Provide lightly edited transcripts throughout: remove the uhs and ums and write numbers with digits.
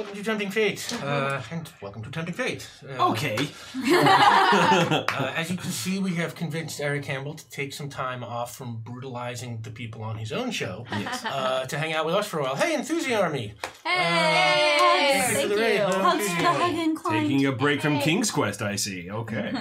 welcome to Tempting Fate. And welcome to Tempting Fate. Okay. As you can see, we have convinced Eric Campbell to take some time off from brutalizing the people on his own show to hang out with us for a while. Hey, Enthusi Army! Hey! Thank you. Taking a break from King's Quest, I see. Okay.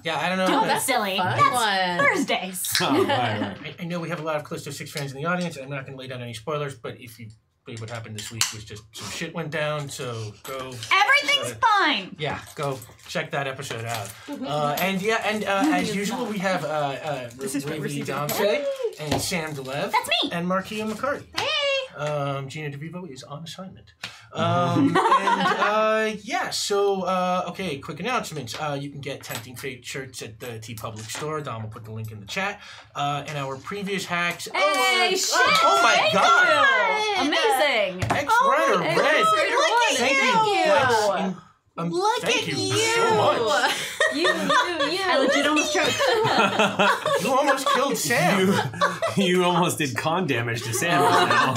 Yeah, I don't know. Don't be silly. That's Thursdays. Oh, right. I know we have a lot of Callisto 6 fans in the audience, and I'm not going to lay down any spoilers, but if you believe what happened this week was just some shit went down, so go... Everything's fine! Yeah, go check that episode out. As usual, we have Ravy Domse and Sam DeLev. That's me! And Marquia McCarty. Hey! Gina DeVivo is on assignment. Okay, quick announcements. You can get Tempting Fate shirts at the TeePublic store. Dom will put the link in the chat. And our previous hacks... Hey, shit! Oh my god! Amazing! X-Rider Red! Thank you! Look thank at you you! so much. You. I legit almost choked. You almost killed Sam. You almost did con damage to Sam now.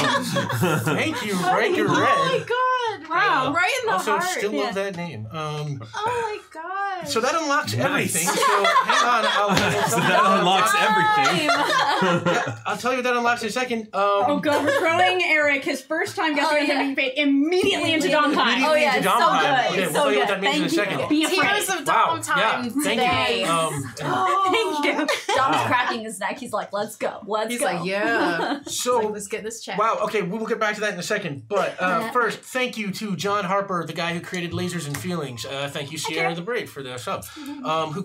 Thank you, Riker Red. Oh my god! Wow, right in the also, heart. still love that name. Oh my god! So that unlocks Nice. everything. So hang on, So that unlocks everything. yeah, I'll tell you what that unlocks in a second. Oh god, we're throwing Eric, his first time guessing Tempting Fate, immediately into Dom time. Immediately into Dom time. Okay, we'll tell you what that means in a Thank second. you. Be afraid. Tears of Wow, Dom time yeah, today. Thank you. Dom's cracking his neck. He's like, let's go. Let's He's go. like, yeah. So, Let's get this check. wow, okay, we will get back to that in a second. But first, thank you to John Harper, the guy who created Lasers and Feelings. Thank you, Sierra the Brave, for the sub.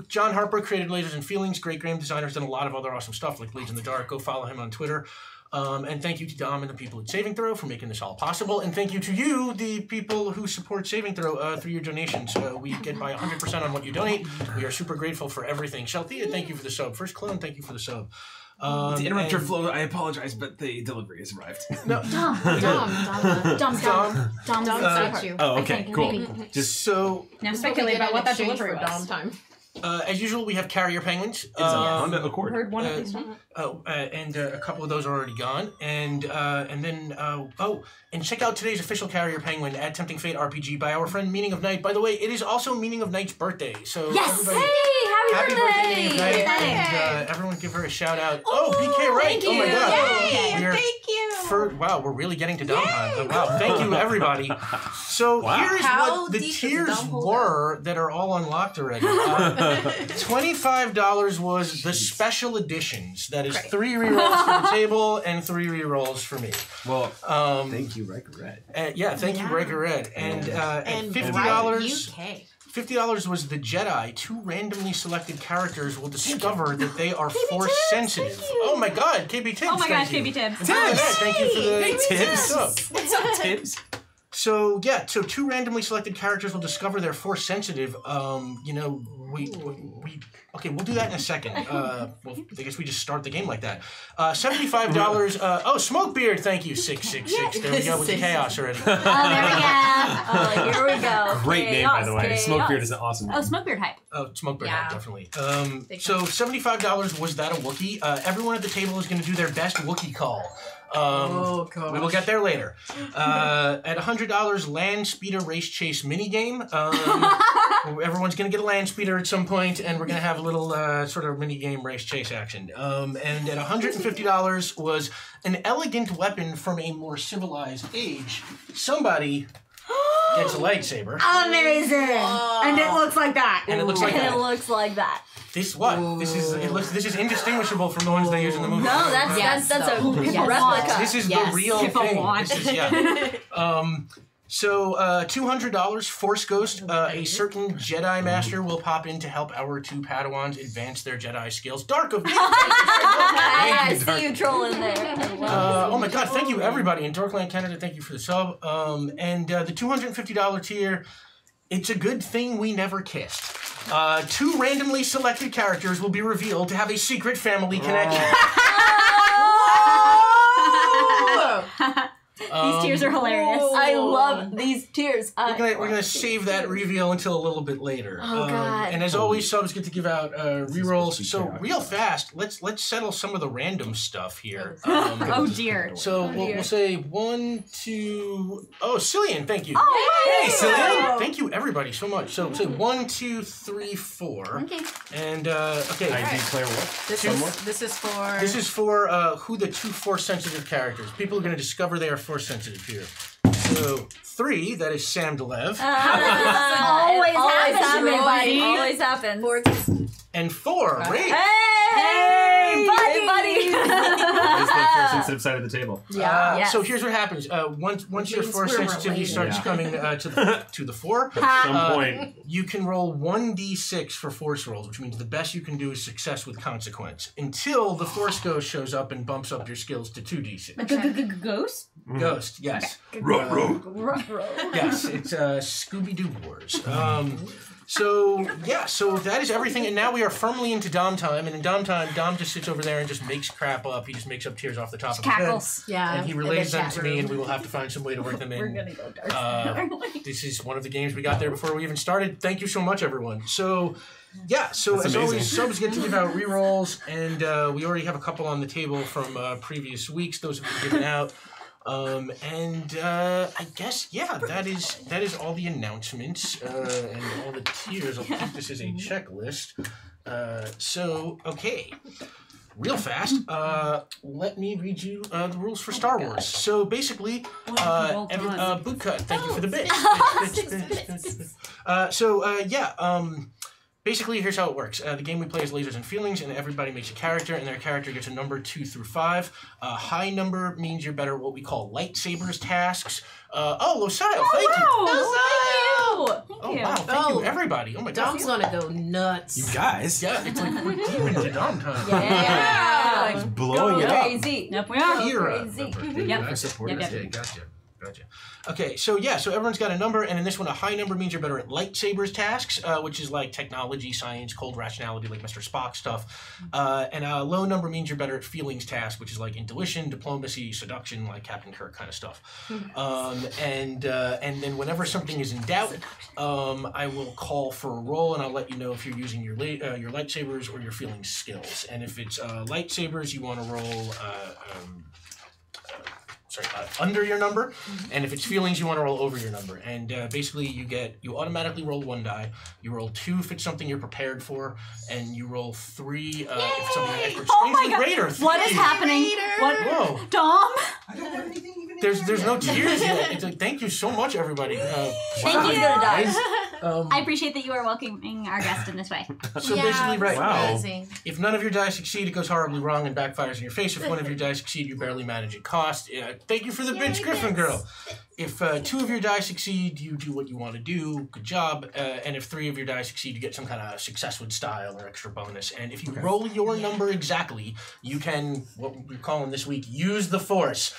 John Harper created Lasers and Feelings. Great game designer, has done a lot of other awesome stuff like Blades in the Dark. Go follow him on Twitter. And thank you to Dom and the people at Saving Throw for making this all possible. And thank you to you, the people who support Saving Throw through your donations. We get by 100% on what you donate. We are super grateful for everything. Shalthea, thank you for the sub. First Clone, thank you for the sub. To interrupt your flow, I apologize, but the delivery has arrived. No, Dom's got you. Oh, okay, cool. Just so... Now speculate about what that delivery Dom was. time. As usual, we have Carrier Penguins. It's a Honda Accord. Heard one at least. And a couple of those are already gone. And check out today's official Carrier Penguin at Tempting Fate RPG by our friend Meaning of Night. By the way, it is also Meaning of Night's birthday. So Yes! everybody, Happy birthday! Meaning of Night. And everyone give her a shout out. Oh, BK Wright! thank Oh my you. god! Yay! Thank you! Wow, we're really getting to Dom time. Wow, thank you everybody. So here's How what the deep does tiers Dom hold were that are all unlocked already. $25 was the special editions. That is 3 rerolls for the table and 3 rerolls for me. Well, thank you, Riker Red. Thank you, Riker Red. And $50. UK. $50 was the Jedi. 2 randomly selected characters will discover that they are force sensitive. Oh my god, KB Tibbs. Oh my gosh, thank you. KB Tibbs. Thank you for the Tibbs. sub. What's up, Tibbs? So 2 randomly selected characters will discover they're force sensitive. We'll do that in a second. I guess we just start the game like that. $75. Smokebeard, thank you. 666. There we go with the chaos already. Oh, there we go. Oh, here we go. Great name, by the way. Chaos. Smokebeard is an awesome name. Oh, Smokebeard hype. Oh, Smokebeard, Yeah. definitely. So $75 was that a Wookiee. Everyone at the table is going to do their best Wookiee call. Oh, gosh. We will get there later. At $100, Land Speeder Race Chase minigame. Everyone's going to get a Land Speeder at some point, and we're going to have a little sort of minigame race chase action. And at $150 was an elegant weapon from a more civilized age. Somebody gets a lightsaber. Amazing! And it looks like that. And it looks like that. It looks like that. This what? This is indistinguished from the ones they use in the movie. No, that's a replica. This is the real thing. want. This is, So $200 Force Ghost. A certain Jedi Master will pop in to help our 2 Padawans advance their Jedi skills. Dark of I see you trolling there. oh my god, thank you everybody in Dorkland Canada, thank you for the sub. And the $250 tier, it's a good thing we never kissed. 2 randomly selected characters will be revealed to have a secret family connection. These tears are hilarious. I love these tears. We're gonna save that reveal until a little bit later. Oh, God. And as always, subs get to give out rerolls. So real fast, let's settle some of the random stuff here. Oh dear. So we'll say 1, 2. Oh, Cillian, thank you. Oh, hey, Cillian. Thank you, everybody, so much. So say 1, 2, 3, 4. Okay. And okay. I declare what? This is for. This is for who the 2 Force-sensitive characters. People are going to discover they are Force-sensitive here. So 3, that is Sam Delev. Always happens, everybody. Always happens. And 4, Ray. Hey, buddy. It's the Force-sensitive side of the table. Yeah. So here's what happens. Once your Force sensitivity starts coming to the fore, At some point. you can roll 1d6 for Force rolls, which means the best you can do is success with consequence, until the Force Ghost shows up and bumps up your skills to 2d6. Ghost? Ghost, yes. Yes, it's Scooby-Doo Wars. So that is everything, and now we are firmly into Dom time, and in Dom time, Dom just sits over there and just makes crap up. He just makes up tears off the top of his head. Yeah. And he relays them to me, and we will have to find some way to work them in. We're gonna go dark. This is one of the games we got there before we even started. Thank you so much, everyone. So as always, subs get to give out rerolls, and we already have a couple on the table from previous weeks. Those have been given out. I guess that is all the announcements and all the tiers. I'll keep this as a checklist. Okay, real fast. Let me read you the rules for Star Wars. So basically, Bootcut, thank you for the bit. Basically, here's how it works. The game we play is Lasers and Feelings, and everybody makes a character, and their character gets a number 2 through 5. High number means you're better at what we call lightsabers tasks. Losile, thank you. Thank you. Wow, thank you, everybody. Oh my God. Dom's gonna go nuts. You guys. Yeah, it's like we're deep into Dom time. Yeah. It's blowing it up. Crazy. Yep, we are. Kira. Yep. I support Yep, it. yep. Okay, gotcha. Okay, so everyone's got a number, and in this one, a high number means you're better at lightsabers tasks, which is like technology, science, cold rationality, like Mr. Spock stuff. And a low number means you're better at feelings tasks, which is like intuition, diplomacy, seduction, like Captain Kirk kind of stuff. And then whenever something is in doubt, I will call for a roll, and I'll let you know if you're using your lightsabers or your feelings skills. And if it's lightsabers, you want to roll. Under your number, and if it's feelings, you want to roll over your number. And basically, you automatically roll 1 die. You roll 2 if it's something you're prepared for, and you roll 3 if it's something you're expert. Strangely Raider, What is happening? What? Whoa! Dom? I don't have anything even. There's no tears yet. It's like, thank you so much, everybody. Thank you, guys. I appreciate that you are welcoming our guest in this way. So basically, right. Wow. Amazing. If none of your die succeed, it goes horribly wrong and backfires in your face. If one of your die succeed, you barely manage at cost. Thank you for the bitch, Griffin Girl. If 2 of your die succeed, you do what you want to do. Good job. And if 3 of your die succeed, you get some kind of success with style or extra bonus. And if you roll your number exactly, you can, what we're calling this week, use the Force.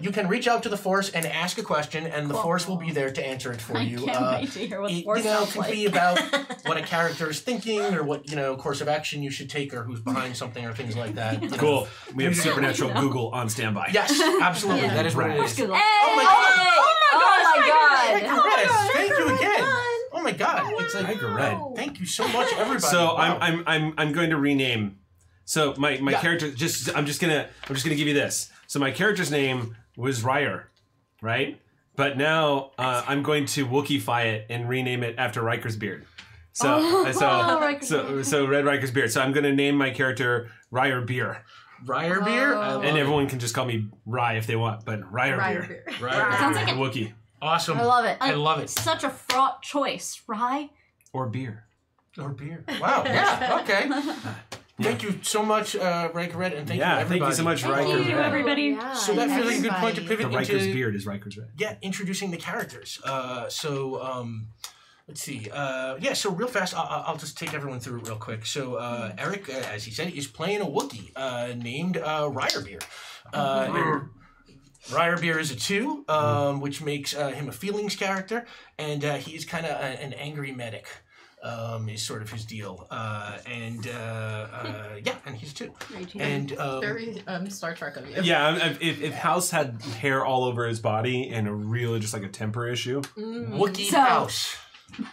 You can reach out to the Force and ask a question, and the Force will be there to answer it for you. I can't wait to hear what the Force sounds can like. be about what a character is thinking, or what course of action you should take, or who's behind something, or things like that. Cool. We have Supernatural Google on standby. Yes, absolutely. That is what it is. Hey! Oh my God! Oh my God! Chris, thank you again. Oh my God! It's like Tiger Red. Thank you so much, everybody. So Wow. I'm going to rename. So my character I'm just gonna give you this. So my character's name was Ryer, right? But now I'm going to Wookieify it and rename it after Riker's beard. So Red Riker's beard. So I'm going to name my character Ryer Beer. Ryer beer, And everyone can just call me Rye if they want, but Ryer Beer. Ryer Sounds beer. like The Wookiee. Awesome. I love it. I love it. Such a fraught choice, right? Or beer. Or beer. Wow. Yeah. Okay. Thank you so much, Riker Red, and thank you everybody. Thank you so much, Riker Thank you, Red. everybody. Yeah, So that feels like a good point to everybody. pivot The Riker's into beard is Riker's Red. introducing the characters. Let's see. So real fast, I'll just take everyone through it real quick. So Eric, as he said, is playing a Wookiee named Ryer Beer. Ryer Beer is a 2, which makes him a feelings character, and he is kind of an angry medic. is sort of his deal. And he's 2. And Very Star Trek of you. Yeah, if House had hair all over his body and a real, just like a temper issue. Wookiee House.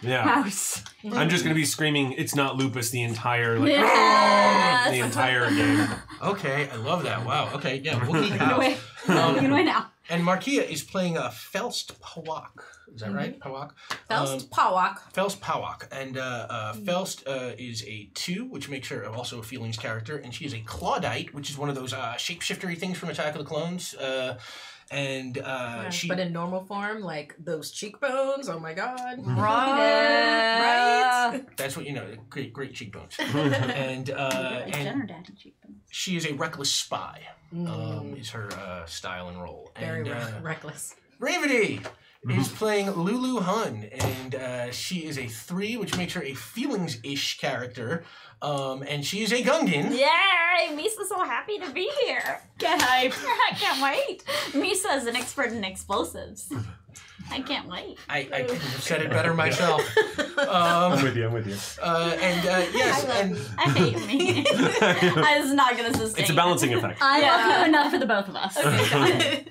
Yeah. House. I'm just gonna be screaming, "It's not lupus" the entire the entire game. Okay, I love that. Wow. Okay, yeah, Wookiee House. You can win now. And Markia is playing a Felst Pawak. Is that right? Pawak? Felst Pawak. Felst Pawak. And Felst is a 2, which makes her also a feelings character. And she is a Claudite, which is one of those shapeshiftery things from Attack of the Clones. But in normal form, like those cheekbones. Oh my god! Right. That's what you know. Great cheekbones. and cheekbones. she is a reckless spy. Is her style and role. Very And, reckless. Ravity is playing Lulu Hun, and she is a 3, which makes her a feelings-ish character. And she is a Gungan. Yay! Misa's so happy to be here. Get hype. I can't wait. Misa is an expert in explosives. I can't wait. I couldn't have said it better myself. I'm with you. Yes, I hate me. This is not going to sustain. It's a balancing effect. I love you enough for the both of us. Okay,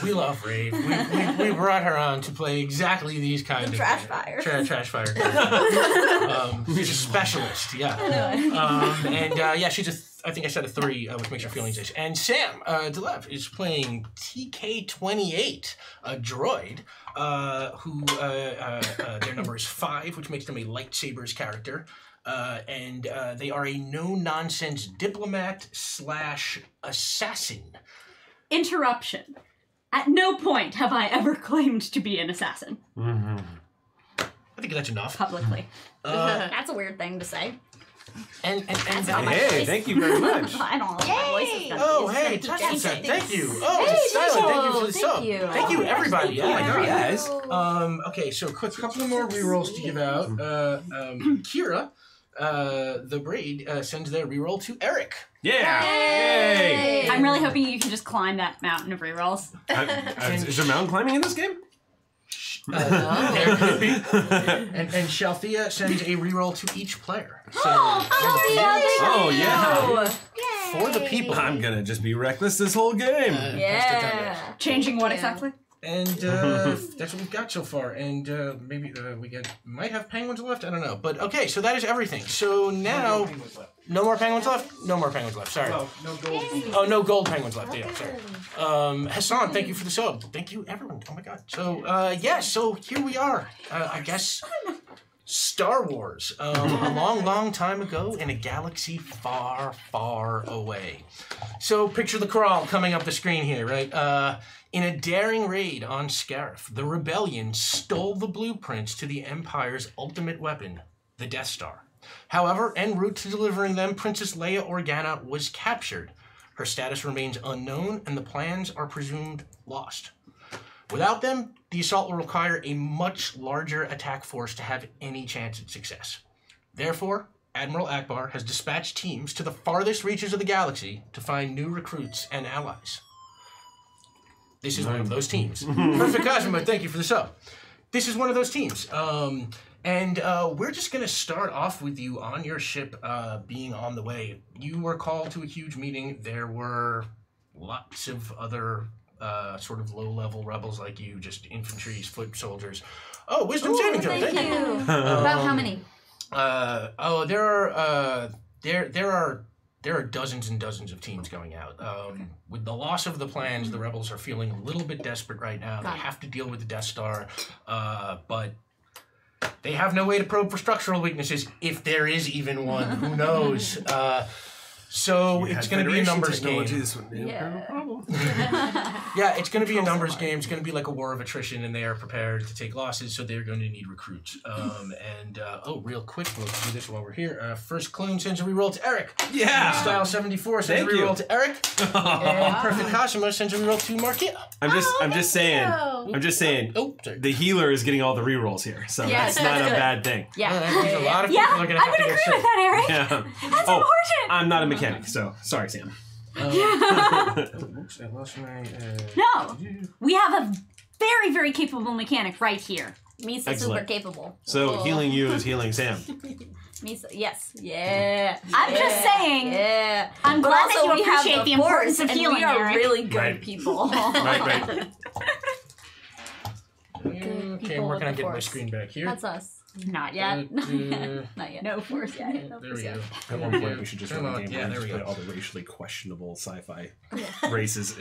we love Rave. We brought her on to play exactly these kinds of trash fire. Trash fire. She's a specialist. Yeah. She's I think I said a 3, which makes her feelings-ish. And Sam Delev is playing TK-28, a droid, who their number is 5, which makes them a lightsabers character. And they are a no-nonsense diplomat/assassin. Interruption. At no point have I ever claimed to be an assassin. I think that's enough. Publicly. That's a weird thing to say. And Hey, thank you very much. I don't know. My voice is oh, hey, Tasha said thank you. Oh, it's Silent. Thank you for the sub. Thank you, everybody. Oh my god, guys. Okay, so quick couple more rerolls to give out. Kira, the braid, sends their reroll to Eric. Yeah! Yay! I'm really hoping you can just climb that mountain of rerolls. Is there mountain climbing in this game? There could be. And Shalthea sends a reroll to each player. So, Oh, yeah. for the people. I'm gonna just be reckless this whole game. Yeah. Changing what exactly? And that's what we've got so far. And maybe might have penguins left. I don't know. But okay, so that is everything. So now, no more penguins left. No more penguins left. Sorry. No gold. Oh, no gold penguins left. Yeah, sorry. Hassan, thank you for the sub. Thank you, everyone. Oh my god. So so here we are. I guess Star Wars. A long time ago in a galaxy far, far away. So picture the crawl coming up the screen here, right? In a daring raid on Scarif, the rebellion stole the blueprints to the Empire's ultimate weapon, the Death Star. However, en route to delivering them, Princess Leia Organa was captured. Her status remains unknown, and the plans are presumed lost. Without them, the assault will require a much larger attack force to have any chance at success. Therefore, Admiral Akbar has dispatched teams to the farthest reaches of the galaxy to find new recruits and allies. This is one of those teams. Perfect Cosmo, thank you for the sub. This is one of those teams. We're just going to start off with you on your ship being on the way. You were called to a huge meeting. There were lots of other sort of low-level rebels like you, just infantry, foot soldiers. Oh, wisdom saving throw. Thank you. About how many? There are dozens and dozens of teams going out. With the loss of the plans, the rebels are feeling a little bit desperate right now. They have to deal with the Death Star, but they have no way to probe for structural weaknesses, if there is even one. Who knows? So it's going to be a numbers game. Yeah, it's going to be a numbers game. It's going to be like a war of attrition, and they are prepared to take losses, so they're going to need recruits. Real quick, we'll do this while we're here. First Clone sends a reroll to Eric. Yeah! Style 74 sends a reroll to Eric. And Perfect Cosmo sends a reroll to Markia. I'm just saying. Oh, sorry. The healer is getting all the rerolls here, so that's not a bad thing. Yeah. A lot of people are going to have to get sick. With that, Eric. Yeah. That's important. I'm not a mechanic, so sorry, Sam. Oops, I lost my... No, we have a very, very capable mechanic right here. Misa's Excellent. super capable. So healing you is healing Sam. Misa, yes. Yeah. I'm just saying. Yeah. I'm But glad that also you we have appreciate the force, importance of and healing, we are Eric. really good Right. people. Right. Okay, people I'm working with on the getting my force. screen back here. That's us. Not yet. Not yet. No force yet. There we go. At one point, we should just Come run a on. game Yeah, where we there just we play go. all the racially questionable sci-fi races.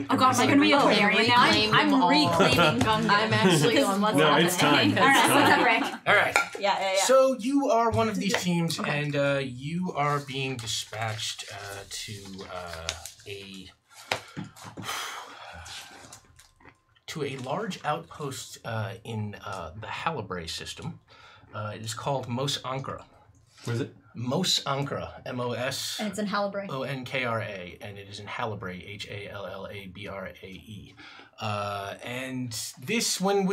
Oh god, am I gonna be a Targaryen now? Reclaim I'm them all. reclaiming Gungan. I'm actually on what's No, happening. it's time. It's Alright, what's up, time. Rick? All right. Yeah. So you are one of these teams, and you are being dispatched to a large outpost in the Halibray system. It is called Mos Ankra. What is it? Mos Ankra, And it's in Halibray. Monkra, and it is in Halibray, Hallabrae. And this, when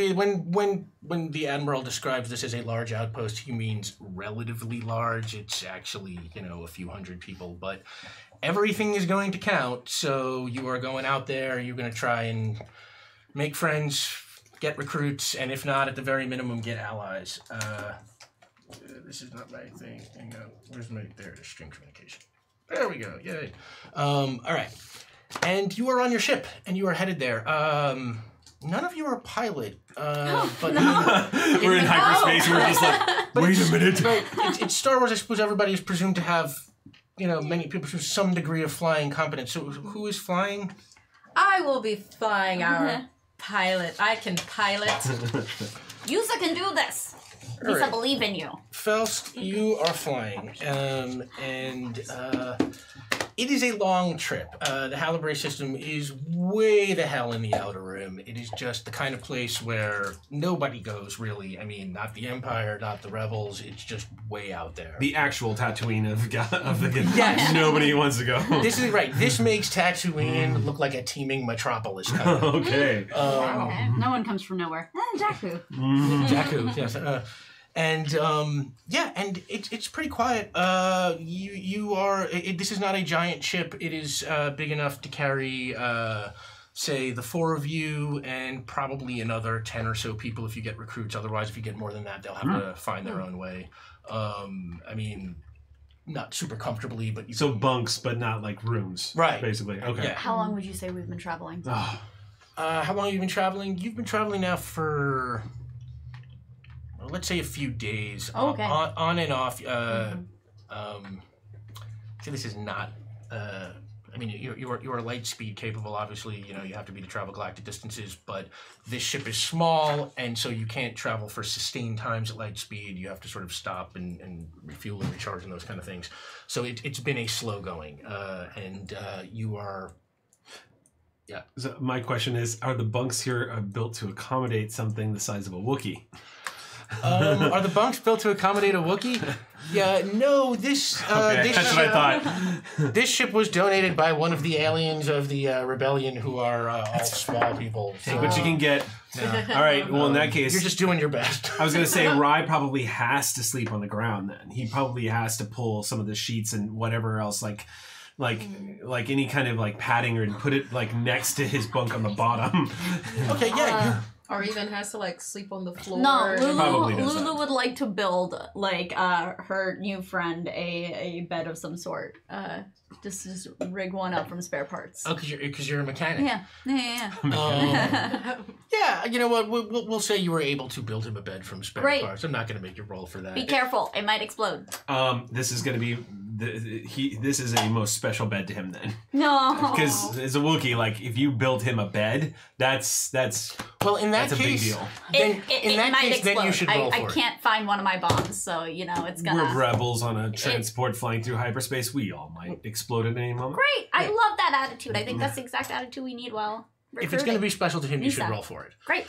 the admiral describes this as a large outpost, he means relatively large. It's actually a few hundred people, but everything is going to count. So you are going out there. You're going to try and make friends, get recruits, and if not, at the very minimum, get allies. This is not my thing. Hang on. Where's my... There it is. String communication. There we go. Yay. All right. And you are on your ship, and you are headed there. None of you are a pilot. But We're in hyperspace. We're just like, wait a minute. Right. It's Star Wars. I suppose everybody is presumed to have, many people with some degree of flying competence. So who is flying? I will be flying our pilot. I can pilot. Yusa can do this. All Misa right. believe in you. Faust, you are flying, and it is a long trip. The Halibray system is way the hell in the outer rim. It is just the kind of place where nobody goes, really. I mean, not the Empire, not the Rebels. It's just way out there. The actual Tatooine of the Yes. nobody wants to go. This is right. This makes Tatooine look like a teeming metropolis. Kind of. Okay. Okay. No one comes from nowhere. Jakku. Jakku, yes. And it's pretty quiet. This is not a giant ship. It is big enough to carry, say, the four of you and probably another 10 or so people if you get recruits. Otherwise, if you get more than that, they'll have to find their own way. I mean, not super comfortably, but you So bunks, but not like rooms. Right. Basically. Okay. Yeah. How long would you say we've been traveling? Oh, How long have you been traveling? You've been traveling now for, well, let's say a few days. Oh, okay. On and off. See, this is not. I mean, you are light speed capable. Obviously, you have to be to travel galactic distances. But this ship is small, and so you can't travel for sustained times at light speed. You have to sort of stop and refuel and recharge and those kind of things. So it's been a slow going, and you are. Yeah. So my question is, are the bunks here built to accommodate something the size of a Wookiee? Are the bunks built to accommodate a Wookiee? Yeah, no. This Okay, that's what I thought. This ship was donated by one of the aliens of the rebellion, who are all small people. So, But you can get. yeah. All right. Well, in that case, You're just doing your best. I was gonna say Rye probably has to sleep on the ground. Then he probably has to pull some of the sheets and whatever else, like any kind of like padding, or put it like next to his bunk on the bottom. Okay, yeah. Or even has to like sleep on the floor. No, Probably does Lulu that. would like to build like her new friend a bed of some sort. Just rig one up from spare parts. Oh, because you're a mechanic. Yeah. Yeah, you know what? We'll say you were able to build him a bed from spare Great. parts. I'm not going to make you roll for that. Be careful, it might explode. This is gonna be this is a most special bed to him then, No. because as a Wookiee, like if you build him a bed, that's Well, in that that's a big case, deal. then It in that might case, explode. then you should roll I for it. can't find one of my bombs, so it's gonna. We're rebels on a transport flying through hyperspace. We all might explode at any moment. Great! I love that attitude. I think that's the exact attitude we need while If it's going to be special to him, you should Misa. roll for it. Great.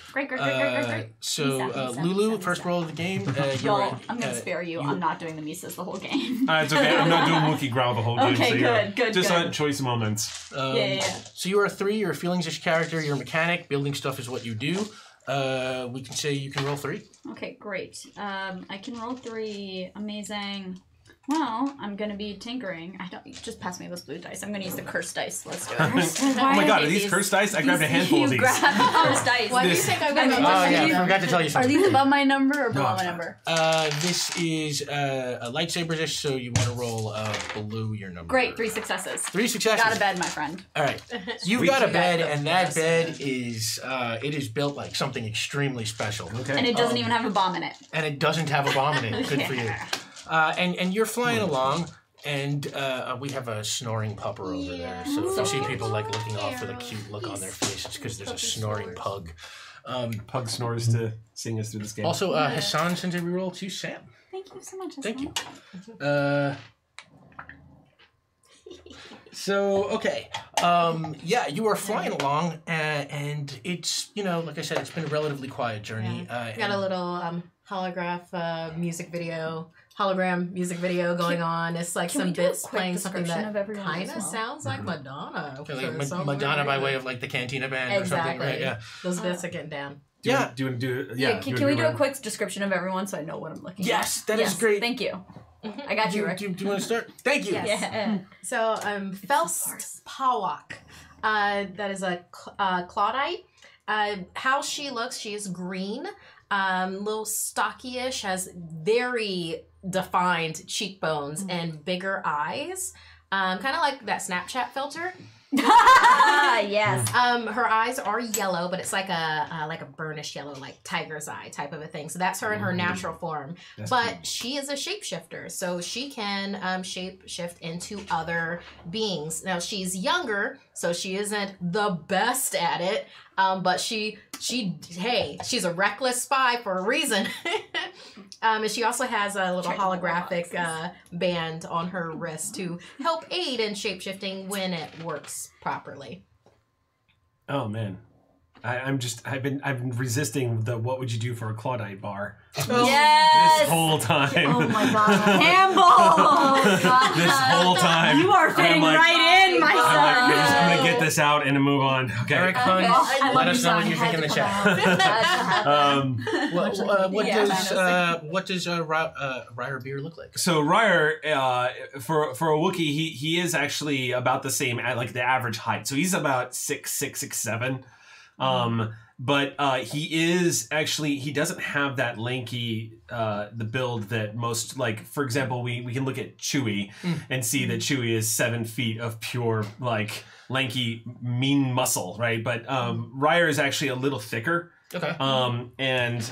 So, Misa, Lulu, Misa, first Misa. roll of the game. Y'all, I'm gonna spare you. I'm not doing the Misas the whole game. It's okay. I'm not doing Wookiee growl the whole game. Okay, so good, you're good, just good. on choice moments. Yeah. So you are a 3. You're a feelings-ish character. You're a mechanic. Building stuff is what you do. We can say you can roll 3. Okay, great. I can roll 3. Amazing. Well, I'm gonna be tinkering. I don't just pass me those blue dice. I'm gonna use the cursed dice. Let's do it. Oh my god, are these cursed dice? I grabbed a handful of these. You grab cursed dice. Why do you think I got Oh yeah, I forgot to tell you Are something. these above my number or below my number? This is a lightsaber dish, so you want to roll below your number. Great, 3 successes. 3 successes. Got a bed, my friend. All right, you've got a bed, and that bed is it is built like something extremely special. Okay. And it doesn't even have a bomb in it. And it doesn't have a bomb in it. Good for you. And you're flying along, and we have a snoring pupper over there. So if you see people like looking off with a cute look on their face, it's because there's a snoring pug. Pug snores to sing us through this game. Also, Hassan sends a reroll to Sam. Thank you so much. Thank you. So, okay. Yeah, you are flying along, and it's, like I said, it's been a relatively quiet journey. Got a little hologram music video going on. It's like some bits playing something that kind of sounds like Madonna. Madonna by way of like the Cantina Band or something, right? Yeah. Those bits are getting down. Do you want to do it? Yeah. Can we do a quick description of everyone so I know what I'm looking at? Yes, that is great. Thank you. I got you, Rick. Do you want to start? Thank you. Yes. Yeah. So, Felst Pawak. That is a Claudite. How she looks, she is green. Little stocky-ish, has very defined cheekbones and bigger eyes. Kind of like that Snapchat filter. Yes. Her eyes are yellow, but it's like a burnished yellow, like tiger's eye type of a thing. So that's her in her natural form. But she is a shapeshifter, so she can shapeshift into other beings. Now she's younger, so she isn't the best at it. But she's a reckless spy for a reason. And she also has a little holographic band on her wrist to help aid in shapeshifting when it works properly. Oh man, I've been resisting the what would you do for a Claudite bar Yes. this whole time. Oh my god, Campbell! This whole time. You are fitting right in, my son. I'm gonna get this out and move on. Okay. Eric Hunt, let us know what you think in the chat. What does Ryer Beer look like? So Ryer, for a Wookiee, he is actually about the same at like the average height. So he's about 6'7". But he is actually, he doesn't have that lanky the build that most, like, for example, we can look at Chewie and see that Chewie is 7 feet of pure, like, lanky, mean muscle, right? But Ryer is actually a little thicker. Okay. And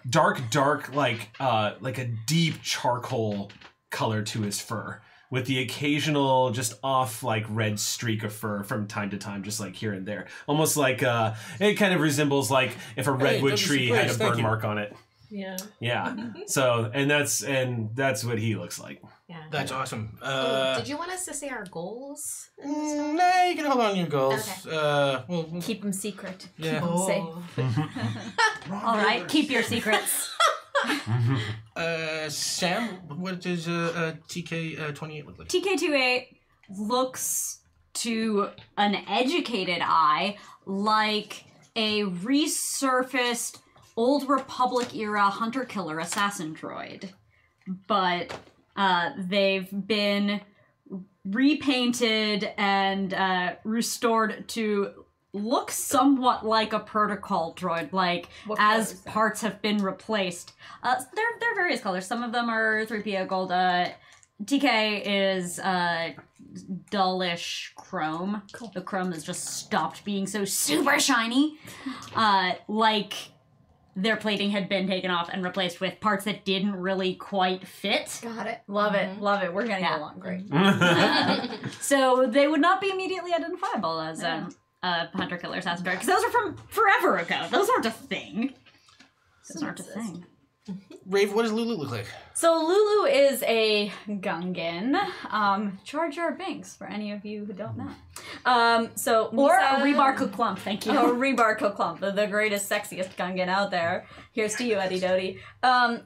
dark, like a deep charcoal color to his fur, with the occasional just off like red streak of fur from time to time, just like here and there. Almost like it kind of resembles like if a redwood tree had a burn mark on it. Yeah. Yeah. So and that's what he looks like. Yeah. That's awesome. Did you want us to say our goals? Nah, you can hold on to your goals. Okay. We'll Keep them secret. Yeah. Keep them safe. All right, keep your secrets. Sam, what does TK28 look like? TK28 looks to an educated eye like a resurfaced Old Republic era hunter-killer assassin droid. But they've been repainted and restored to look somewhat like a protocol droid, like as parts have been replaced. They're various colors. Some of them are 3PO gold. TK is dullish chrome. Cool. The chrome has just stopped being so super shiny. Like their plating had been taken off and replaced with parts that didn't really quite fit. Got it. Love it. Love it. We're gonna get along great. So they would not be immediately identifiable as hunter-killer assassin droid, because those are from forever ago. Those aren't a thing. Those aren't a thing. Rave, what does Lulu look like? So Lulu is a Gungan, Jar Jar Binks, for any of you who don't know. Or a Rebar Kuklump, thank you. A Rebar Kuklump, the greatest, sexiest Gungan out there. Here's to you, Eddie Doty.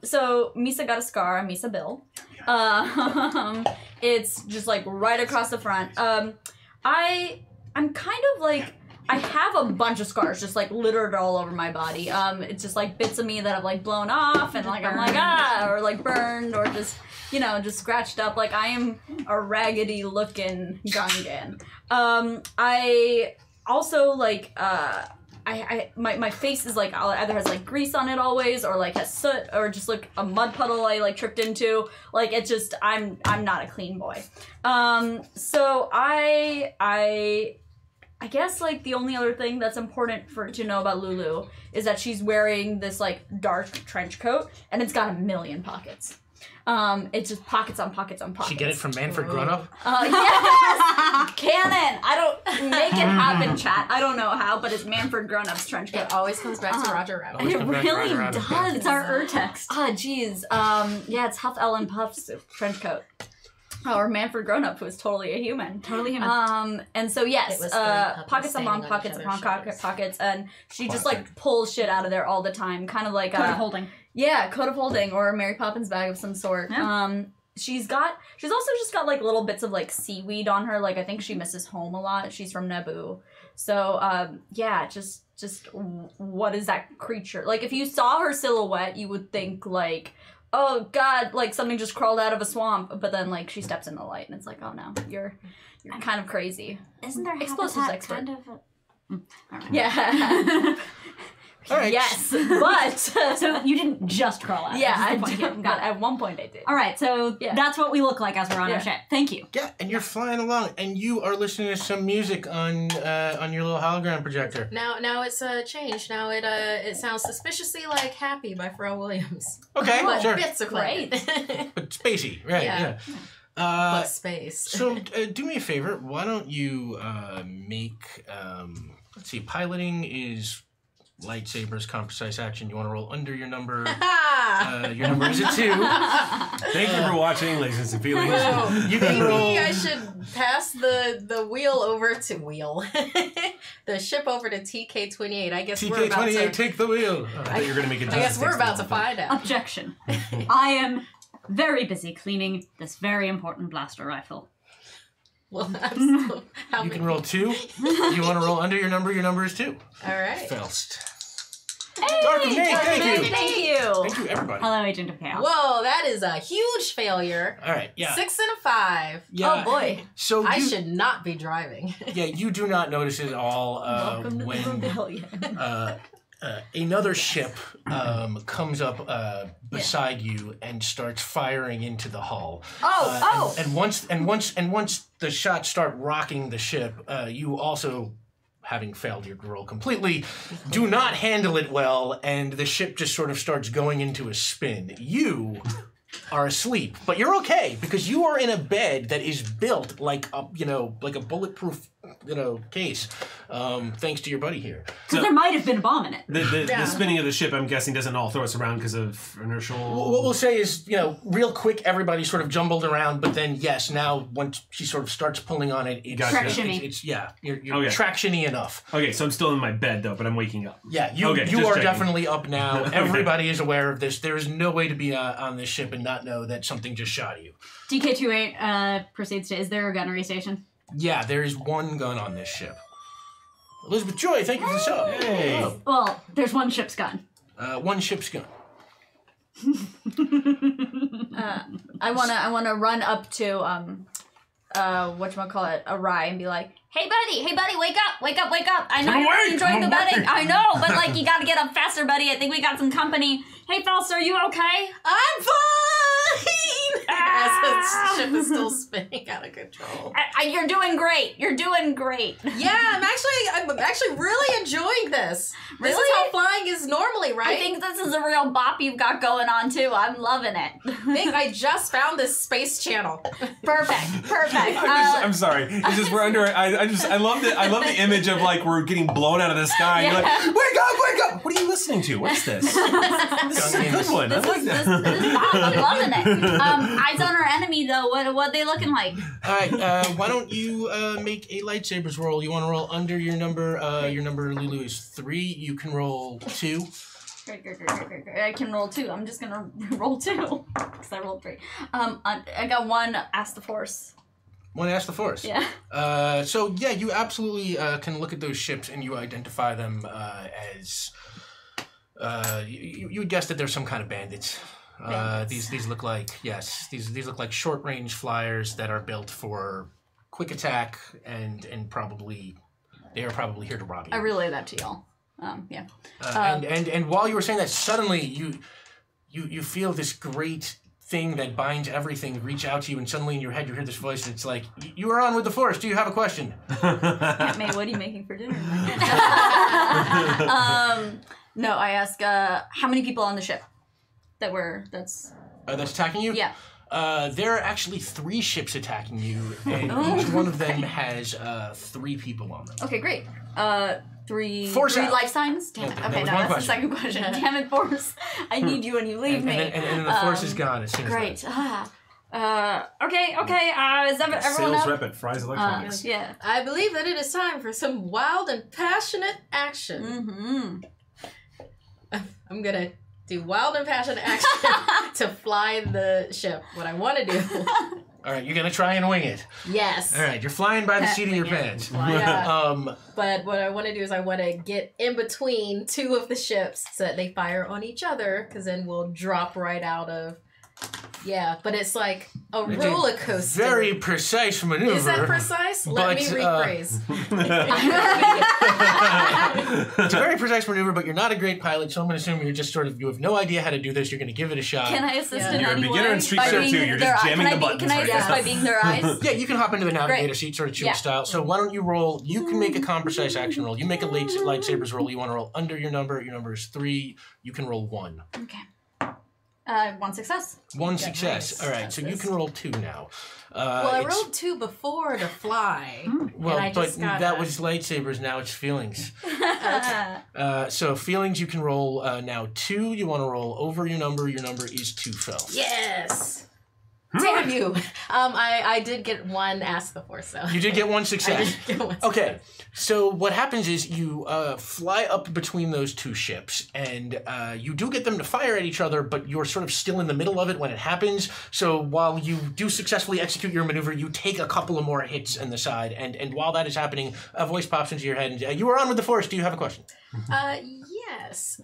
So Misa got a scar on Misa Bill. It's just like right across the front. I'm kind of like I have a bunch of scars just like littered all over my body. It's just like bits of me that have like blown off and like I'm like or like burned or just just scratched up. Like I am a raggedy looking Gungan. I also like my face is like either has like grease on it always or like has soot or just like a mud puddle I like tripped into. Like it's just I'm not a clean boy. So I guess like the only other thing that's important to know about Lulu is that she's wearing this like dark trench coat and it's got a million pockets. It's just pockets on pockets on pockets. She get it from Manfred Grunow? Yes! Canon! I don't make it happen, chat. I don't know how, but it's Manfred Grunup's trench coat. It always comes back to Roger Rabbit. It really does. It's our Urtext. Jeez. Yeah, it's Huff Ellen Puff's trench coat. Or Manfred Gronup, who is totally a human. Totally human. And so yes, pockets upon pockets upon pockets, and she just like pulls shit out of there all the time, kind of like Code of holding. Yeah, coat of holding or a Mary Poppins bag of some sort. Yeah. She's also just got like little bits of like seaweed on her. Like I think she misses home a lot. She's from Naboo, so yeah, just what is that creature? Like if you saw her silhouette, you would think like, oh god, like something just crawled out of a swamp. But then like she steps in the light, and it's like, oh no, you're kind of crazy. Isn't there explosives expert? kind of? Yeah. All right. Yes, but So you didn't just crawl out. yeah, I That's the point. did. Got it. At one point I did. All right, so that's what we look like as we're on our ship. Thank you. Yeah, and you're flying along, and you are listening to some music on your little hologram projector. Now it's changed. Now it sounds suspiciously like "Happy" by Pharrell Williams. Okay, But sure. bits of Great. it. But spacey, right? Yeah. Yeah. But space. So do me a favor. Why don't you make let's see. Piloting is lightsabers, precise action. You want to roll under your number. Your number is a 2. Thank you for watching, ladies and feelings. You can Maybe roll. I should pass the wheel over to the ship over to TK28. I guess we're about TK28, to. take the wheel. I thought you were gonna make it. I guess we're about to find out. Objection. I am very busy cleaning this very important blaster rifle. Well, I'm still, how You many? can roll 2. You want to roll under your number. Your number is 2. All right. Faust. Hey, Dark of Nate, thank you. Thank you. Thank you, everybody. Hello, Agent of Chaos. Whoa, that is a huge failure. All right. Yeah. 6 and a 5. Yeah. Oh boy. So I you, should not be driving. Yeah, you do not notice it at all Welcome to the when rebellion. another ship comes up beside you and starts firing into the hull. And once the shots start rocking the ship, you also, having failed your roll completely, do not handle it well, and the ship just sort of starts going into a spin. You are asleep, but you're okay because you are in a bed that is built like a bulletproof case, thanks to your buddy here. Because there might have been a bomb in it. The spinning of the ship, I'm guessing, doesn't all throw us around because of inertial. What we'll say is, real quick, everybody sort of jumbled around, but then yes, now once she sort of starts pulling on it, it's Gotcha. you're traction-y enough. Okay, so I'm still in my bed though, but I'm waking up. Yeah, you Okay, you just are checking. definitely up now. Everybody is aware of this. There is no way to be on this ship and not know that something just shot you. DK28 proceeds to, is there a gunnery station? Yeah, there is one gun on this ship. Elizabeth Joy, thank you for the sub. Hey. Well, there's one ship's gun. One ship's gun. I wanna run up to whatchamacallit, Arai and be like, hey buddy, wake up. I know you're enjoying the bedding. I know, but like you gotta get up faster, buddy. I think we got some company. Hey Faust, are you okay? I'm fine! As the ship is still spinning out of control. You're doing great. Yeah, I'm actually really enjoying this. This is Really? how flying is normally, right? I think this is a real bop you've got going on too. I'm loving it. I just found this space channel. Perfect. I'm sorry. It's just we're under. I love the image of like we're getting blown out of the sky. And you're like, wake up! What are you listening to? What's this? This is a good one. I like This that. is bop. I'm loving it. Eyes on our enemy though. What they looking like? All right, why don't you make a lightsabers roll? You want to roll under your number. Your number, Lulu, is 3. You can roll 2. I can roll 2. I'm just gonna roll 2 because I rolled 3. I got 1. Ask the Force. Want to ask the Force? Yeah. So yeah, you absolutely can look at those ships and you identify them as. You would guess that they're some kind of bandits. These look like these look like short range flyers that are built for quick attack and probably they are probably here to rob you. I relay that to y'all. Yeah. And while you were saying that, suddenly you feel this great thing that binds everything reach out to you, and suddenly in your head you hear this voice, and it's like, "You are on with the Force. Do you have a question?" Aunt May, what are you making for dinner? No, I ask, how many people on the ship that's attacking you? Yeah. There are actually 3 ships attacking you, and each one of them has 3 people on them. Okay, great. Three Force three out. life signs? Damn it. That Okay, was no, one that's question. the second question. Damn it, Force. I need you when you leave me. And then the Force is gone as soon as Great. that. Okay. Is everyone Sales up? rep at Fry's Electronics. Yeah. I believe that it is time for some wild and passionate action. Mm-hmm. I'm gonna do wild and passionate action to fly the ship. What I want to do. All right, you're gonna try and wing it. Yes. All right, you're flying by the seat of your Wing it. pants. Yeah. But what I want to do is I want to get in between 2 of the ships so that they fire on each other, because then we'll drop right out of. Yeah, but it's like a It's a roller coaster. Very precise maneuver. Is that precise? Let me but, rephrase. It's a very precise maneuver, but you're not a great pilot, so I'm going to assume you're just you have no idea how to do this. You're going to give it a shot. Can I assist Yeah. in You're a any beginner way? in Street By Fighter being 2, you're their just eye- jamming the buttons Can I right assist now. by being their eyes? Yeah, you can hop into the navigator Great. seat, sort of Yeah. style. So why don't you roll? You can make a precise action roll. You make a lightsabers roll. You want to roll under your number. Your number is 3. You can roll 1. Okay. 1 success. 1 success. nice. All right, That's so you this. can roll 2 now. Well, I it's- rolled 2 before to fly. Well, and I but just got that a- was lightsabers. Now it's feelings. Okay. So feelings, you can roll now 2. You want to roll over your number. Your number is 2, Phil. Yes. Damn you. I did get 1 ask the Force, though. You did get 1 I success. did get 1 Okay, so what happens is you fly up between those 2 ships, and you do get them to fire at each other, but you're sort of still in the middle of it when it happens. So while you do successfully execute your maneuver, you take a couple of more hits in the side, and while that is happening, a voice pops into your head, and you are on with the Force. Do you have a question? Yes.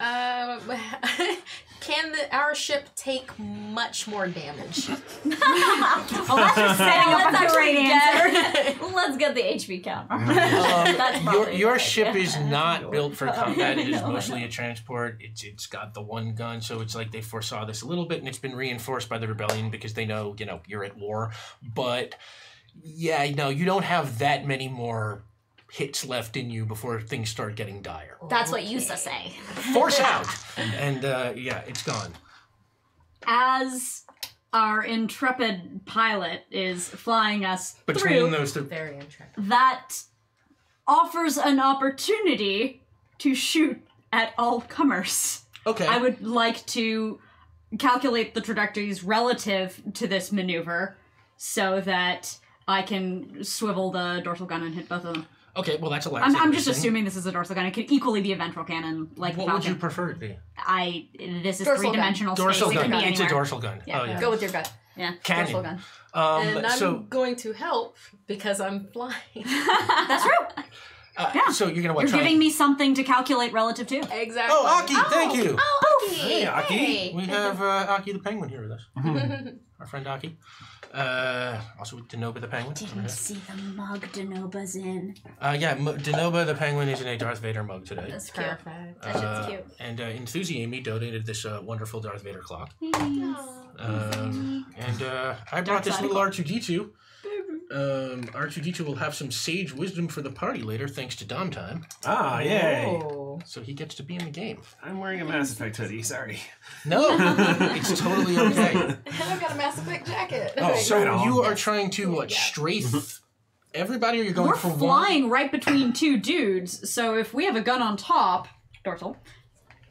Can our ship take much more damage? Oh, that's just setting up a great answer. Let's get the HP count. That's probably Your a good ship idea. is not built for combat. It is No, mostly a transport. It's got the 1 gun, so it's like they foresaw this a little bit, and it's been reinforced by the rebellion because they know you're at war. But yeah, no, you don't have that many more hits left in you before things start getting dire. That's what you used to say. Force out, and yeah, it's gone. As our intrepid pilot is flying us Between through, those 2. Very interesting. that offers an opportunity to shoot at all comers. Okay. I would like to calculate the trajectories relative to this maneuver so that I can swivel the dorsal gun and hit both of them. Okay, well that's a lightsaber. I'm just thing. assuming this is a dorsal gun. It could equally be a ventral cannon, like What the would Falcon. you prefer it be? This is Dorsal gun. three-dimensional Dorsal space. It gun. can be It's a anywhere. dorsal gun. Yeah, Oh yeah. go with your gut. Yeah. Cannon. Dorsal gun. And I'm so going to help because I'm flying. That's true. Yeah. so you're gonna You're try. giving me something to calculate relative to. Exactly. Oh, Aki, thank you. Oh, Aki. Hey, Aki. Hey. We have Aki the Penguin here with us. Our friend Aki. Also with Denoba the Penguin. over here. see the mug Denoba's in. Yeah, Denoba the Penguin is in a Darth Vader mug today. That's cute. Perfect. That shit's cute. And Enthusiamy donated this wonderful Darth Vader clock. Oh. And I brought this little R2D2. R2D2 will have some sage wisdom for the party later, thanks to Dom Time. Ah, yay. Oh. So he gets to be in the game. I'm wearing a Mass Effect hoodie, sorry. No, it's totally okay. I've got a Mass Effect jacket. Oh, So right on. you are trying to strafe everybody, or you're going We're for one? flying right between 2 dudes, so if we have a gun on top, dorsal,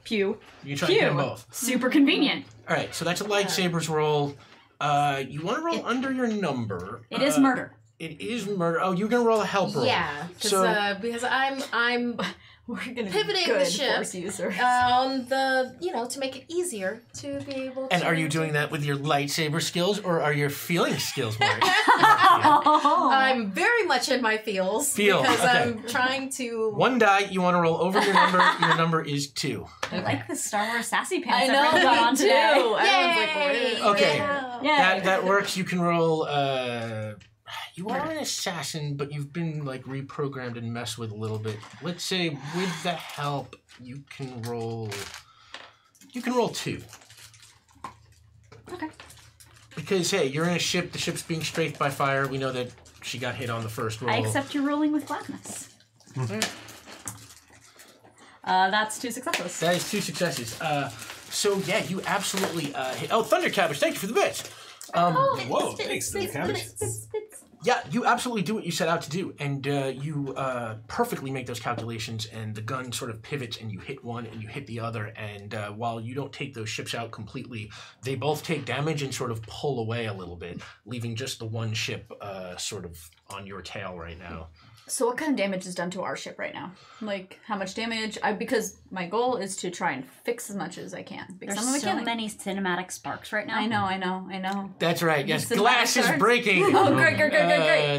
pew, You try to get them both. super convenient. All right, so that's a lightsabers roll. You want to roll under your number. It is murder. It is murder. Oh, you're gonna roll a help roll. Yeah, So because I'm We're gonna pivoting be good the ship force users. on the, to make it easier to be able to. And are you doing that with your lightsaber skills or are your feeling skills more? I'm very much in my feels. Because okay. I'm trying to. One die, you want to roll over your number. Your number is 2. I like the Star Wars sassy pants I know, everyone got on me too. today. Everyone's like, Okay. Yeah. That works. You can roll. You are an assassin, but you've been like reprogrammed and messed with a little bit. Let's say with the help, you can roll. You can roll 2. Okay. Because hey, you're in a ship. The ship's being strafed by fire. We know that she got hit on the first roll. I accept your rolling with gladness. That's 2 successes. That is 2 successes. So yeah, you absolutely hit. Oh, Thunder Cabbage, thank you for the bits. Whoa, thanks, the cabbage. Yeah, you absolutely do what you set out to do, and you perfectly make those calculations, and the gun sort of pivots, and you hit one, and you hit the other, and while you don't take those ships out completely, they both take damage and sort of pull away a little bit, leaving just the one ship sort of on your tail right now. So what kind of damage is done to our ship right now? Like, how much damage? Because my goal is to try and fix as much as I can. Because I'm a There's so mechanic. many cinematic sparks right now. I know. That's right, yes. Cinematic Glass is shards? breaking. Oh, great.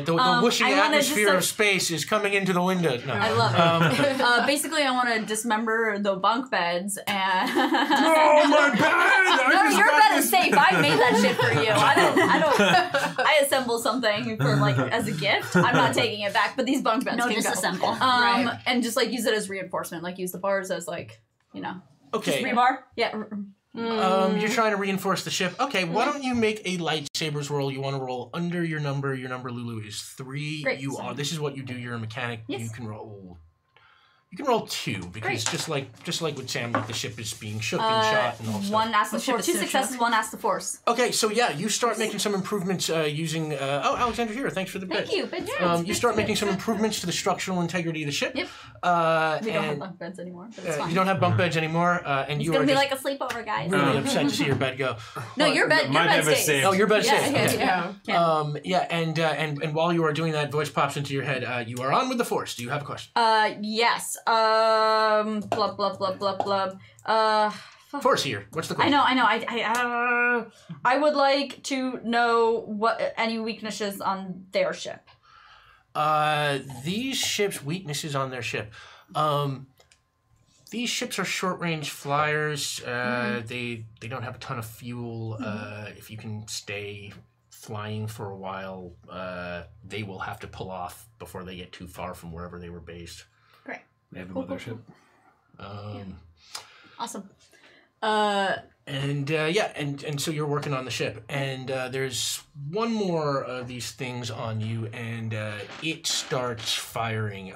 The whooshing I wanna atmosphere just, of space is coming into the window. No. I love it. Basically, I want to dismember the bunk beds and. Oh my bed! No, your bed is safe. I made that shit for you. I assemble something for like as a gift. I'm not taking it back, but these bunk beds No, can go. disassemble. Right. And just like use it as reinforcement. Like use the bars as like, Okay. rebar. Yeah. You're trying to reinforce the ship. Okay, why don't you make a lightsabers roll? You want to roll under your number. Your number, Lulu, is 3. Great. You are. This is what you do. You're a mechanic. Yes. You can roll. You can roll 2 because just like with Sam, like the ship is being shook and shot and all stuff. One asks the ship force. is 2 so successes. shook. One asks the force. Okay, so yeah, you start making some improvements using. Alexander here. Thanks for the bit. Thank you. But You start making some improvements to the structural integrity of the ship. Yep. We don't have bunk beds anymore, but it's fine. You don't have bunk beds anymore, and It's you gonna are be just like a sleepover, guys. really upset to see your bed go. No, your bed. My Your bed bed was stays. safe. Oh, your bed's Yeah, safe. yeah, Okay. yeah. And while you are doing that, voice pops into your head. You are on with the Force. Do you have a question? Yes. Blub blub blub blub blub. Force here. What's the I question? know. I would like to know what any weaknesses on their ship. These ships' weaknesses on their ship. These ships are short-range flyers. They don't have a ton of fuel. If you can stay flying for a while, they will have to pull off before they get too far from wherever they were based. Great. They have a mothership. Awesome. And so you're working on the ship, and there's one more of these things on you, and it starts firing.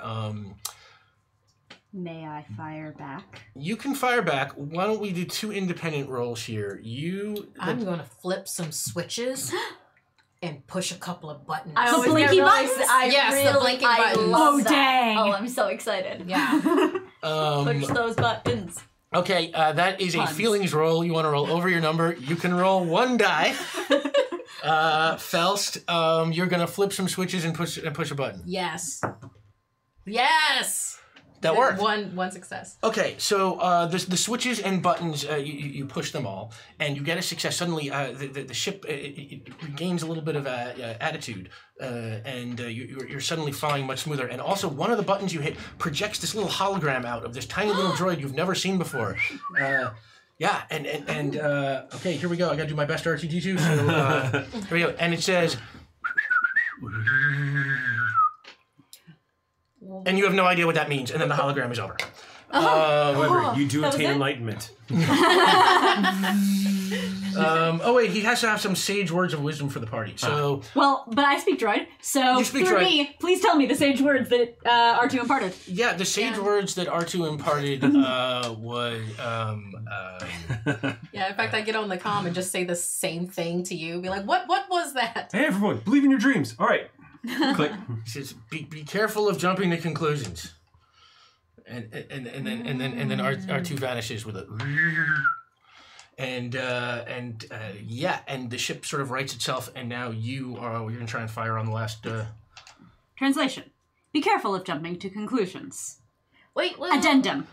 May I fire back? You can fire back. Why don't we do 2 independent rolls here? I'm going to flip some switches and push a couple of buttons. I The always blinky get really buttons? Yes, the blinking buttons. love Oh, that. dang. Oh, I'm so excited. Yeah. Push those buttons. Okay, that is a Puns. feelings roll. You want to roll over your number. You can roll 1 die. Faust, you're gonna flip some switches and push a button. Yes. Yes. That worked. One success. Okay, so the switches and buttons, you push them all, and you get a success. Suddenly, the ship it regains a little bit of attitude, and you're suddenly flying much smoother. And also, one of the buttons you hit projects this little hologram out of this tiny little droid you've never seen before. Yeah, and okay, here we go. I gotta do my best R2D2. So here we go, and it says. And you have no idea what that means, and then the hologram is over. However, you do that was attain it? enlightenment. Oh wait, he has to have some sage words of wisdom for the party. So Well, but I speak droid, so You speak through droid. me, please tell me the sage words that R2 imparted. yeah, the sage words that R2 imparted was Yeah, in fact, I get on the comm and just say the same thing to you. Be like, what was that? Hey, everyone, believe in your dreams. All right. Click. he says, be careful of jumping to conclusions. And then R2 vanishes with a and the ship sort of rights itself, and now you're gonna try and fire on the last Translation. Be careful of jumping to conclusions. Wait, well, Addendum.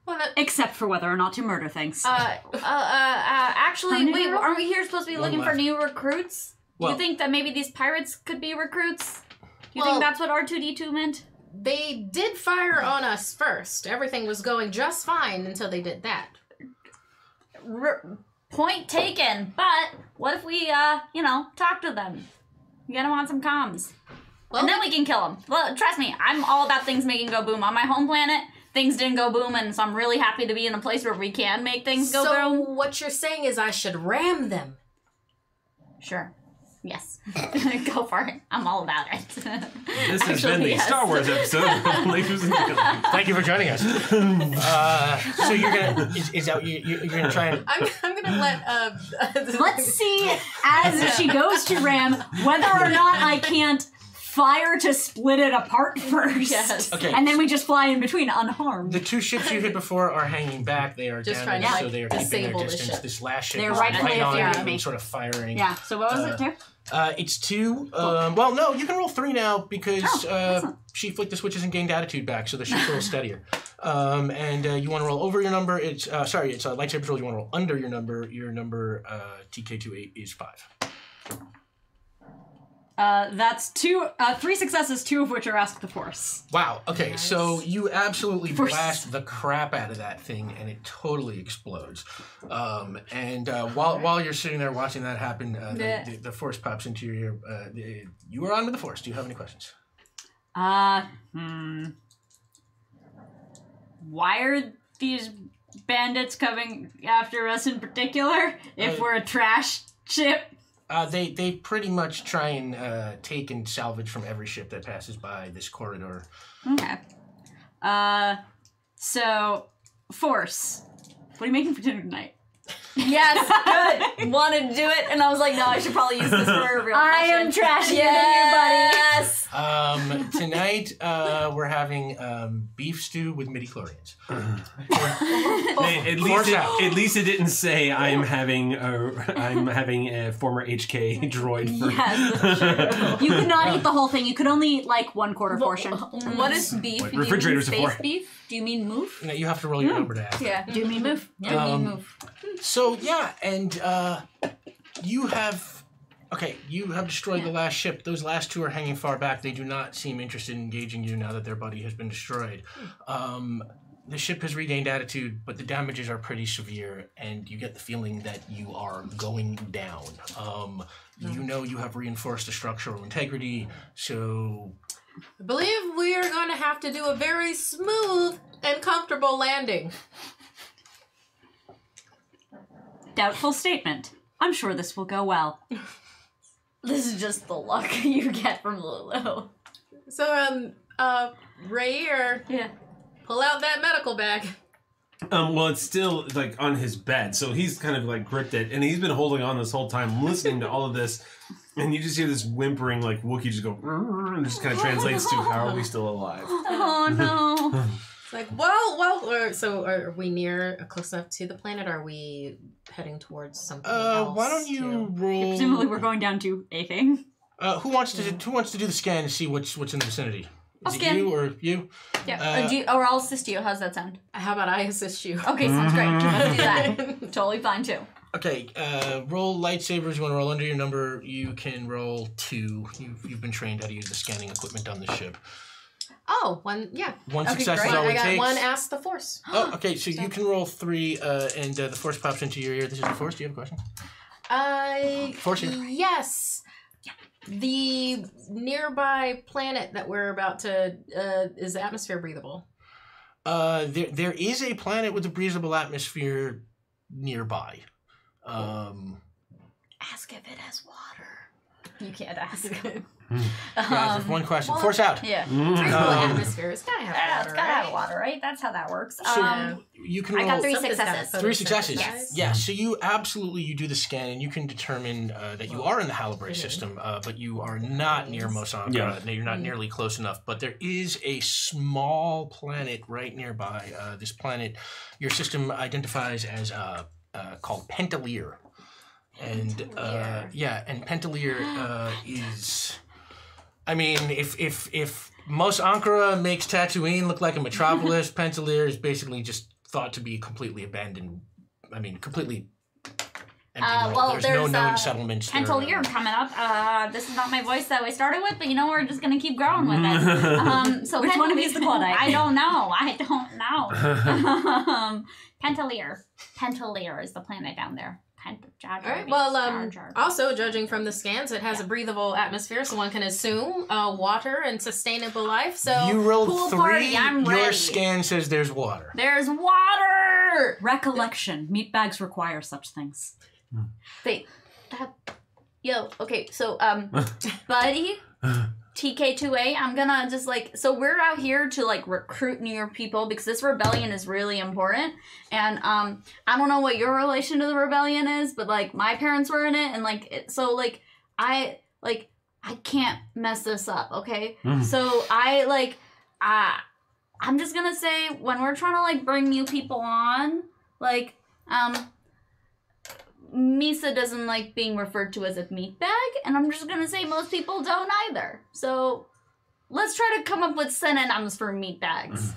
well, that- Except for whether or not to murder things. Actually, How many wait, were- aren't we here supposed to be One looking for left. new recruits? Do Well- you think that maybe these pirates could be recruits? Do you Well- think that's what R2-D2 meant? they did fire on us first. Everything was going just fine until they did that. Point taken. But what if we, talk to them? Get them on some comms. Well, And then we can kill them. Well, trust me, I'm all about things making go boom. On my home planet, things didn't go boom, and so I'm really happy to be in a place where we can make things go so boom. what you're saying is I should ram them. Sure. Yes. Go for it. I'm all about it. This has been Actually, the yes. Star Wars episode of Ladies and Gentlemen. Thank you for joining us. So you're gonna is that you're gonna try and I'm gonna let Let's see, as she goes to ram, whether or not I can't fire to split it apart first. Yes. Okay. And then we just fly in between unharmed. the two ships you hit before are hanging back. They are Just damaged, trying to, so they are keeping disable their the distance. ship. This last ship They're is rightfully right on afraid it of me. and sort of firing. Yeah, so what was it, too? It's 2. Well, no, you can roll 3 now because excellent. she flicked the switches and gained attitude back, so the ship's a little steadier. And you want to roll over your number. It's it's lightsaber roll. You want to roll under your number. Your number TK28 is 5. That's 3 successes, 2 of which are Ask the Force. Wow. Okay, Nice. so you absolutely Force. blast the crap out of that thing, and it totally explodes. While you're sitting there watching that happen, the force pops into your ear. You are on with the force. Do you have any questions? Why are these bandits coming after us in particular? If we're a trash ship? They pretty much try and take and salvage from every ship that passes by this corridor. Okay. So, Force. What are you making for dinner tonight? Yes, good. Wanted to do it, and I was like, no, I should probably use this for a real I am question. trashier Yes. Tonight we're having beef stew with midi-chlorians. Hey, at least it didn't say I'm having a former HK droid for Yes, that's true. You could not eat the whole thing. You could only eat like 1/4 portion. What is beef? Like Do you mean refrigerators space before. beef? Do you mean move? You know, you have to roll your number to ask. Yeah. Do me move. Do you mean move? So yeah, and you have destroyed the last ship. Those last 2 are hanging far back. They do not seem interested in engaging you now that their buddy has been destroyed. The ship has regained attitude, but the damages are pretty severe, and you get the feeling that you are going down. You know you have reinforced the structural integrity, so I believe we are going to have to do a very smooth and comfortable landing. Doubtful statement. I'm sure this will go well. This is just the luck you get from Lulu. So, Rayer, Yeah. pull out that medical bag. Well, it's still like on his bed, so he's kind of like gripped it, and he's been holding on this whole time, listening to all of this, and you just hear this whimpering, like Wookiee just go, and just kind of translates to "How are we still alive?" Oh no. It's like, so are we close enough to the planet? Or are we heading towards something else? why don't you roll? Presumably we're going down to a thing. Who wants to do the scan and see what's in the vicinity? I'll Is it scan. you or you? Yeah. Or I'll assist you. How's that sound? How about I assist you? Okay, sounds great. Let's do that. Totally fine too. Okay, roll lightsabers. You want to roll under your number. You can roll 2. You've been trained how to use the scanning equipment on the ship. Oh, one, yeah. One Okay, success great. is all I it got takes. one Ask the Force. Oh, okay. So you can roll 3, and the force pops into your ear. This is the force. Do you have a question? Force here. Yes. The nearby planet that we're about to, is the atmosphere breathable? There is a planet with a breathable atmosphere nearby. Ask if it has water. You can't ask. Yeah, just one question. Force out. Yeah. Breathable Um, atmosphere. It's gotta have Yeah, water, it's gotta have right? water, right? That's how that works. So you can I roll got 3 Something's gotta successes. put 3 it successes. synthesize. Yeah. So you do the scan, and you can determine that you are in the Halibre system, but you are not near Mosanka. Yeah. You're not nearly close enough. But there is a small planet right nearby. This planet, your system identifies as called Pentaleer. And and Pentaleer is, I mean, if Mos Ankara makes Tatooine look like a metropolis. Pentalier is basically just thought to be completely abandoned. I mean, completely empty world. Well, there's no there's, known settlements. Pentalier coming up. This is not my voice that we started with, but we're just gonna keep growing with it. So Which one of you is the Claudite? I don't know. Pentalier is the planet down there. All right. Well, also judging from the scans, it has a breathable atmosphere, so one can assume water and sustainable life. So you rolled pool 3. party, I'm your ready. scan says there's water. There's water. Recollection. Meat bags require such things. Wait, okay, so buddy, TK2A, I'm gonna just so we're out here to recruit new people because this rebellion is really important, and I don't know what your relation to the rebellion is, but my parents were in it, and I can't mess this up, okay? So I'm just gonna say when we're trying to bring new people on, Misa doesn't like being referred to as a meat bag, and I'm just gonna say most people don't either. So let's try to come up with synonyms for meat bags.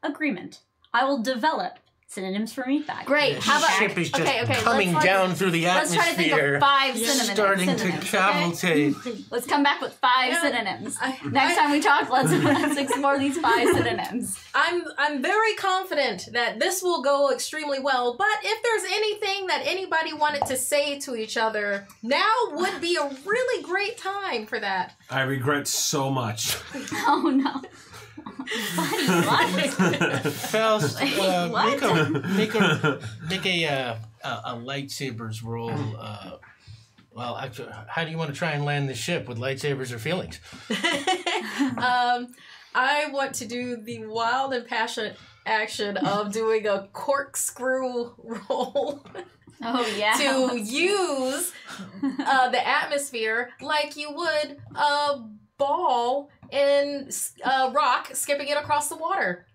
Agreement. I will develop synonyms for meat bag. Great. How about ship is just okay, coming down through the let's atmosphere. try to think of 5 synonyms. Starting to synonyms, cavalcade. okay? Let's come back with 5 synonyms. Next time we talk, let's explore these 5 synonyms. I'm very confident that this will go extremely well, but if there's anything that anybody wanted to say to each other, now would be a really great time for that. I regret so much. Oh no. Buddy, what? Faust, What? make a lightsabers roll. Well, actually, how do you want to try and land this ship with lightsabers or feelings? I want to do the wild and passionate action of doing a corkscrew roll. Oh yeah. To use the atmosphere like you would a ball in rock skipping it across the water.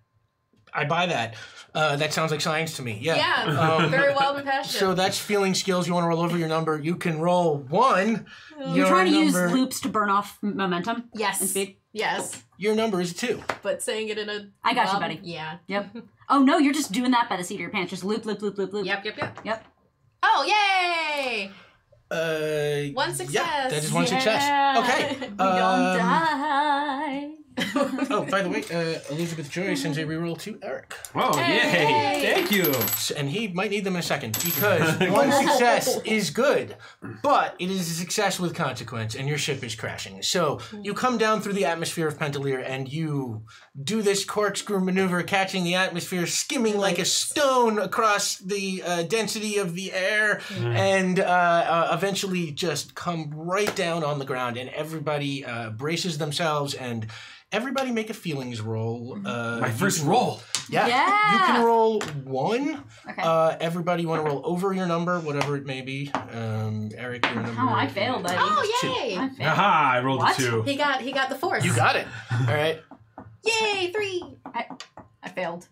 I buy that. That sounds like science to me. Yeah. Yeah. Very wild and passionate. So that's feeling skills. You want to roll over your number. You can roll 1. You're trying to use loops to burn off momentum? Yes. And speed? Yes. Your number is 2. But saying it in a... I got you, buddy. Yeah. Yep. Oh, no, you're just doing that by the seat of your pants. Just loop, loop, loop, loop, loop. Yep. Oh, yay! One success. Yeah, that is one success. Okay. We don't die. Oh, by the way, Elizabeth Joy sends a reroll to Eric. Oh, yay! Thank you. And he might need them in a second because 1 success is good, but it is a success with consequence, and your ship is crashing. So you come down through the atmosphere of Pentalier, and you do this corkscrew maneuver, catching the atmosphere, skimming like a stone across the density of the air, and eventually just come right down on the ground, and everybody braces themselves, and everybody make a feelings roll. My first roll. Yeah. Yeah. You can roll 1. Okay. Everybody want to roll over your number, whatever it may be. Eric, your number. Oh, I failed, buddy. Oh, yay! I failed. Aha! I rolled What? a 2. He got the force. You got it. All right. Yay! 3. I failed.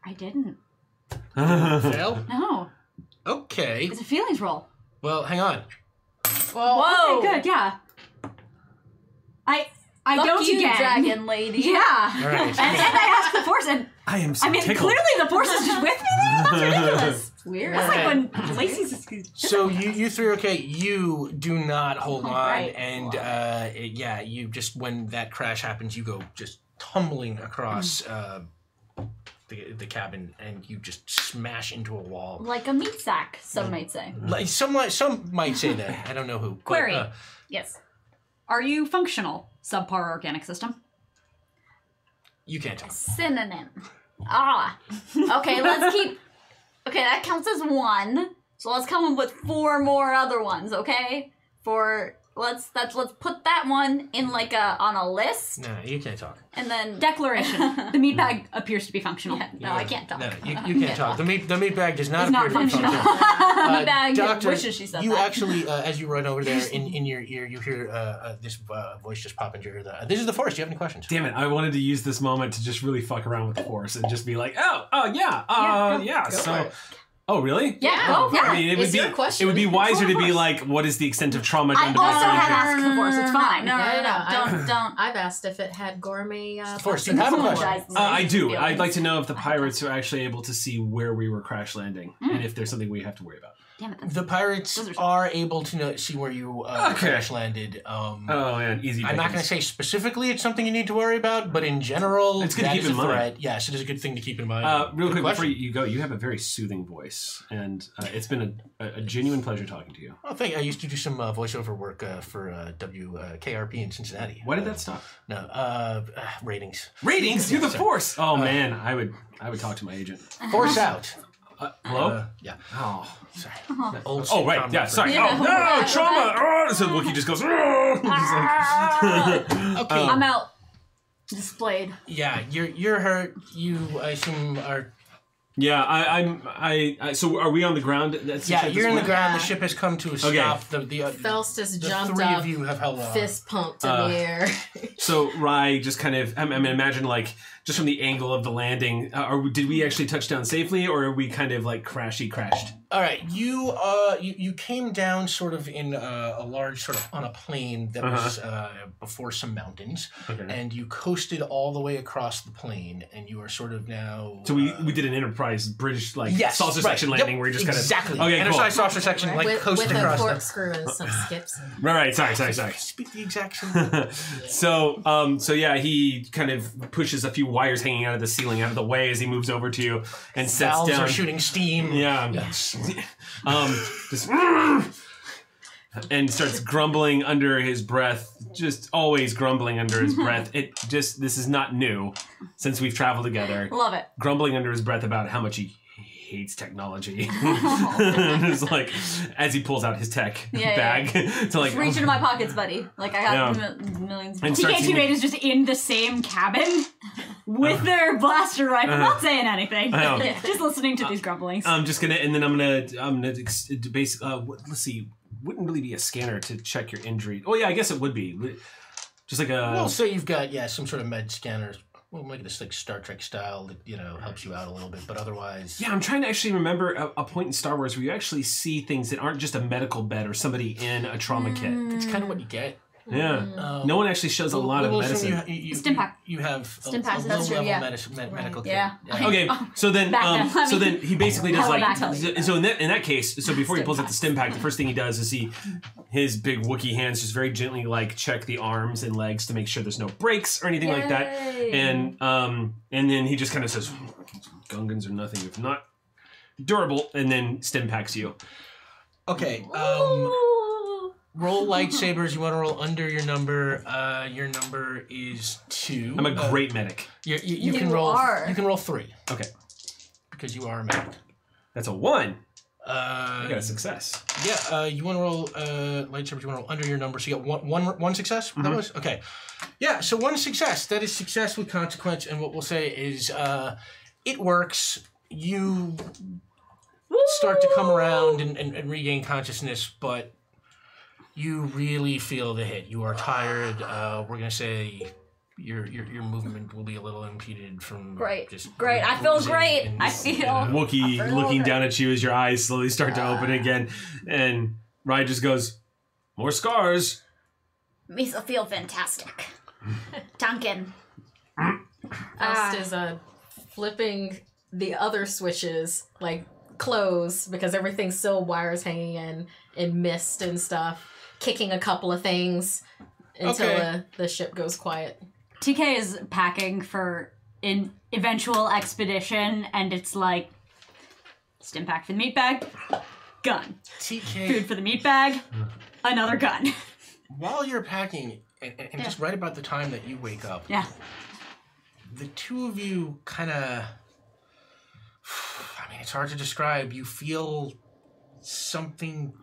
I didn't. Fail? No. Okay. It's a feelings roll. Well, hang on. Well, Whoa. Okay, good, yeah. I Fuck don't you, again. dragon lady. Yeah. All right. And I asked the force, and I am so I mean, tickled. clearly the force is just with me there. That's ridiculous. It's weird. That's like when Lacey's. So you 3 are okay. You do not hold on, Right. and yeah, you just when that crash happens, you go just tumbling across the cabin, and you just smash into a wall. Like a meat sack, some might say. Like some might say that. I don't know who. Query. But, Yes. Are you functional? Subpar organic system? you can't tell. Synonym. Ah. Okay, let's keep... Okay, that counts as 1. So let's come up with 4 more other ones, okay? Let's put that one in on a list, No, you can't talk. and then... Declaration. The meat bag appears to be functional. No, I can't talk. No, you can't talk. The meat bag does not It's not appear to be functional. functional. Meat bag Doctor, wishes she said you that. actually, as you run over there, in your ear, you hear this voice just pop into your ear. This is the Force. Do you have any questions? Damn it! I wanted to use this moment to just really fuck around with the Force and just be like, oh yeah, Yeah, yeah. go So, for it. Oh, really? Yeah. Go for yeah. I mean, it It's your question. It would be wiser to be course. like, what is the extent of trauma I under also this have region? asked the force. It's fine. No. Don't. I've asked if it had gourmet. Force, you have a question. I do. I'd like to know if the pirates are actually able to see where we were crash landing, and if there's something we have to worry about. Damn it. The pirates are able to see where you crash landed. Oh man, easy. I'm not going to say specifically it's something you need to worry about, but in general, It's good to that keep is in a mind. threat. Yes, it is a good thing to keep in mind. Real Good quick question. before you go, you have a very soothing voice, and it's been a genuine pleasure talking to you. Oh, thank you. I used to do some voiceover work for WKRP in Cincinnati. Why did that stop? No, ratings. Ratings. You're the Sorry. force. Oh man, I would talk to my agent. Force out. Hello. Yeah. Oh. Sorry. Old Oh right. sitcom Yeah. reference. Sorry. Yeah. Oh no, trauma. Oh, so Wookiee just goes. Oh. Just like, Okay. I'm out. Displayed. Yeah, you're hurt. You, I assume, are. yeah. I. So are we on the ground? That's Yeah, at this you're in the point? ground. The ship has come to a stop. The Felst jumped three up, of you have held on. fist pumped in the air. So Rye just kind of. I mean, imagine like just from the angle of the landing. Did we actually touch down safely, or are we kind of like crashed? All right, you came down sort of in a large sort of on a plain that was before some mountains, and you coasted all the way across the plain, and you are sort of now. So we did an Enterprise British like saucer right, section landing where we just kind of exactly. Okay, cool. Enterprise saucer section like with coasted a across. corkscrew and some skips. Right. Sorry. Speak the exact same. So yeah, he kind of pushes a few wires hanging out of the ceiling out of the way as he moves over to you and sets Valves down. are shooting steam. Yeah. Yes. Just and starts grumbling under his breath, just always grumbling under his breath. This is not new since we've traveled together. Love it. Grumbling under his breath about how much he hates technology. It's like as he pulls out his tech bag to like Reach into my pockets, buddy. Like I got millions. And starts TK28 is just in the same cabin with their blaster rifle, not saying anything, just listening to these grumblings. I'm gonna basically let's see. Wouldn't really be a scanner to check your injury. Oh yeah, I guess it would be. Just like a. Well, say you've got some sort of med scanner. We'll make this like Star Trek style that helps you out a little bit, but otherwise. Yeah, I'm trying to actually remember a point in Star Wars where you actually see things that aren't just a medical bed or somebody in a trauma kit. It's kind of what you get. Yeah, no one actually shows a lot of medicine. Stimpack. You have Stimpack, a that's low true, level yeah. medical kit. Yeah. Okay, so then, so then he basically does Hella like, back. so in that case, so before he pulls out the stim pack, the first thing he does is his big Wookiee hands just very gently like check the arms and legs to make sure there's no breaks or anything like that, and then he just kind of says, Gungans are nothing if not durable, and then stim packs you. Okay. Roll lightsabers. You want to roll under your number. Your number is 2. I'm a great medic. You can roll. You can roll 3 Okay, because you are a medic. that's a 1. I got a success. Yeah. You want to roll lightsabers. You want to roll under your number, so you got one success. That was okay. Yeah. So 1 success. That is success with consequence. And what we'll say is, it works. You start to come around and regain consciousness, but you really feel the hit. You are tired. We're gonna say your movement will be a little impeded from just I feel bruising great. and, I feel Wookiee looking down at you as your eyes slowly start to open again, and Rye just goes, "More scars." Me feel fantastic. Duncan. Felst is flipping the other switches, like close, because everything's still wires hanging in mist and stuff. Kicking a couple of things until the ship goes quiet. TK is packing for an eventual expedition, and it's like stim pack for the meat bag, gun. TK, Food for the meat bag, another gun. while you're packing, and just right about the time that you wake up, the two of you kind of, I mean, it's hard to describe. You feel something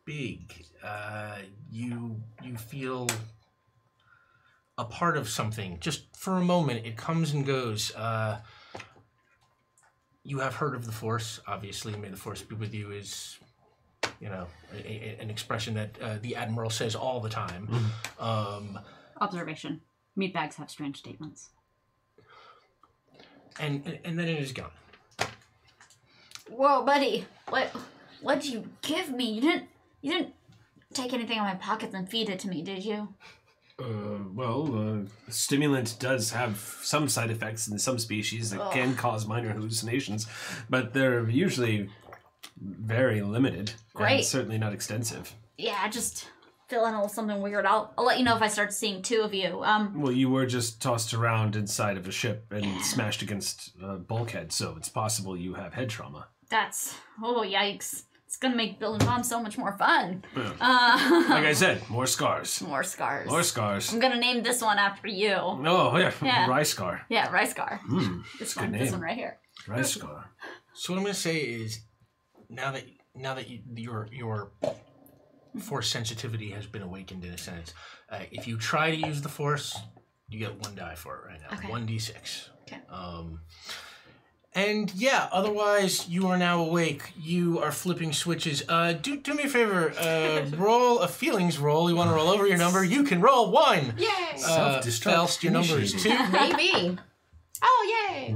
big. You feel a part of something. Just for a moment, it comes and goes. You have heard of the Force, obviously. May the Force be with you is, an expression that the Admiral says all the time. Observation. Meat bags have strange statements. And then it is gone. Whoa, buddy. What'd you give me? You didn't take anything out of my pockets and feed it to me, did you? Stimulant does have some side effects in some species that can cause minor hallucinations, but they're usually very limited. Great. And certainly not extensive. Yeah, just feeling a little something weird. I'll let you know if I start seeing two of you. Well, you were just tossed around inside of a ship and smashed against a bulkhead, so it's possible you have head trauma. Yikes. It's gonna make building bombs so much more fun. Yeah. Like I said, more scars. More scars. More scars. I'm gonna name this one after you. Oh, yeah. Rice scar. Yeah, Rice Scar. This This one right here. Rice scar. So what I'm going to say is, now that your force sensitivity has been awakened in a sense, if you try to use the force, you get 1 die for it right now. Okay. 1d6. Okay. And yeah, otherwise you are now awake. You are flipping switches. Do me a favor. Roll a feelings roll. You want to roll over your number? You can roll 1. Yay! Faust, your number is 2. Maybe. Oh, yay!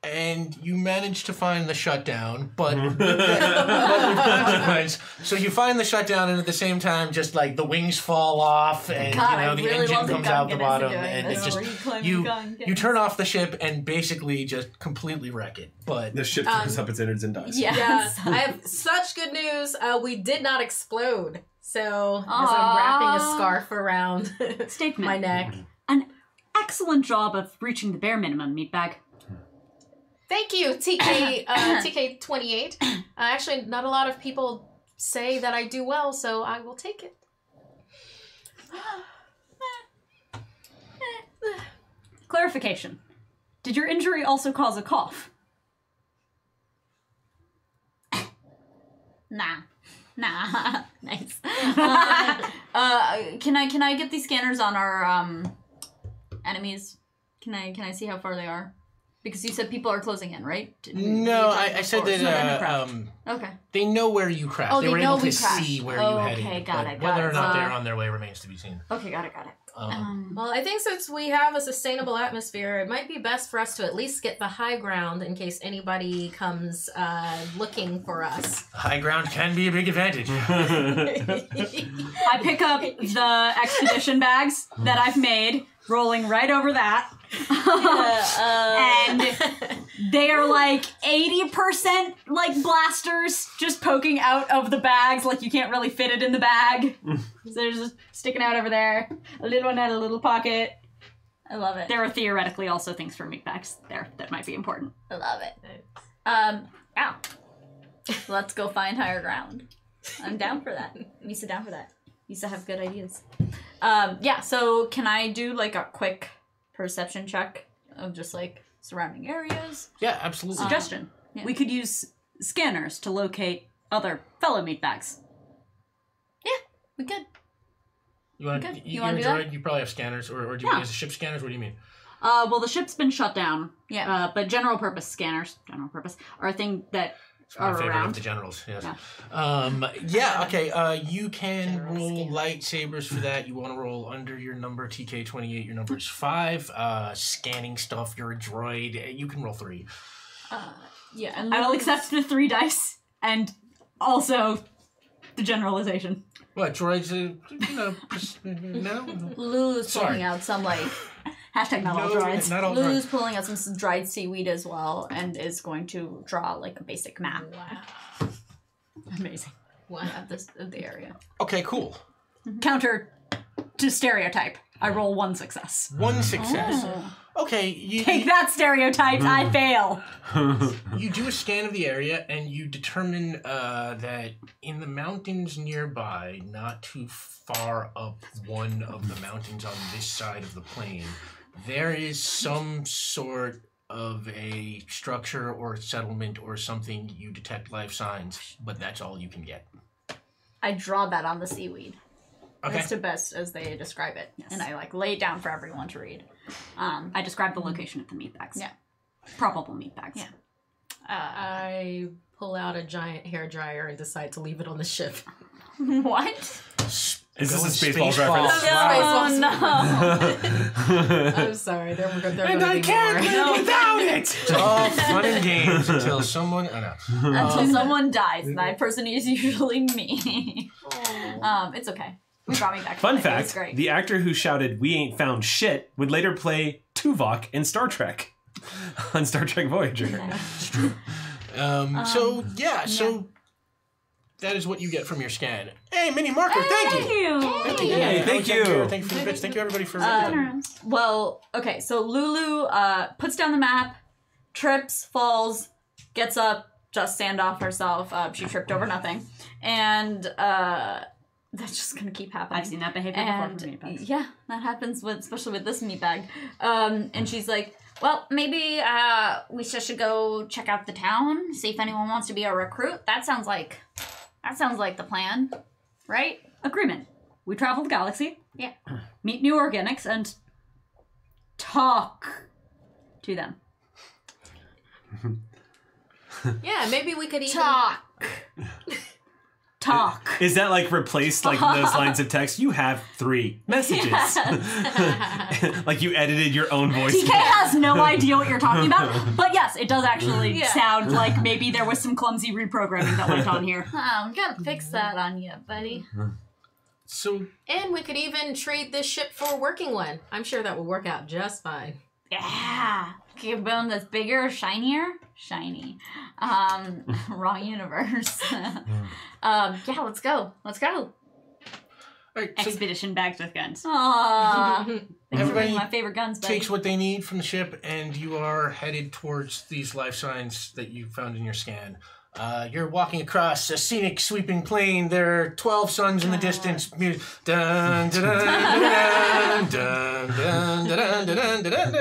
And you manage to find the shutdown, but with consequence. So you find the shutdown, and at the same time, just like the wings fall off, and the engine comes out the bottom, and it just you turn off the ship and basically just completely wreck it. But the ship throws up its innards and dies. Yes. I have such good news. We did not explode. So as I'm wrapping a scarf around my neck. An excellent job of reaching the bare minimum, meatbag. Thank you, TK28. Actually, not a lot of people say that I do well, so I will take it. Clarification. Did your injury also cause a cough? Nah. Nice. Can I get these scanners on our enemies? Can I see how far they are? Because you said people are closing in, right? No, I said that okay. They know where you crashed. Oh, they were able to crashed. see where you headed. Okay, got it. Whether or not they're on their way remains to be seen. Okay, got it. Well, I think since we have a sustainable atmosphere, it might be best for us to at least get the high ground in case anybody comes looking for us. The high ground can be a big advantage. I pick up the expedition bags that I've made, rolling right over that. And they are like 80% like blasters just poking out of the bags, like you can't really fit it in the bag. So they're just sticking out over there. A little one had a little pocket. I love it. There are theoretically also things for meat bags there that might be important. I love it. Ow. Let's go find higher ground. I'm down for that. Misa down for that. Misa have good ideas. Yeah, so can I do like a quick perception check of just like surrounding areas? Yeah, absolutely. Suggestion. Yeah. We could use scanners to locate other fellow meatbags. Yeah, we could. You want Okay. to You wanna do that? You probably have scanners, or do you use the ship scanners? What do you mean? Well, the ship's been shut down. Yeah. But general purpose scanners, are a thing that It's my are favorite around. of the generals. Yes. Yeah. Okay. You can roll lightsabers for that. You want to roll under your number TK28. Your number is 5. Scanning stuff. You're a droid. You can roll 3. Yeah, and I will accept the 3 dice and also the generalization. What droids? No. Lou's Sorry. pulling out some like Hashtag not all droids. Not all Lou's droids. pulling out some dried seaweed as well, and is going to draw like a basic map Wow. Amazing. of the area. Okay. Cool. Counter to stereotype. I roll 1 success. 1 success. Oh. Okay. You Take that, stereotypes. I fail. You do a scan of the area, and you determine that in the mountains nearby, not too far up one of the mountains on this side of the plain, there is some sort of a structure or settlement or something. You detect life signs, but that's all you can get. I draw that on the seaweed. Okay. That's the best as they describe it, Yes. and I like lay it down for everyone to read. I described the location of the meatbags. Yeah. Probable meatbags. Yeah. I pull out a giant hair dryer and decide to leave it on the ship. What? Is this a Spaceballs. Spaceballs reference? Oh, no. I'm sorry. There And I can't live without it! It's all fun and games until someone... I know. Until someone dies. And that person is usually me. It's okay. We brought me back. Fun to life. It was fact, great. the actor who shouted, "We ain't found shit," would later play Tuvok in Star Trek. On Star Trek Voyager. So that is what you get from your scan. Hey, Mini Marker, thank you. Hey, thank you. Thank you for the bits. Thank you, everybody, for... Well, okay, so Lulu puts down the map, trips, falls, gets up, just sand off herself. She tripped over nothing. And that's just going to keep happening. I've seen that behavior before from meatbags. Yeah, that happens, especially with this meatbag. And she's like, well, maybe we should go check out the town, see if anyone wants to be a recruit. That sounds like the plan, right? Agreement. We travel the galaxy. Yeah. Meet new organics and talk to them. Yeah, maybe we could even Talk. Is that like replaced like those lines of text? You have 3 messages. Like you edited your own voice. TK has no idea what you're talking about, but yes, it does actually sound like maybe there was some clumsy reprogramming that went on here. I'm gonna fix that on you, buddy. So... And we could even trade this ship for a working one. I'm sure that will work out just fine. Yeah. Keep building this bigger, shinier. Shiny. Wrong universe. Yeah, let's go. Let's go. All right, so Expedition bags with guns. Aww. everybody My favorite guns, buddy. takes what they need from the ship, and you are headed towards these life signs that you found in your scan. You're walking across a scenic, sweeping plain. There are 12 suns in the distance. Dun, dun, dun, dun, dun, dun, dun, dun, dun, dun, dun, dun.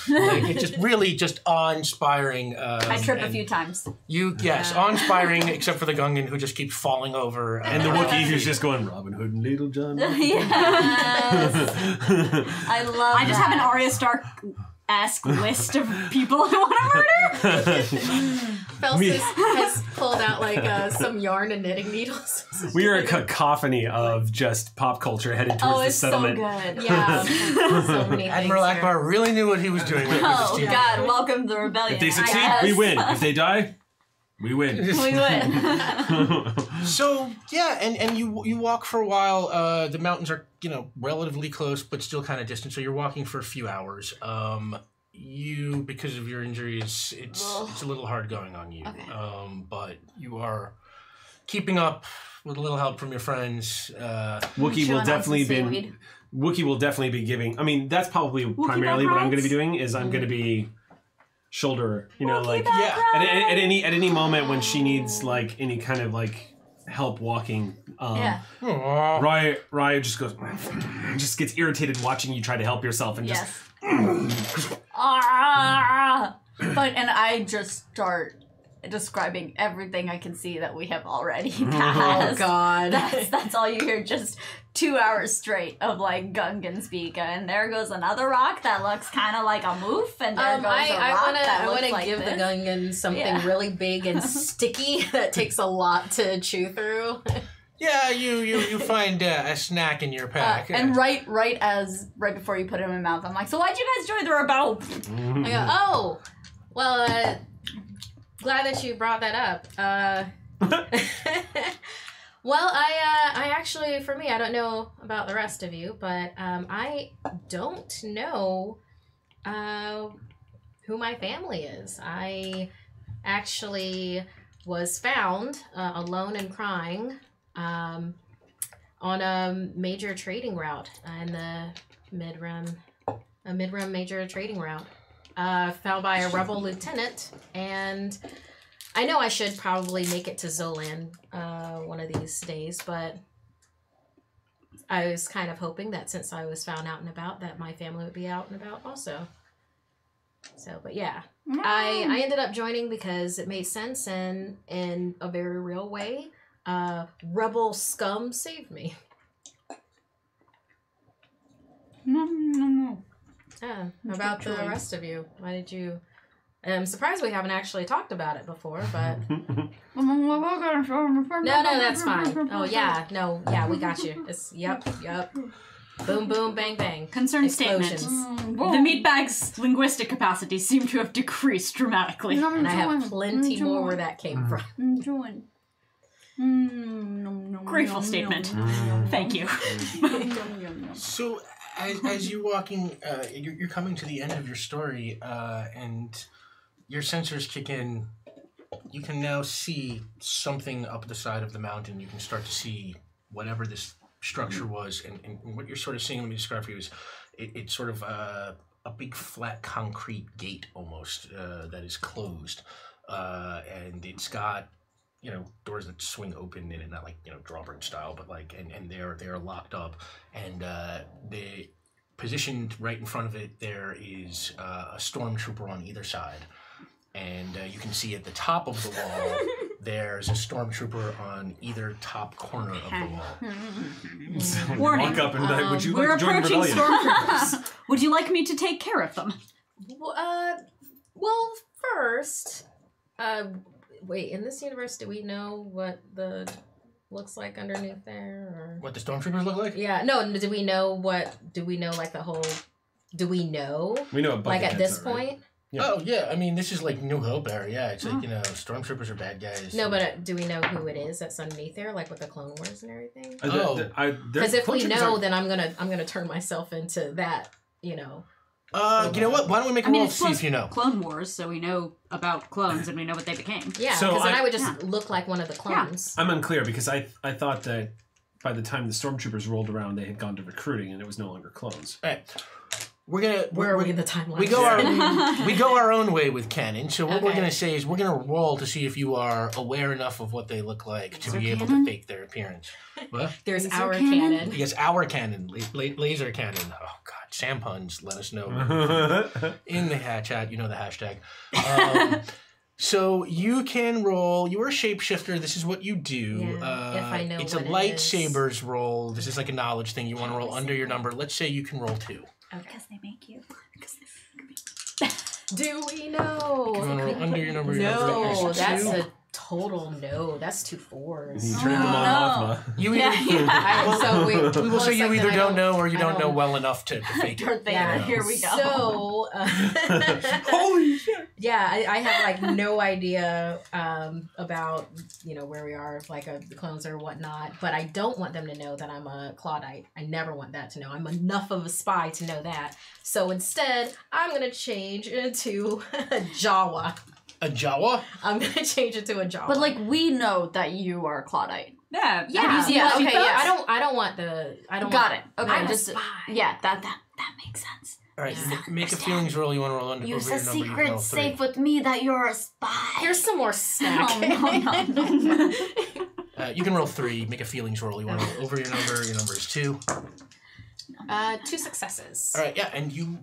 Like, it's just really just awe-inspiring. I trip a few times. Yes, awe-inspiring, except for the Gungan who just keeps falling over. And the Wookiee who's just going, Robin Hood and Little John. Yes. I love I just have an Arya Stark-esque list of people I want to murder. Felsis has pulled out like some yarn and knitting needles. We are a cacophony of just pop culture headed towards Oh, the it's so settlement. good. Yeah, so many Admiral things here. Akbar really knew what he was doing. With Oh, his team. God. Welcome to the rebellion. If they succeed, I we guess. win. If they die, we win. We win. So yeah, and you walk for a while. The mountains are relatively close, but still kind of distant. So you're walking for a few hours. You, because of your injuries, it's a little hard going on you. Okay. But you are keeping up with a little help from your friends. Wookiee Chewing will on definitely some be. seaweed. Wookiee will definitely be giving. I mean, that's probably primarily what I'm going to be doing. Is I'm going to be shoulder. Like Yeah. at any moment when she needs like any kind of like help walking. Yeah. Raya just goes, just gets irritated watching you try to help yourself and just. Yes. And I just start describing everything I can see that we have already passed. Oh God. That's all you hear, just 2 hours straight of like Gungan speak. And there goes another rock that looks kind of like a moof, and there goes a rock that I looks wanna like give this. the Gungan something really big and sticky that takes a lot to chew through. Yeah, you find a snack in your pack. And right before you put it in my mouth, I'm like, so why'd you guys join the rebel? I go, oh, well, glad that you brought that up. Well, I actually, for me, I don't know about the rest of you, but I don't know who my family is. I actually was found alone and crying on a major trading route in the mid-rim major trading route. Found by a rebel lieutenant, and I know I should probably make it to Zolan one of these days, but I was kind of hoping that since I was found out and about, that my family would be out and about also. So, but yeah, I ended up joining because it made sense, and in a very real way, rebel scum saved me. No. How about the rest of you? Why did you I'm surprised we haven't actually talked about it before, but no, no, that's fine. Oh yeah, no, yeah, we got you. It's yep. Boom, boom, bang, bang. Concerned statement. Explosions. The meatbag's linguistic capacities seem to have decreased dramatically. And I have plenty more where that came from. Grateful statement. Thank you. So, as you're walking, you're coming to the end of your story, and your sensors kick in. You can now see something up the side of the mountain. You can start to see whatever this structure was, and what you're sort of seeing. Let me describe for you is it's sort of a big flat concrete gate almost that is closed, and it's got doors that swing open in it, not like drawbridge style, but like and they're locked up, and they positioned right in front of it. There is a stormtrooper on either side. And you can see at the top of the wall, there's a stormtrooper on either top corner of the wall. Warning. Walk up and be like, would you We're like to join the approaching rebellion? stormtroopers. Would you like me to take care of them? Well, first, wait. In this universe, do we know what the looks like underneath there? Or? What the stormtroopers look like? Yeah. No. Do we know like the whole? Do we know? We know like at this point. Right? Yeah. Oh, yeah. I mean, this is like New Hope era. Yeah, it's like, stormtroopers are bad guys. No, but do we know who it is that's underneath there, like with the Clone Wars and everything? Because if we know, then I'm gonna turn myself into that, you know what? Why don't we make a roll to see if you know? Clone Wars, so we know about clones and we know what they became. Yeah, so because then I would just look like one of the clones. I'm unclear because I thought that by the time the stormtroopers rolled around, they had gone to recruiting and it was no longer clones. All right. Where are we in the timeline? We go our own way with canon. So what we're gonna say is we're gonna roll to see if you are aware enough of what they look like to be able to fake their appearance. What? There's our canon. Yes, our canon, laser cannon. Oh God, Sam puns. Let us know in the chat. You know the hashtag. So you can roll. You're a shapeshifter. This is what you do. Yeah, if I know it's what a lightsabers roll. This is like a knowledge thing. You want to roll under your number. Let's say you can roll 2. Because they make you. Do we know? You want to roll under your number? No, that's a total no. That's 2 4s. You turned them on Mothma. You either, we will say you either don't know or you don't know well enough to fake it. Yeah, here we go. So, holy shit. Yeah, I have like no idea about where we are, like the clones or whatnot. But I don't want them to know that I'm a Claudite. I never want that to know. I'm enough of a spy to know that. So instead, I'm gonna change into a Jawa. A Jawa? I'm gonna change it to a Jawa. But like we know that you are Claudite. Yeah. I don't want the. I don't. Got it. Okay. I'm a spy. Yeah. That makes sense. All right. Make a feelings roll. You want to roll under? Use over a your number, secret safe with me that you're a spy. Here's some more snack. No. You can roll 3. Make a feelings roll. You want to roll over your number. Your number is 2. 2 successes. All right. Yeah, and you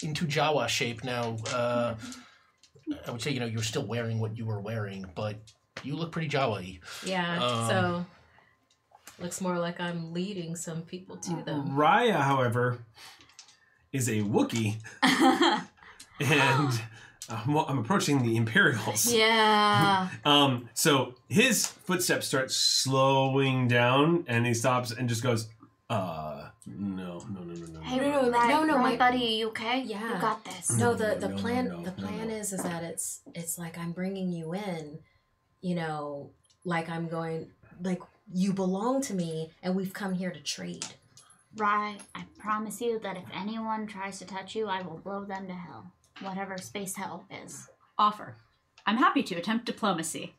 into Jawa shape now. I would say you're still wearing what you were wearing, but you look pretty Jawa-y. Yeah. So looks more like I'm leading some people to them. Raya, however, is a Wookiee, and I'm approaching the Imperials. Yeah. So his footsteps start slowing down, and he stops and just goes, no. Hey, no, my buddy, you okay? Yeah. You got this. No, the plan is that it's like I'm bringing you in, like I'm going, like you belong to me, and we've come here to trade. Right. I promise you that if anyone tries to touch you, I will blow them to hell. Whatever space hell is. Offer. I'm happy to attempt diplomacy.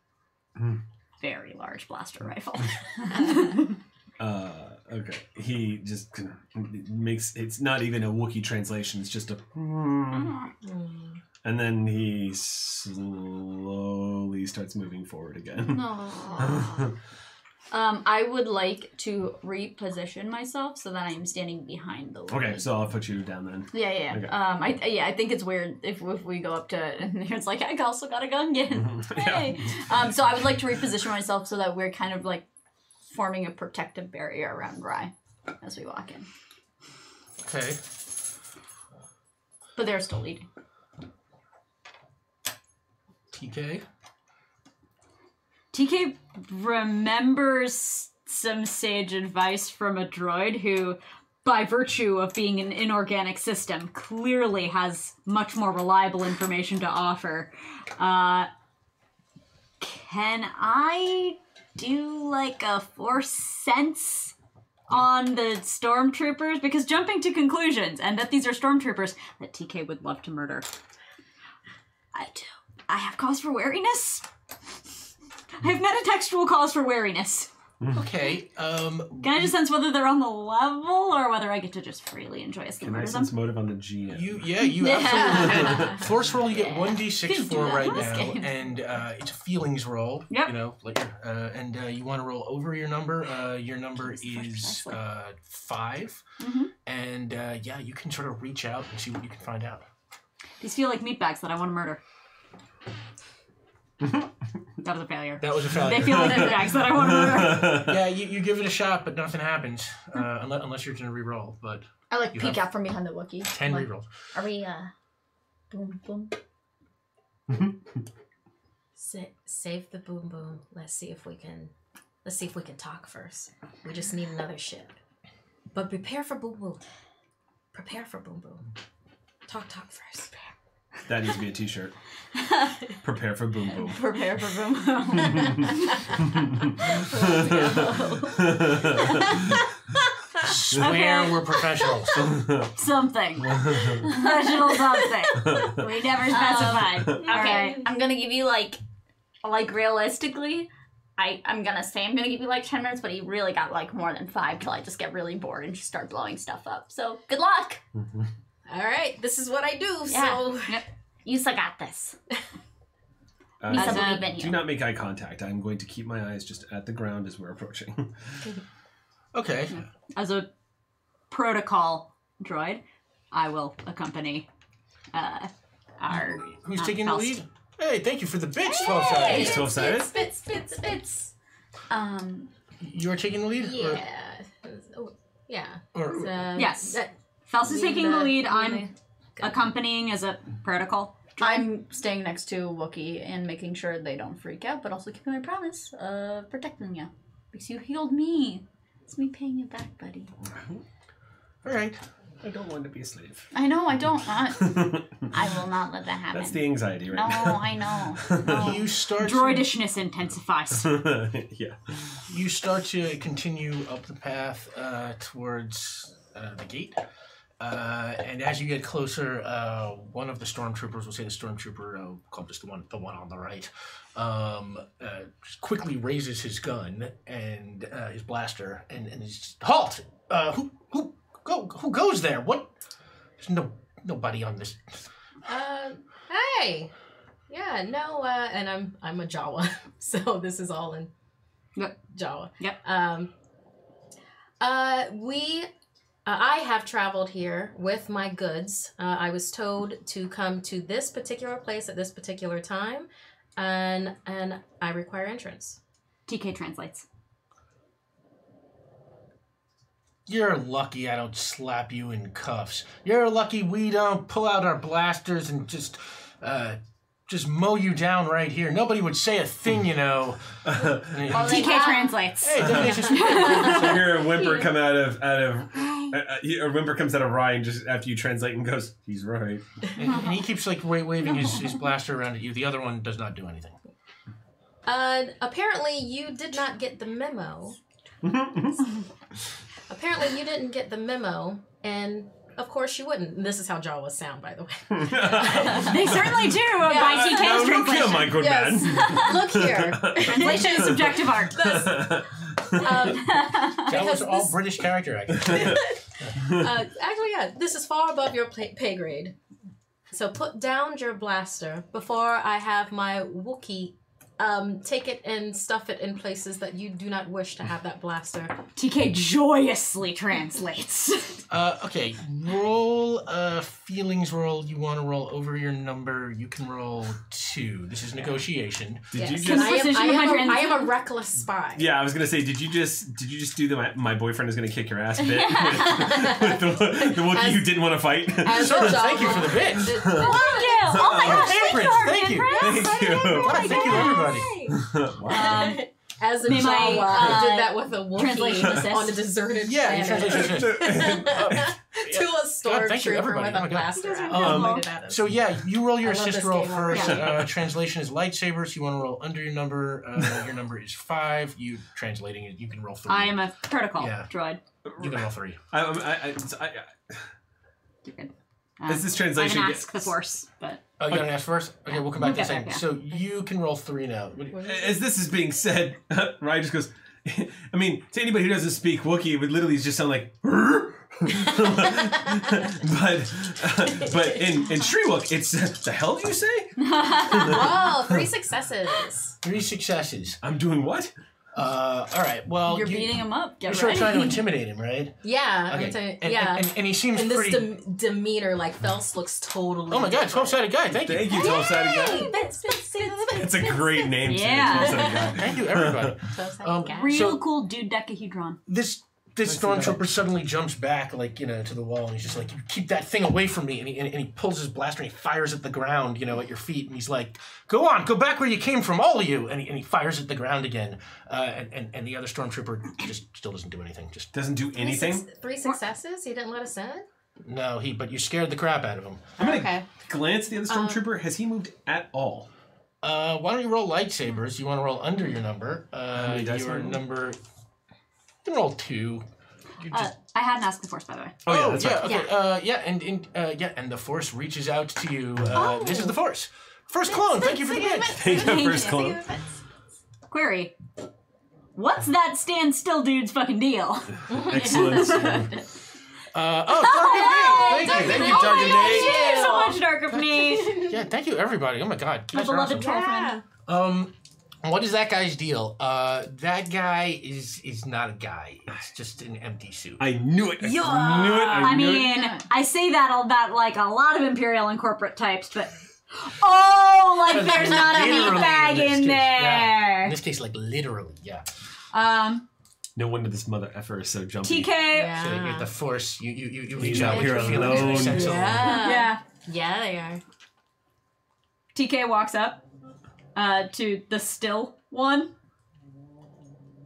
Very large blaster rifle. Okay. He just makes it's not even a Wookiee translation. It's just a. And then he slowly starts moving forward again. No. I would like to reposition myself so that I am standing behind the Wookiee. Okay, so I'll put you down then. Yeah. Okay. I think it's weird if we go up to it and it's like I also got a Gungan. Hey. So I would like to reposition myself so that we're kind of like forming a protective barrier around Rye as we walk in. Okay. But they're still leading. TK? TK remembers some sage advice from a droid who, by virtue of being an inorganic system, clearly has much more reliable information to offer. Can I do like a force sense on the stormtroopers? Because jumping to conclusions, and that these are stormtroopers that TK would love to murder. I do. I have cause for wariness. I have metatextual cause for wariness. Okay, Can I just sense whether they're on the level or whether I get to just freely and joyously Can I murder them? sense motive on the GM? you absolutely can. Force roll, you get 1d6 Can do for that right in this now, game. and it's a feelings roll. Yep. You know, like, and you want to roll over your number. Your number is 5, and yeah, you can sort of reach out and see what you can find out. These feel like meatbags that I want to murder. That was a failure. That was a failure. They feel like meatbags that I want to murder. Yeah, you give it a shot, but nothing happens unless you're going to re-roll. But I like You peek have out from behind the Wookiee. 10 Like, re-rolls. Are we boom boom? Save the boom boom. Let's see if we can talk first. We just need another ship. But prepare for boom boom. Prepare for boom boom. Talk first. That needs to be a t-shirt. Prepare for boom boom. Prepare for boom boom. Swear Okay. we're professionals. Something. Professional something. We never specified. Okay, Alright. I'm gonna give you like realistically, I'm gonna say I'm gonna give you like 10 minutes, but he really got like more than 5 till I just get really bored and just start blowing stuff up. So good luck. All right, this is what I do. Yeah. So Yep. You still got this. Uh, Misa As a- believe in do you. not make eye contact. I'm going to keep my eyes just at the ground as we're approaching. Okay. As a protocol droid, I will accompany our... Who's taking the Faust. lead? Hey, thank you for the bits, 12 sides. Hey, 12 sided? Spits. You're taking the lead? Yeah. Oh, yeah. Or, Yes. that- Faust is me taking and the lead. me and I'm accompanying as a protocol. I'm staying next to Wookiee and making sure they don't freak out, but also keeping my promise of protecting you. Because you healed me. It's me paying you back, buddy. all right. I don't want to be a slave. I know, I don't. I will not let that happen. That's the anxiety right No, now. I know. You start Droidishness intensifies. Yeah. You start to continue up the path towards the gate. And as you get closer, one of the stormtroopers, we'll say the stormtrooper, called just the one on the right, just quickly raises his gun and his blaster, and he's halt. Who goes there? What? There's nobody on this. Hey. Yeah, no, and I'm a Jawa, so this is all in Yep. Jawa. Yep. I have traveled here with my goods. I was told to come to this particular place at this particular time, and I require entrance. TK translates. You're lucky I don't slap you in cuffs. You're lucky we don't pull out our blasters and just mow you down right here. Nobody would say a thing, you know. TK translates. Hey, it's just So you hear a whimper come out of a whimper comes out of Ryan just after you translate and goes, he's right. and he keeps like waving his blaster around at you. The other one does not do anything. Apparently you did not get the memo. Apparently you didn't get the memo, and of course you wouldn't. And this is how Jawas sound, by the way. They certainly do by TK's No, look here, translation. my good man. Look here. Translation is subjective art. That was all this- British character acting. Actually, yeah, this is far above your pay grade. So put down your blaster before I have my Wookiee take it and stuff it in places that you do not wish to have that blaster. TK joyously translates. Okay, roll roll a feelings roll. You want to roll over your number. You can roll 2. This is negotiation. Did you Yes. just? I am a reckless spy. Yeah, I was gonna say, did you just do my boyfriend is gonna kick your ass bit with the Wookiee who didn't want to fight? Sir, thank you for the bit. Thank you. Oh my gosh, Thank you. Thank you. Thank you, everybody. As a May my, Jawa, I did that with a translation Wookiee assist. on a deserted Yeah, planet. translation. To a thank you, stormtrooper everybody. with Oh my a God. blaster. Um, So yeah, you roll your I love assist this roll game first. already. Translation is lightsabers. You want to roll under your number. Your number is 5. You translating it. You can roll 3. I am a protocol Yeah. droid. You can roll 3. You're good. Is this translation? I can ask the Force, but Oh, you gotta ask first. Okay, we'll come back to the We'll same. get back, So you can roll 3 now. As this is being said, Ryan just goes. I mean, to anybody who doesn't speak Wookiee, it would literally just sound like. but in Shriwook, it's the hell do you say? Whoa, 3 successes. 3 successes. I'm doing what? All right. Well, You're beating him up. You're Get sort of ready. trying to intimidate him, right? Yeah, Okay. I'm telling you, And, yeah. and he seems And this pretty. demeanor, like Fels looks totally. Oh my God, different. 12-sided guy. Thank you. Thank you, 12-sided guy. It's a great name. Yeah. 12-sided guy. Thank you, everybody. 12-sided guy. real So- cool dude decahedron. This stormtrooper suddenly jumps back, like, to the wall, and he's just like, "You keep that thing away from me!" And he pulls his blaster and he fires at the ground, at your feet, and he's like, "Go on, go back where you came from, all of you!" And he fires at the ground again, and the other stormtrooper just still doesn't do anything. Just Doesn't do anything. 3 successes? He didn't let us in? no, but you scared the crap out of him. I'm gonna Okay. glance at the other stormtrooper. Has he moved at all? Why don't you roll lightsabers? You want to roll under your number. many dice Your do I roll? number. You can roll 2. You just, I hadn't asked the Force, by the way. Oh yeah, that's right. okay. And the Force reaches out to you. This is the Force. First clone. Thank you for the bit. Thank you, first clone. Query. What's that stand still dude's fucking deal? Excellent. Thank you, Target Nate. Thank you so much, Dark of Me. Yeah, thank you, everybody. Oh my God, you My guys are beloved awesome. troll friend. What is that guy's deal? That guy is not a guy. It's just an empty suit. I knew it. I knew it. I knew it. mean, I say that about like a lot of Imperial and corporate types, but like there's not a meat Literally bag this in case, there. yeah. In this case, like literally, yeah. No wonder this mother effer is so jumpy. TK. So you get the Force. You reach He's out out with here your feelings. alone. You sense a- Yeah. Yeah, they are. TK walks up to the still one.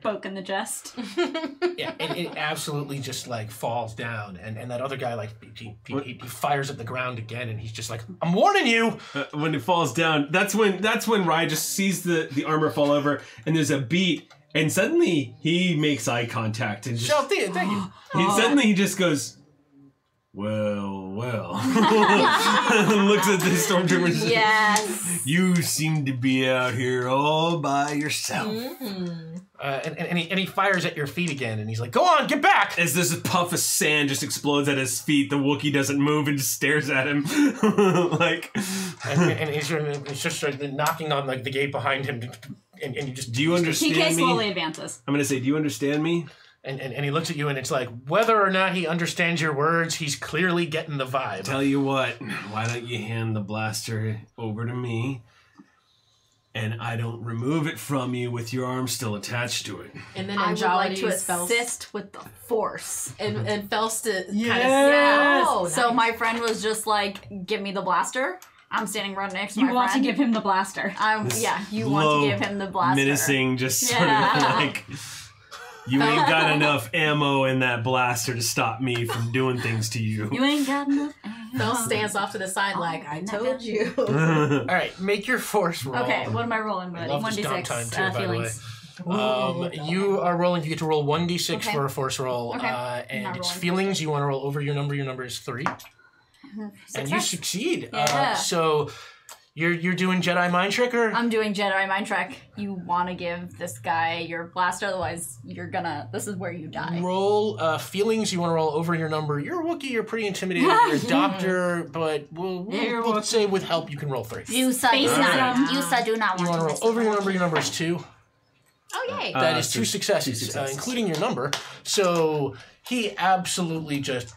Poke in the chest. Yeah, it absolutely just like falls down, and that other guy like he fires at the ground again, and he's just like, "I'm warning you." When it falls down, that's when Rye just sees the armor fall over, and there's a beat, and suddenly he makes eye contact and just Thank you. suddenly he just goes, well. Looks at the stormtrooper and says, Yes. you seem to be out here all by yourself. And he fires at your feet again, and he's like, "Go on, get back!" As this puff of sand just explodes at his feet, the Wookiee doesn't move and just stares at him like. And he's just started knocking on like the gate behind him, and you just Do you understand TK me? slowly advances. I'm gonna say, do you understand me? And he looks at you, and it's like, whether or not he understands your words, he's clearly getting the vibe. Tell you what, why don't you hand the blaster over to me, and I don't remove it from you with your arm still attached to it. And then I would like to Fels assist with the Force. and Fels to kind of Yes. oh, So nice. my friend was just like, "Give me the blaster." I'm standing right next to You my want to friend. give him the blaster. You want Low, to give him the blaster. Menacing, just sort Yeah. of like, you ain't got enough ammo in that blaster to stop me from doing things to you. You ain't got enough. Fels stands off to the side like, I told you. All right, make your Force roll. Okay, what am I rolling with? I love this 1d6 downtime too, by the way. feelings. You are rolling. You get to roll 1d6 Okay. for a Force roll, Okay. and Not it's rolling. feelings. You want to roll over your number. Your number is 3, and you succeed. Yeah. So you're doing Jedi mind trick, or I'm doing Jedi mind trick. You want to give this guy your blaster, otherwise this is where you die. roll feelings. You want to roll over your number. You're a Wookiee. You're pretty intimidated. You're a doctor, but we'll say with help you can roll 3. You said Space do not. Knight. You said do not You want want to to roll miss over the your number. Your number is 2. Oh, yay. That is 2 two successes, successes. including your number. So he absolutely just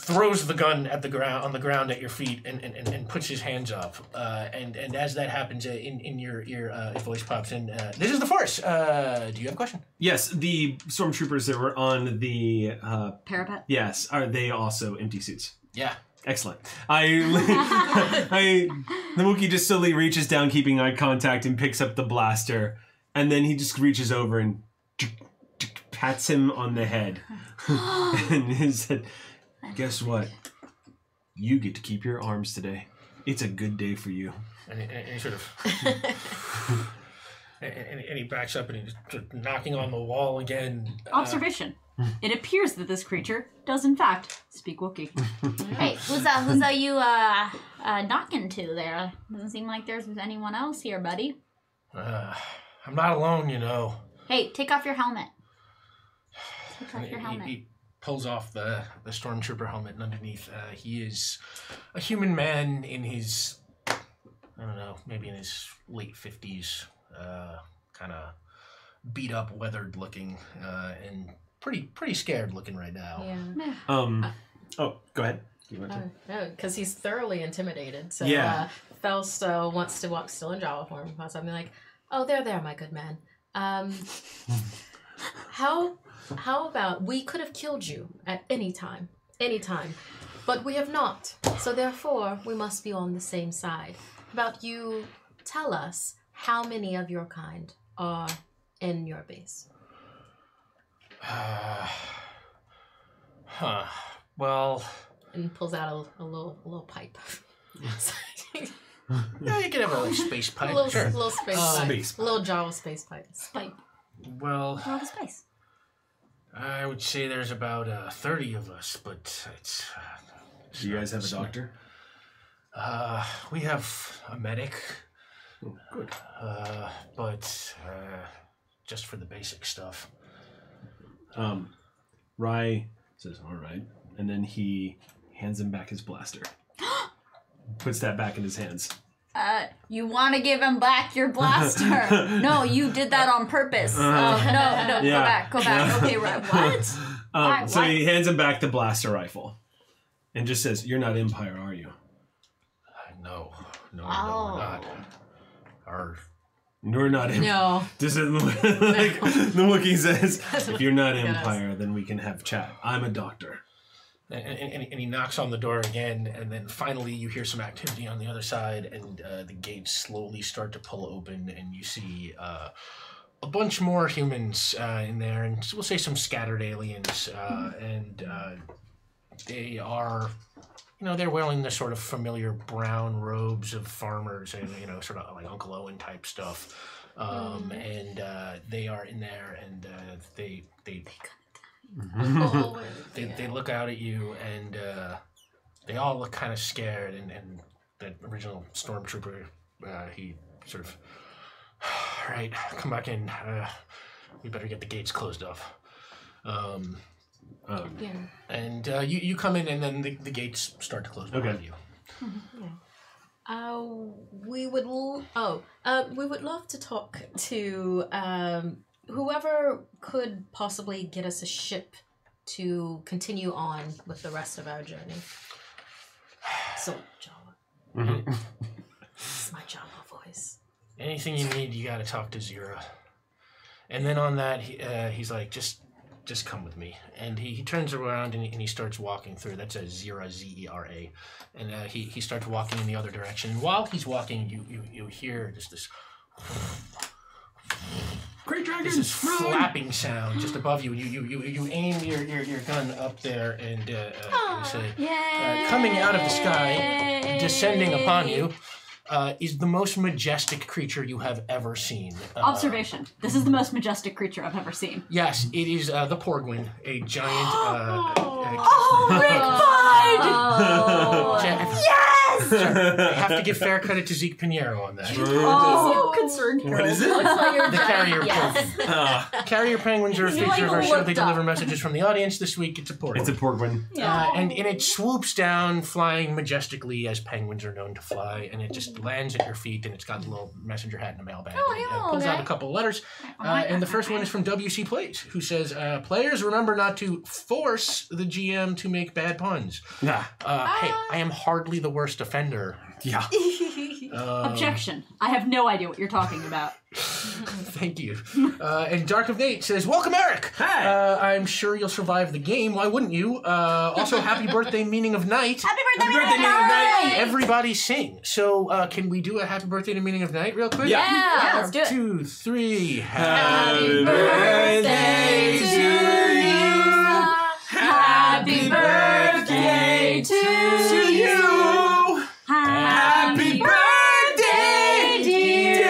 throws the gun at the ground on the ground at your feet and puts his hands up. And as that happens, in your ear, a voice pops in. This is the Force. Do you have a question? Yes, the stormtroopers that were on the Parapet? Yes, are they also empty suits? Yeah. Excellent. The Wookiee just slowly reaches down, keeping eye contact, and picks up the blaster, and then he just reaches over and pats him on the head, and he said, "Guess what? You get to keep your arms today. It's a good day for you." And he sort of... and he backs up and he's sort of knocking on the wall again. Observation. It appears that this creature does, in fact, speak Wookiee. Hey, who's that you knocking to there? Doesn't seem like there's anyone else here, buddy. I'm not alone, you know. Hey, take off your helmet. Take off your helmet. He pulls off the stormtrooper helmet, and underneath he is a human man in his, I don't know, maybe in his late 50s, kind of beat up, weathered looking, and pretty scared looking right now. Yeah. Oh, go ahead. You want to? No, because he's thoroughly intimidated. So Yeah. Faust wants to walk still in Jawa form. So I'm like, oh, there, my good man. How about we could have killed you at any time, but we have not. So therefore, we must be on the same side. How about you tell us how many of your kind are in your base? Well... And pulls out a little pipe. Yeah, you can have a little space pipe. little Sure. space pipe. Space pipe. Little Jawa space pipe. Well, We're out of space. I would say there's about 30 of us, but it's... Do you guys have a doctor? We have a medic. Oh, good. But just for the basic stuff. Rye says, "All right," and then he hands him back his blaster. Puts that back in his hands. You want to give him back your blaster? No, you did that on purpose. No, Yeah. go back. Okay, right. What? So he hands him back the blaster rifle, and just says, "You're not Empire, are you?" No, we're not. We're not Empire. No. This is like the Wookiee says, "If you're not Empire, then we can have chat. I'm a doctor." And he knocks on the door again, and then finally you hear some activity on the other side, and the gates slowly start to pull open, and you see a bunch more humans in there, and we'll say some scattered aliens, and they are, they're wearing the sort of familiar brown robes of farmers, and sort of like Uncle Owen type stuff, and they are in there, and they look out at you, and they all look kind of scared, and that original stormtrooper, he sort of, all right, come back in, we better get the gates closed off. And you come in, and then the gates start to close behind you. We would love to talk to whoever could possibly get us a ship to continue on with the rest of our journey. So, Jawa. It's my Jawa voice. Anything you need, you gotta talk to Zira. And then on that, he's like, just come with me. And he turns around and he starts walking through. That's a Zira, Z-E-R-A. And he starts walking in the other direction. And while he's walking, you hear just this... Great dragons! This flapping sound just above you. You aim your gun up there, and you say, coming out of the sky, descending upon you, is the most majestic creature you have ever seen. Observation. This is the most majestic creature I've ever seen. Yes, it is the Porgwin, a giant... Rick Yes! I have to give fair credit to Zeke Pinheiro on that. Oh, concerned. What is it? Looks like you're The carrier penguin. Ah, Carrier penguins are a feature of our show. They deliver messages from the audience. This week, it's a Porgwin. it's a Porgwin. And it swoops down, flying majestically as penguins are known to fly, and it just lands at your feet, and it's got a little messenger hat and a mailbag. Oh, and it hello, pulls out okay. a couple of letters, And the first one is from WC Plays, who says, players, remember not to force the GM to make bad puns. Hey, I am hardly the worst offender. Yeah. Objection. I have no idea what you're talking about. Thank you. And Dark of Nate says, welcome, Eric. Hi. I'm sure you'll survive the game. Why wouldn't you? Also, happy birthday, meaning of night. Happy birthday, Happy birthday, meaning of night. Everybody sing. So, can we do a happy birthday to meaning of night real quick? Yeah, let's do it. 2, 3. Happy birthday to you. Happy birthday to you. Happy birthday, dear.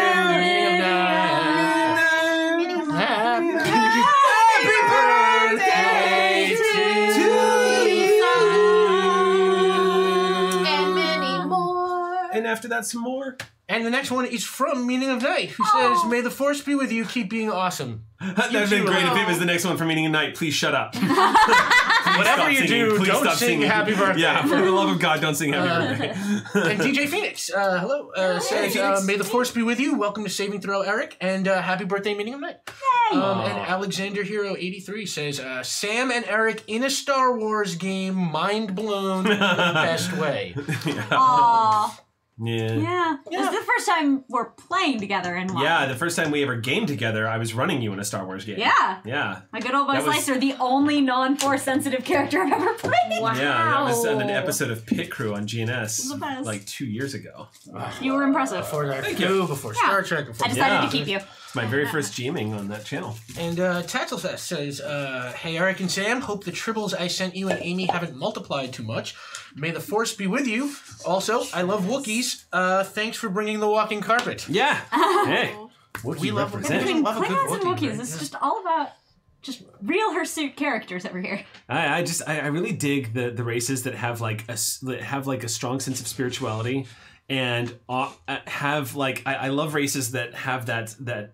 Happy birthday to you. And many more. And after that, some more. And the next one is from Meaning of Night, who says, may the force be with you, keep being awesome. That would have been great if it was the next one from Meaning of Night. Please shut up. Whatever you do, Please don't stop sing singing. happy birthday. Yeah, for the love of God, don't sing happy birthday. And DJ Phoenix, hello, says, Phoenix. may the force be with you, welcome to Saving Throw, Eric, and happy birthday, Meaning of Night. And Alexander Hero 83 says, Sam and Eric in a Star Wars game, mind blown the best way. Aww. Yeah. This is the first time we're playing together in one. Yeah, the first time we ever gamed together, I was running you in a Star Wars game. Yeah. Yeah. My good old boy That was- Slicer, the only non-force sensitive character I've ever played. Wow. Yeah, that was on an episode of Pit Crew on GNS The best. like 2 years ago. You were impressive. Before Doctor Who, before Star Trek, before I decided Yeah. to keep you. It's my very first GMing on that channel. And Tattlefest says, hey, Eric and Sam, hope the tribbles I sent you and Amy haven't multiplied too much. May the force be with you. Also, I love Wookiees. Thanks for bringing the walking carpet. Yeah. Hey. Wookiee We love- represent. Between love a good Klingons and Wookiee, Wookiees, right? it's Yeah. just all about just real hirsute characters over here. I really dig the races that have like a strong sense of spirituality, and have like I love races that have that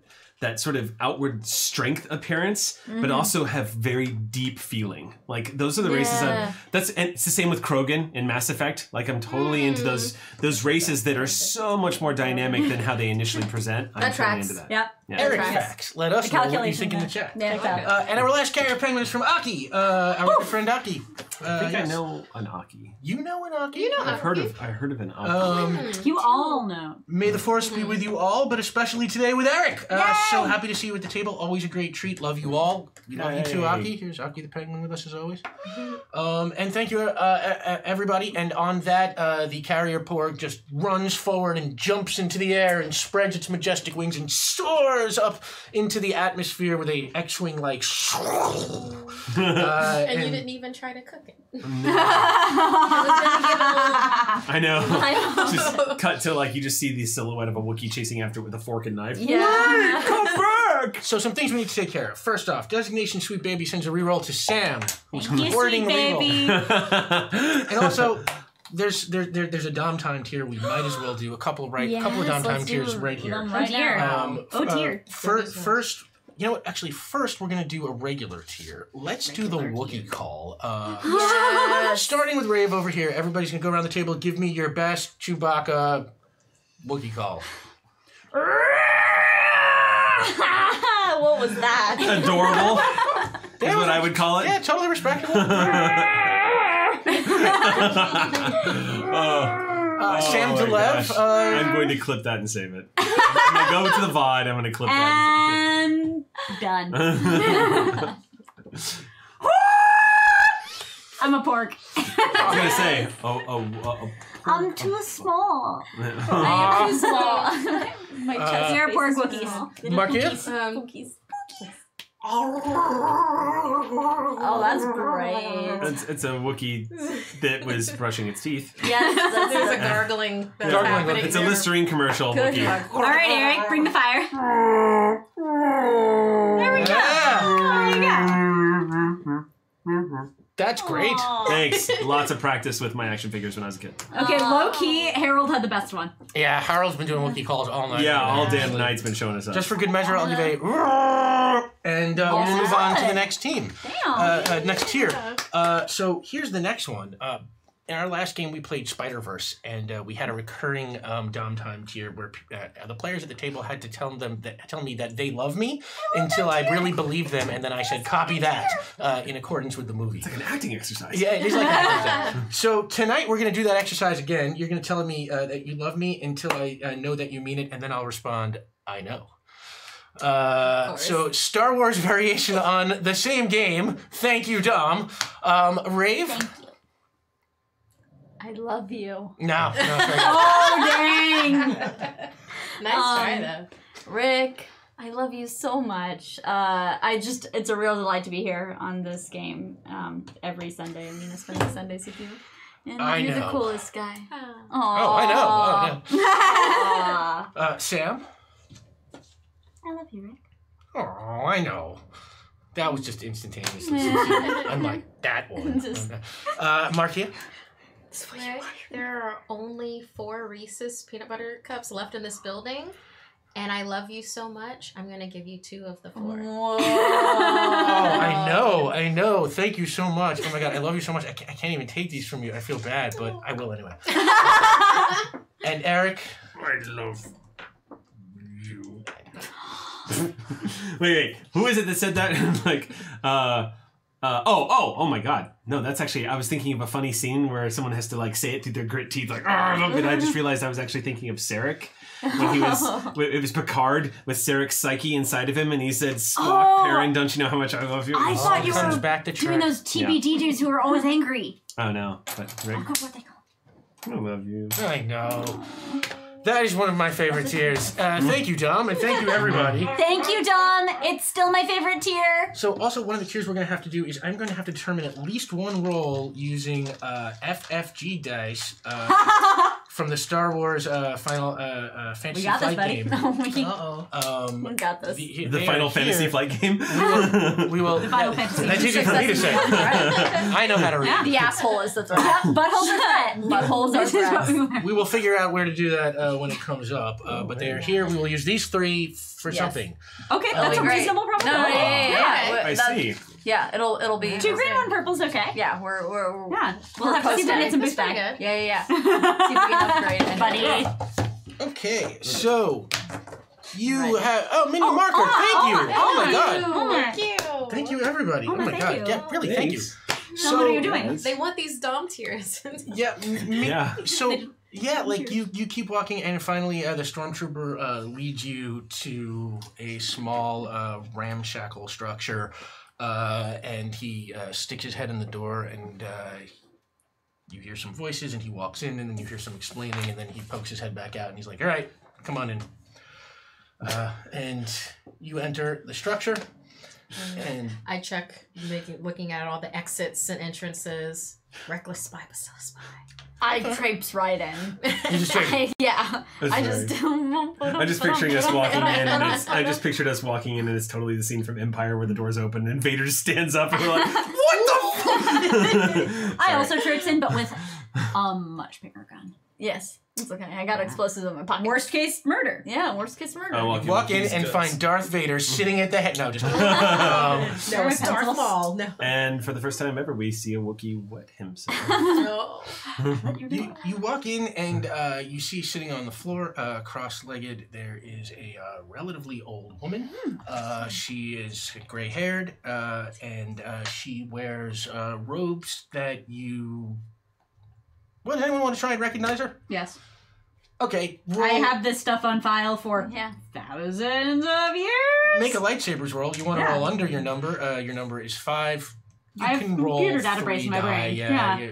sort of outward strength appearance, but also have very deep feeling. Like those are the races. And it's the same with Krogan in Mass Effect. Like I'm totally into those races that are so much more dynamic than how they initially present. I'm That totally tracks. into that. Yep. Yeah. Eric Right. Facts. Let us know what you calculation think in the there. chat. Yeah, exactly. And our last carrier penguin is from Aki, our good friend Aki. I think I yes. know an Aki. You know an Aki? You know I heard of an Aki. You all know. May the force be with you all, but especially today with Eric. So happy to see you at the table. Always a great treat. Love you all. We love you too, Yay. Aki. Here's Aki the penguin with us as always. And thank you, everybody. And on that, the carrier porg just runs forward and jumps into the air and spreads its majestic wings and soars up into the atmosphere with a X-wing like. And you didn't even try to cook it. I know. Just cut to like you just see the silhouette of a Wookiee chasing after it with a fork and knife. Yeah. Come back! So some things we need to take care of. First off, Designation Sweet Baby sends a reroll to Sam, who's You hoarding sweet baby. And also, there's a Dom time tier we might as well do. A couple of Dom time tiers right here. Right here. Oh dear. First, you know what? Actually, first we're gonna do a regular tier. Let's do the Wookiee call. Starting with Rave over here. Everybody's gonna go around the table. Give me your best Chewbacca Wookiee call. What was that? Adorable. Is what I would call it. Yeah, totally respectable. Sam Oh my Delev. gosh. I'm going to clip that and save it. I'm going to go to the VOD. I'm going to clip that And done. and save it. I'm a pork. I was going to say, I'm too small. I am too small. My chest You're a space pork is too Wookiees. small. Marcus? Cookies. Oh, that's great. it's a Wookiee that was brushing its teeth. Yes, There's a that's gargling that's Gargling. happening It's a there. Listerine commercial. good. Wookiee. All right, Eric, bring the fire. There we go. Yeah. There you go. That's great. Aw. Thanks. Lots of practice with my action figures when I was a kid. Okay, low key, Harold had the best one. Yeah, Harold's been doing Wookiee calls all night. Yeah, all damn night's been showing us up. Just for good measure, I'll give a and we'll move on to the next team. Damn. Next tier. So here's the next one. in our last game we played Spider-Verse, and we had a recurring Dom time tier where the players at the table had to tell me that they love me until I really believed them, and then I said copy that in accordance with the movie. It's like an acting exercise. Yeah, it is like an exercise. So tonight we're going to do that exercise again. You're going to tell me that you love me until I know that you mean it, and then I'll respond, I know. So Star Wars variation on the same game. Thank you, Dom. Rave? Thank you. I love you. No. Oh, dang! Nice try though. Rick, I love you so much. It's a real delight to be here on this game every Sunday. I mean, I spend the Sundays with you. And you're the coolest guy. Oh, I know. Oh, no. Sam? I love you, Rick. Oh, I know. That was just instantaneously sincere, unlike that one. Markia? Rick, there are only 4 Reese's peanut butter cups left in this building, and I love you so much. I'm gonna give you 2 of the 4. Whoa. Oh, I know. Thank you so much. Oh my god, I love you so much. I can't even take these from you. I feel bad, but I will anyway. And Eric? I love you. wait. Who is it that said that? Like, oh my god. No, that's actually, I was thinking of a funny scene where someone has to like say it through their grit teeth, like, and I just realized I was actually thinking of Sarek. When it was Picard with Sarek's psyche inside of him, and he said, Spock, Perrin, don't you know how much I love you? I thought you were back to doing those TBD dudes who are always angry. Oh no, but Rick, I forgot what they call. I love you. I know. That is one of my favorite tiers. Thank you, Dom, and thank you, everybody. Thank you, Dom. It's still my favorite tier. So also one of the tiers we're going to have to do is I'm going to have to determine at least one roll using FFG dice from the Star Wars Final Fantasy Flight game. We got this. The Final Fantasy Flight game? We will. The Final Fantasy. That's easy for me to say. I know how to read. Yeah. The asshole is the threat. Buttholes are threat. Buttholes are threat. We will figure out where to do that when it comes up. But they are here. We will use these 3 for something. Okay, that's a reasonable problem. No, yeah. I see. Yeah, it'll be 2 green, 1 purple's okay. Yeah, we'll have to see if we get some boost pretty back. good. Yeah. See if we can upgrade, Buddy. Okay, so you have mini marker. Thank you. Oh my god. Thank you. Thank you, everybody. Oh my thank god. you. Yeah, really, thank you. So what are you doing? They want these Dom tiers. Yeah. So yeah, like you keep walking, and finally the stormtrooper leads you to a small ramshackle structure, and he sticks his head in the door, and you hear some voices, and he walks in, and then you hear some explaining, and then he pokes his head back out, and he's like, "All right, come on in." And you enter the structure, and I check, looking at all the exits and entrances. Reckless spy, but still a spy. I traipse right in. you just check. Yeah. I'm just picturing us walking in, and I just pictured us walking in, and it's totally the scene from Empire where the doors open and Vader just stands up, and we're like, "What the fuck?" I also traipse in, but with a much bigger gun. Yes. It's okay. I got explosives in my pocket. Worst case, murder. Yeah, worst case murder. You walk in and find Darth Vader sitting at the head. No, just No, it's Darth Maul. No. And for the first time ever, we see a Wookiee wet himself. No. You walk in and you see sitting on the floor, cross-legged, there is a relatively old woman. She is gray-haired, and she wears robes that you... Well, does anyone want to try and recognize her? Yes. Okay. I have this stuff on file for thousands of years. Make a lightsabers roll. You want to roll under your number. Your number is 5. You I have can roll computer data 3 brace in my brain. Yeah.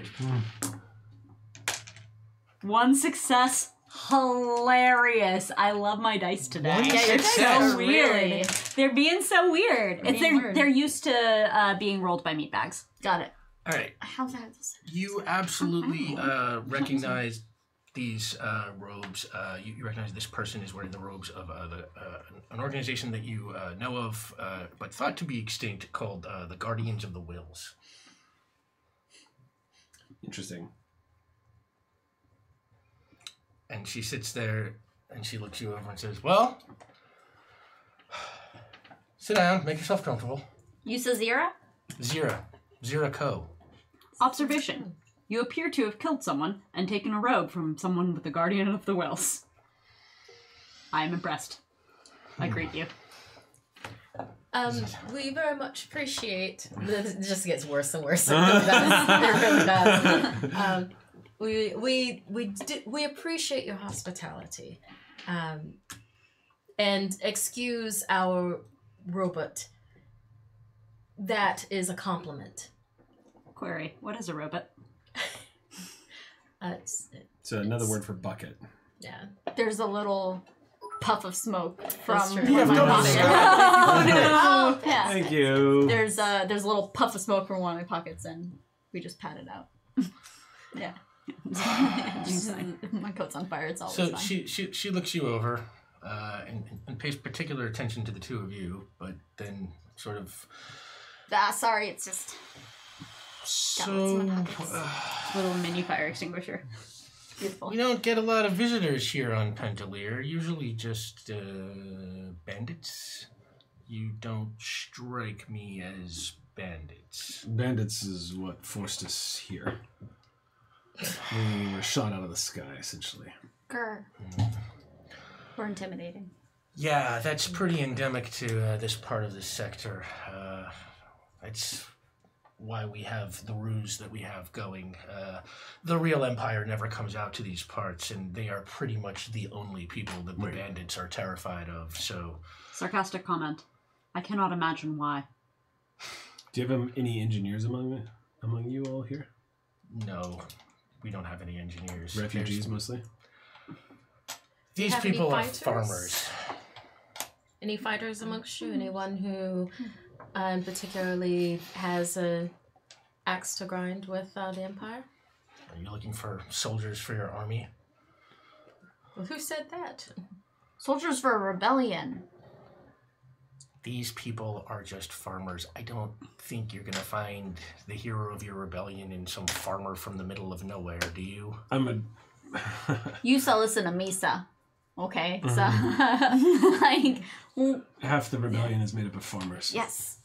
1 success. Hilarious. I love my dice today. One Yeah, your dice success. are weird. really... They're being so weird. Weird. They're used to being rolled by meatbags. Got it. All right. How's that? You absolutely recognize these robes. You recognize this person is wearing the robes of an organization that you know of, but thought to be extinct, called the Guardians of the Wills. Interesting. And she sits there, and she looks you over and says, "Well, sit down, make yourself comfortable." You Zira? Zira Co. Observation. You appear to have killed someone and taken a robe from someone with the Guardian of the Wells. I am impressed. I greet you. We very much appreciate. It just gets worse and worse. It really does. It really does. We appreciate your hospitality, and excuse our robot. That is a compliment. Query: what is a robot? It's another word for bucket. Yeah. There's a little puff of smoke from true. one of my pockets. Oh, Yeah. Thank you. There's a little puff of smoke from one of my pockets, and we just pat it out. Yeah. My coat's on fire. It's always So fine. she looks you over and pays particular attention to the two of you, but then sort of. Sorry, it's just. So Little mini fire extinguisher. Beautiful. we don't get a lot of visitors here on Pentaleer. Usually just bandits. You don't strike me as bandits. Bandits is what forced us here. We were shot out of the sky, essentially. Grr. We're intimidating. Yeah, that's pretty endemic to this part of the sector. That's why we have the ruse that we have going. The real Empire never comes out to these parts, and they are pretty much the only people that the bandits are terrified of, so... Sarcastic comment. I cannot imagine why. Do you have any engineers among you all here? No, we don't have any engineers. Refugees, mostly? These have any people are fighters? farmers. Any fighters amongst you? Anyone who particularly has a axe to grind with the Empire? Are you looking for soldiers for your army? Well, who said that? Soldiers for a rebellion. These people are just farmers. I don't think you're going to find the hero of your rebellion in some farmer from the middle of nowhere, do you? You sell this in a Misa. Okay, so, like... Half the rebellion is made up of farmers. Yes.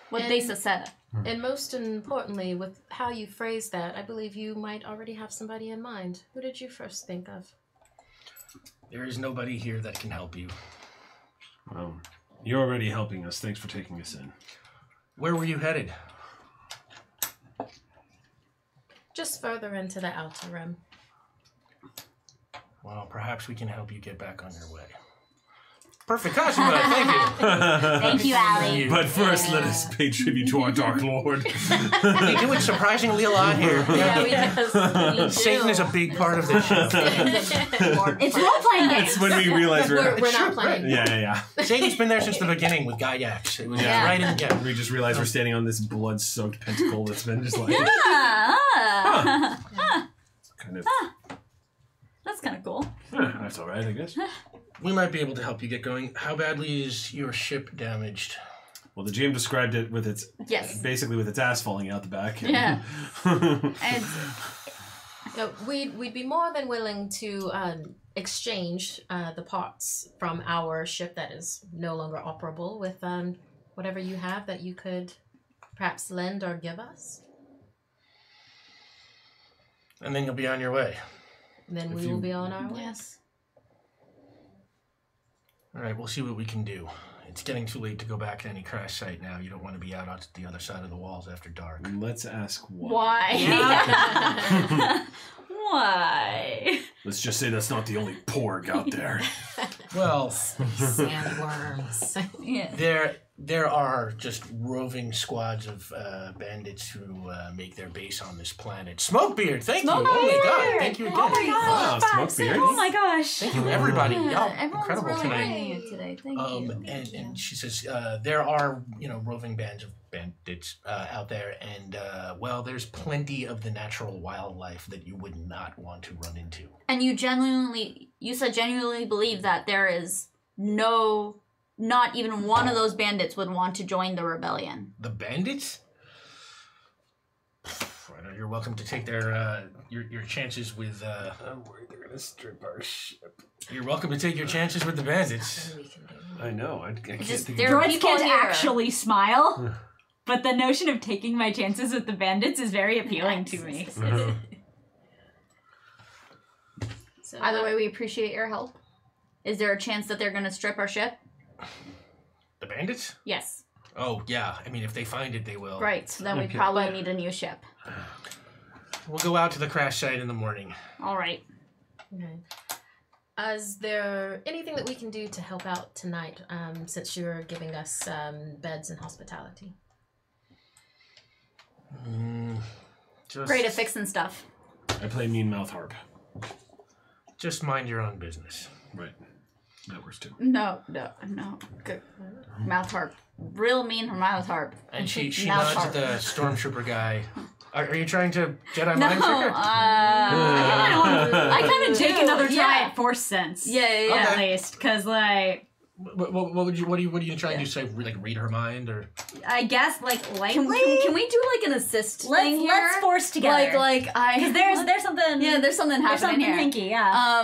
What Besa said. And most importantly, with how you phrase that, I believe you might already have somebody in mind. Who did you first think of? There is nobody here that can help you. Well, you're already helping us. Thanks for taking us in. Where were you headed? Just further into the outer rim. Well, perhaps we can help you get back on your way. Perfect costume, thank you. Thank you, Allie. But first, let us pay tribute to our Dark Lord. They do it surprisingly a lot here. Yeah, we do. Satan is a big part of this show. It's role-playing games. It's when we realize We're not playing. Yeah. Satan's been there since the beginning with Gygax. It was Yeah. right in, yeah. We just realize we're standing on this blood-soaked pentacle that's been just like kind of. That's kind of cool. That's all right, I guess. We might be able to help you get going. How badly is your ship damaged? Well, the GM described it with its basically with its ass falling out the back. Yeah. And We'd be more than willing to exchange the parts from our ship that is no longer operable with whatever you have that you could perhaps lend or give us. And then you'll be on your way. And then we will be on our way. yes. All right, we'll see what we can do. It's getting too late to go back to any crash site now. You don't want to be out on the other side of the walls after dark. Let's ask why. Why? Why? Let's just say that's not the only porg out there. Well, Sandworms. Yeah. there are just roving squads of bandits who make their base on this planet. Smokebeard, thank you. Oh my god, thank you again. Oh my god. Wow, Smokebeard. Oh my gosh. Thank you, everybody. Yeah, Y'all everyone's incredible really tonight. hyping you today. Thank you. And she says there are roving bands of bandits out there, and well, there's plenty of the natural wildlife that you would not want to run into. And you genuinely believe that there is not even one of those bandits would want to join the rebellion. The bandits? I know you're welcome to take their your chances with. I'm worried they're gonna strip our ship. You're welcome to take your chances with the bandits. I know. I can't Just think there of are Droids people can't here. actually smile. but the notion of taking my chances with the bandits is very appealing to me. So, either way, we appreciate your help. Is there a chance that they're going to strip our ship? The bandits? Yes. Oh, yeah. I mean, if they find it, they will. Right, so then we probably need a new ship. We'll go out to the crash site in the morning. All right. Okay. Is there anything that we can do to help out tonight, since you're giving us beds and hospitality? Great at fixing stuff. I play mean mouth harp. Just mind your own business. Right. That works too. No. Good. Mouth harp. Real mean mouth harp. And she Mouth nods at harp. the stormtrooper guy. Are you trying to Jedi No, mind trick her? I kind of Take another try at Force Sense. Yeah. At least, because, like... What are you trying to do? Say, like, read her mind, or? I guess, like, lightly? Can we do, like, an assist thing here? Let's force together. Because there's something... Yeah, there's something There's happening something here. hinky, yeah.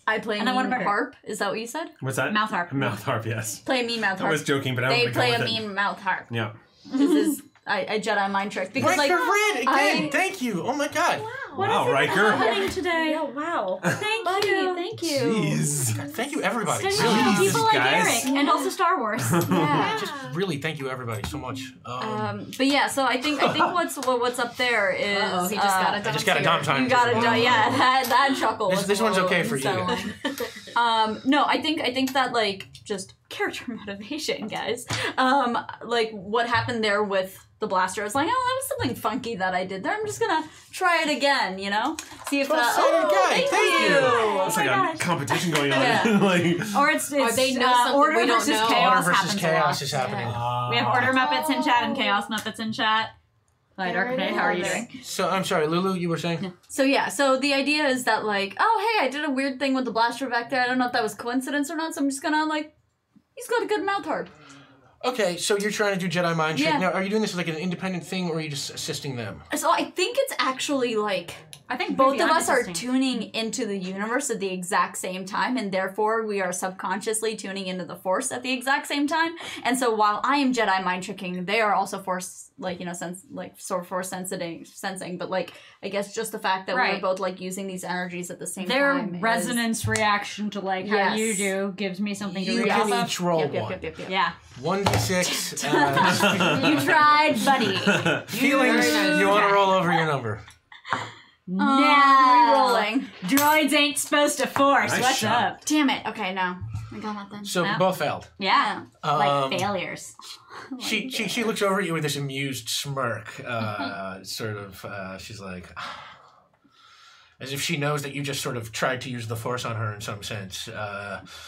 I play And I wanna mean murder. harp. Is that what you said? What's that? Mouth harp. Mouth harp, yes. Play a mean mouth I harp. was joking, but I don't They want to play go a with mean mouth harp. Yeah. This is I Jedi mind trick because Riker like Red again. I- Thank you. Oh my God. Wow, Riker. happening today? Yeah, wow. Thank you. Thank you. Jeez. Thank you, everybody. Steady Really, on, Jesus, people like guys. Eric, and also Star Wars. Yeah. just really thank you, everybody, so much. But yeah, so I think what's up there is Uh-oh, he just got a I just got a dump time. you got to yeah that chuckle. This was a one's little okay for you unsettling. No, I think that like just character motivation, guys. Like what happened there with the blaster, I was like, oh, that was something funky that I did there. I'm just gonna try it again, you know? See if Well-sighted guy, thank you. It's like a competition going on. Yeah. Like, Or it's Or they know something order we don't versus know. chaos Order versus happens a chaos lot. is happening. We have order Muppets in chat and chaos Muppets in chat. Hi, Dark Knight, how are you doing? So I'm sorry, Lulu, you were saying? So yeah, so the idea is that like, oh hey, I did a weird thing with the blaster back there. I don't know if that was coincidence or not, so I'm just gonna like, he's got a good mouth harp. Okay, so you're trying to do Jedi mind trick. Yeah. Now, are you doing this as like an independent thing, or are you just assisting them? So I think it's actually like I think both of beyond us are assisting. tuning into the universe at the exact same time, and therefore we are subconsciously tuning into the Force at the exact same time. And so while I am Jedi mind tricking, they are also Force, like, you know, Force sensing. But like, I guess just the fact that we're Right. both like using these energies at the same Their time. resonance reaction to like how Yes. you do gives me something to You read can off of. each roll Yep. one. Yeah. 1d6. You tried, buddy. Feelings, you want to roll over your number. No. Re-rolling. Droids ain't supposed to force. Nice What's shot. up? Damn it. Okay, no. I got nothing. So No. both failed. Yeah. Um, Like failures. She looks over at you with this amused smirk, sort of. She's like, as if she knows that you just sort of tried to use the Force on her in some sense.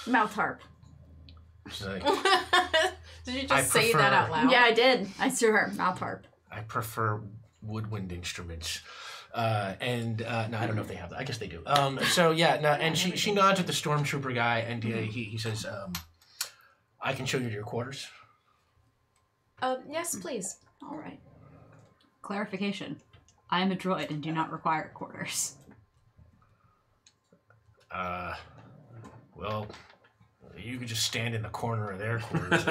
Mouth harp. She's like, Did you just I say prefer- that out loud? Yeah, I did. I threw her mouth harp. I prefer woodwind instruments. No, I don't know if they have that. I guess they do. So yeah, no, and she nods at the stormtrooper guy, and he says, "I can show you your quarters." Yes, please. All right. Clarification. I am a droid and do not require quarters. Well, you could just stand in the corner of their quarters.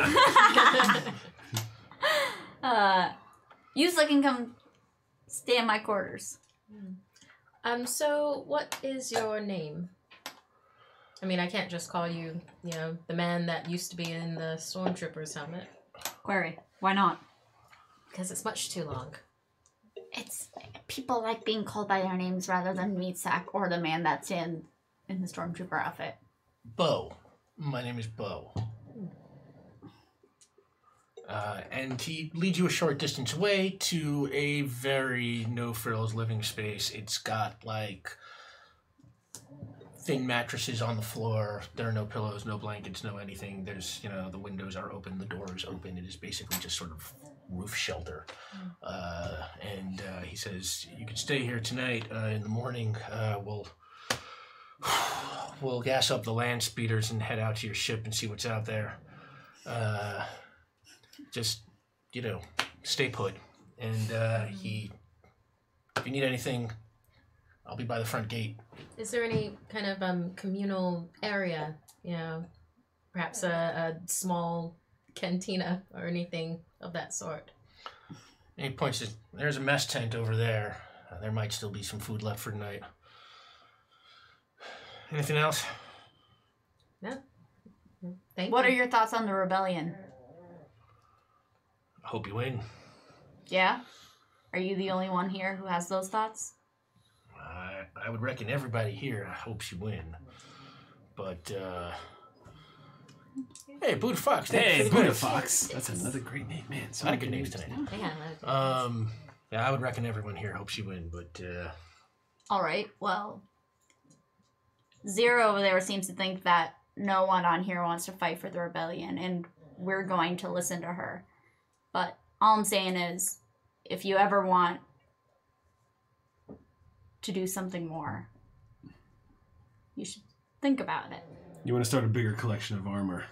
Yusla can come stay in my quarters. So what is your name? I mean, I can't just call you, you know, the man that used to be in the stormtrooper's helmet, Query. Why not? because it's much too long. It's people like being called by their names rather than meat sack or the man that's in the stormtrooper outfit. Bo. My name is Bo. And he leads you a short distance away to a very no-frills living space. It's got, like, thin mattresses on the floor. There are no pillows, no blankets, no anything. There's, you know, the windows are open, the door is open. It is basically just sort of roof shelter. And he says, you can stay here tonight. In the morning, we'll gas up the land speeders and head out to your ship and see what's out there. Just, you know, stay put. And if you need anything, I'll be by the front gate. Is there any kind of communal area, you know, perhaps a small cantina or anything of that sort? He points to, there's a mess tent over there. There might still be some food left for tonight. Anything else? No. Thank What you. are your thoughts on the rebellion? I hope you win. Yeah? Are you the only one here who has those thoughts? I would reckon everybody here hopes you win. But, hey, Buddha Fox. Hey, Buddha Fox. That's another great name, man. A lot of good names tonight. Yeah, Yeah, I would reckon everyone here hopes you win, but, Alright, well. Zero over there seems to think that no one on here wants to fight for the rebellion, and we're going to listen to her. But all I'm saying is, if you ever want to do something more, you should think about it. You want to start a bigger collection of armor.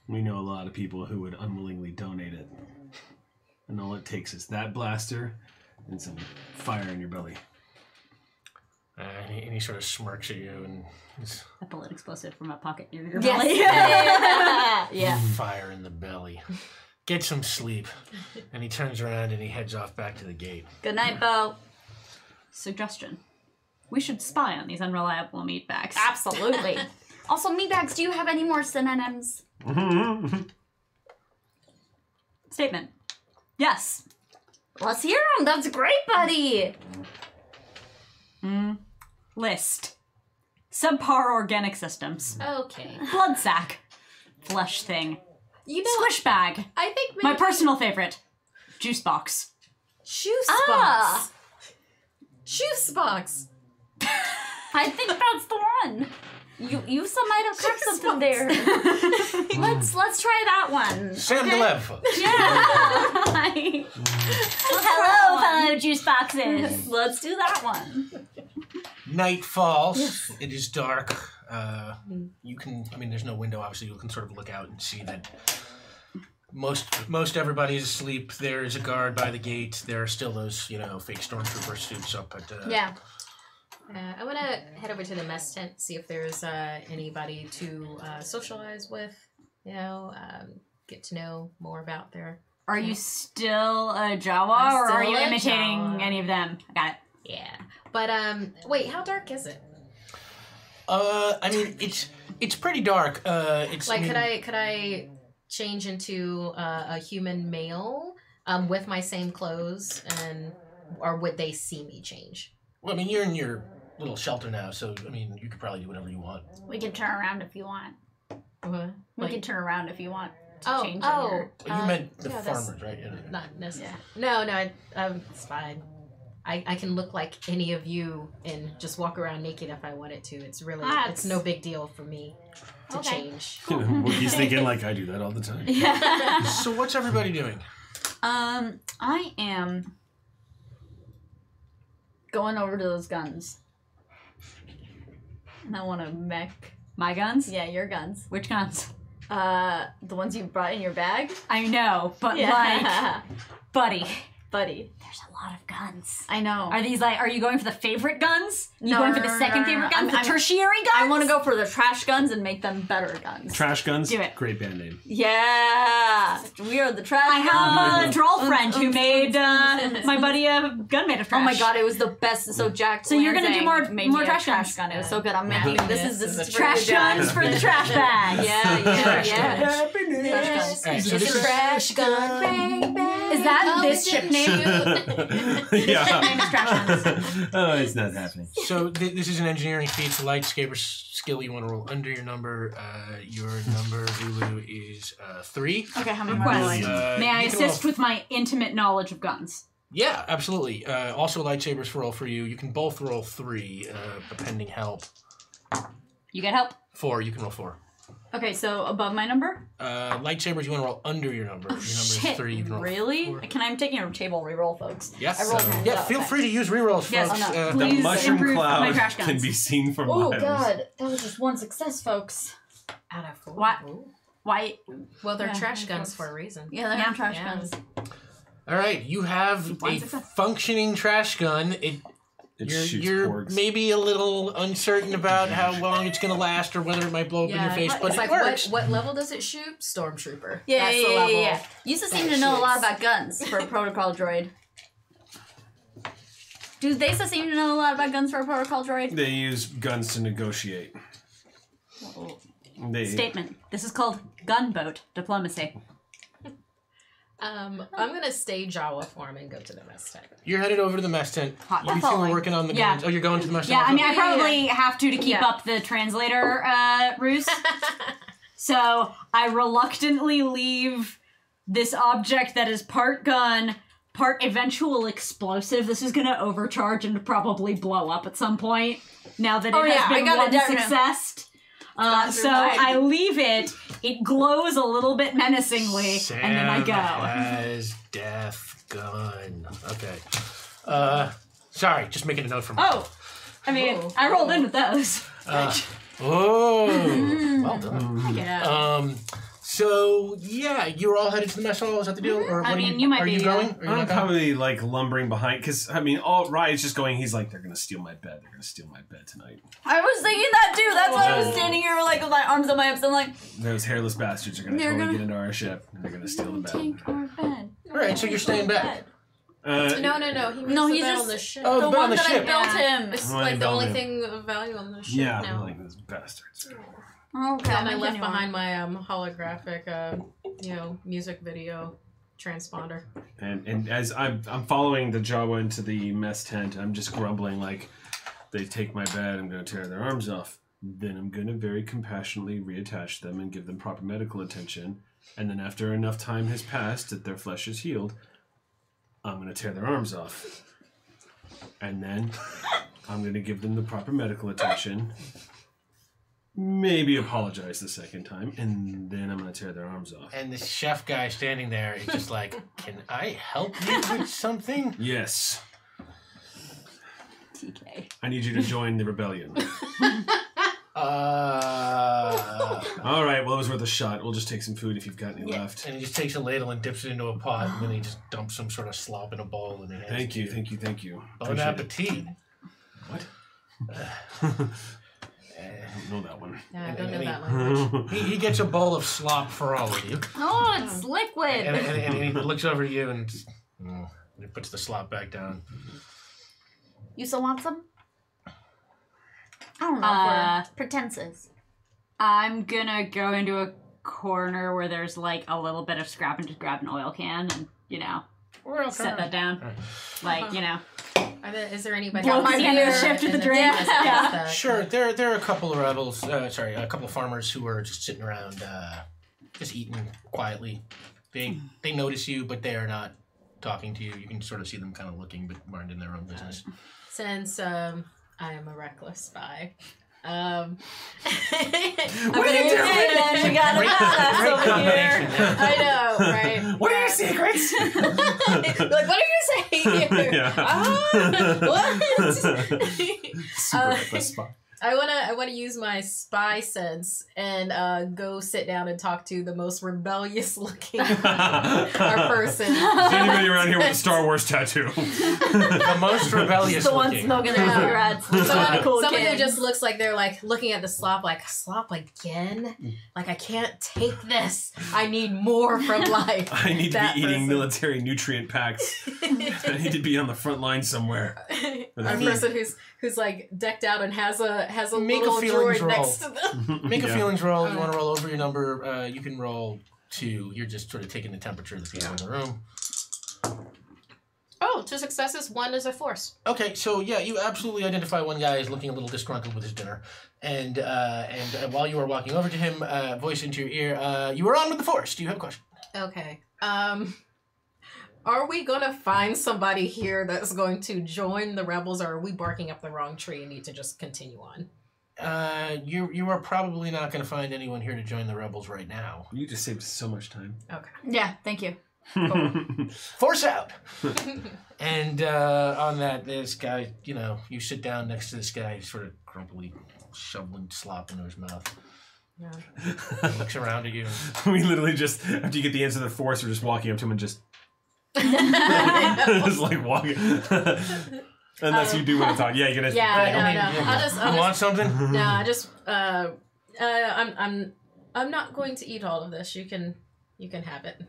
We know a lot of people who would unwillingly donate it. And all it takes is that blaster and some fire in your belly. and he sort of smirks at you and A bullet explosive from a pocket near your Yes. belly. Yeah. fire in the belly. Get some sleep. And he turns around and he heads off back to the gate. Good night, Bo. Suggestion. We should spy on these unreliable meatbags. Absolutely. Also, meatbags, do you have any more synonyms? Statement. Yes. Let's hear them. That's great, buddy. List. Subpar organic systems. Okay. Blood sac. Flesh thing. You know, Squish bag. I think maybe My personal favorite. Juice box. juice Ah. box. Juice box. I think that's the one. You some might have cracked something there. let's try that one. Sam Delev, folks. Hello, fellow juice boxes. Let's do that one. Night falls. It is dark. You can, there's no window, obviously. You can sort of look out and see that most everybody's asleep. There is a guard by the gate. There are still those, fake stormtrooper suits up at... Yeah. I want to head over to the mess tent, see if there's anybody to socialize with, get to know more about their... Are you still a Jawa, I'm or are still you a imitating Jawa. any of them? Got it. Yeah. But, wait, how dark is it? it's pretty dark. Could I change into a human male with my same clothes, or would they see me change? Well, you're in your little shelter now, so, you could probably do whatever you want. We can turn around if you want. What? We can turn around if you want to Oh, change oh. your... You meant the yeah, that's- farmers, right? Yeah. Not necessarily. No, it's fine. I can look like any of you and just walk around naked if I wanted to. It's really, it's no big deal for me to change. Wookiee's thinking like I do that all the time. So what's everybody doing? I am going over to those guns. And I want to mech. My guns? Yeah, your guns. Which guns? The ones you brought in your bag? I know, but Yeah. buddy, Buddy. there's a lot of guns. I know. Are you going for the favorite guns? You No, going for no, the no, second no, no, favorite no. guns? I'm- The tertiary guns? I want to go for the trash guns and make them better guns. Trash Guns. Do it. Great band name. Yeah. We are the trash I have a guns. droll friend who made my buddy a gun made of trash. Oh my god, it was the best. So Jack. So you're gonna do Lansing made more me a trash guns. gun. It was so good. I'm making this is trash guns for the trash bags. Yeah. Happiness. Trash guns. All right, so this is Trash gun. Is that this ship name? Yeah. Name is trash guns. Oh, it's not happening. So this is an engineering feat. It's a lightsaber skill. You want to roll under your number. Your number, Lulu, is 3. Okay, how many Request. more? May I you can roll- assist with my intimate knowledge of guns? Yeah, absolutely. Also, lightsabers roll for you. You can both roll 3, pending help. You get help? 4. You can roll 4. Okay, so above my number? Lightsabers, you want to roll under your number. Your number is 3. You can roll Really? 4. I'm taking a table reroll, folks. Yes. I rolled hands Yeah, up. feel free to use rerolls, Yes, folks. oh, no. The Please mushroom improve my cloud trash guns. can be seen for Oh miles. god, that was just one success, folks. Out of 4. What? Ooh. Why? Well, they're Yeah, trash of guns course. for a reason. Yeah, they're Yeah. trash Yeah. guns. All right, you have One a success. functioning trash gun. It shoots You're porgs. maybe a little uncertain about how long it's going to last or whether it might blow up in your face, but it's it like, works. what level does it shoot? Stormtrooper. Yeah, That's the level. yeah. You used to seem to know a lot about guns for a protocol droid. Do they still seem to know a lot about guns for a protocol droid? They use guns to negotiate. Statement. This is called gunboat diplomacy. I'm gonna stay Jawa form and go to the mess tent. You're headed over to the mess tent. Hot. You two are Following. working on the Yeah. guns. Oh, you're going to the mess tent? Yeah, I also? mean, I probably have to keep up the translator ruse. So I reluctantly leave this object that is part gun, part eventual explosive. This is going to overcharge and probably blow up at some point. Now that it has been one success. So I leave it. It glows a little bit menacingly, and then I go. Has death gun. Okay. Sorry, just making a note for me. Oh, I mean, I rolled in with those. Well done. Yeah. So yeah, you're all headed to the mess hall. Is that the deal? Or I what mean, are you might are be, you going? Are you I'm not going? probably like lumbering behind because I mean, all Ryan's just going. He's like, they're gonna steal my bed. They're gonna steal my bed tonight. I was thinking that too. That's why I was standing here like with my arms on my hips. I'm like, Those hairless bastards are gonna They're totally gonna- get into our ship and they're gonna steal the bed. take our bed. All right, so you're staying back. No. He makes No, the he's bed just- on the ship. Oh, The bed on one the that ship. I built him. It's Ryan like the only Bellman. thing of value on the ship Yeah, now. like those bastards. Okay. And I left behind my holographic, music video transponder. And as I'm following the Jawa into the mess tent, I'm just grumbling like, they take my bed, I'm gonna tear their arms off. Then I'm gonna very compassionately reattach them and give them proper medical attention. And then after enough time has passed that their flesh is healed, I'm gonna tear their arms off. And then I'm gonna give them the proper medical attention. Maybe apologize the second time, and then I'm gonna tear their arms off. And the chef guy standing there is just like, can I help you with something? Yes. TK. I need you to join the rebellion. And All right, well, it was worth a shot. We'll just take some food if you've got any left. he just takes a ladle and dips it into a pot, and then he just dumps some sort of slop in a bowl. And he hands Thank it you, to thank you, thank you. Bon Appreciate it. appetit. What? I don't know that one. Yeah, I And- don't know and that language. He gets a bowl of slop for all of you. Oh, it's liquid. And he looks over at you and he puts the slop back down. You still want some? I don't know. For pretenses. I'm gonna go into a corner where there's like a little bit of scrap and just grab an oil can and, set that down. Like, Is there anybody Blow else the in end of the there? shift with the And drink. then- Yeah. Sure, there are a couple of rebels, a couple of farmers who are just sitting around, just eating quietly. They notice you, but they are not talking to you. You can sort of see them kind of looking, but minding their own business. Since I am a reckless spy, I'm What are you doing? We got Great, great combination. I know, right? What are your secrets? Like, what are you saying here? Yeah. What? Super reckless spy. I wanna use my spy sense and go sit down and talk to the most rebellious looking person. Is anybody around here with a Star Wars tattoo? The most rebellious The one looking. smoking their cigarettes. Someone who just looks like they're like looking at the slop like, slop again? Like, I can't take this. I need more from life. I need to That be eating person. military nutrient packs. I need to be on the front line somewhere. A person who's like decked out and has a Make a little feelings droid roll. next to them. Make a Yeah. feelings roll. You want to roll over your number. You can roll 2. You're just sort of taking the temperature of the people in the room. Oh, 2 successes, 1 is a force. Okay, so yeah, you absolutely identify one guy as looking a little disgruntled with his dinner, and while you are walking over to him, voice into your ear, you are on with the force. Do you have a question? Okay. Are we gonna find somebody here that's going to join the rebels, or are we barking up the wrong tree and need to just continue on? You are probably not going to find anyone here to join the rebels right now. You just saved so much time. Okay. Yeah, thank you. Force out. And on that, this guy, you sit down next to this guy, sort of grumpily shoveling slop into his mouth. Yeah. Looks around at you. We literally just, after you get the answer to the force, we're just walking up to him and just... just like walking. Unless you do want to talk. Yeah, you're gonna. Yeah, no. You want something? No, I just I'm not going to eat all of this. You can have it.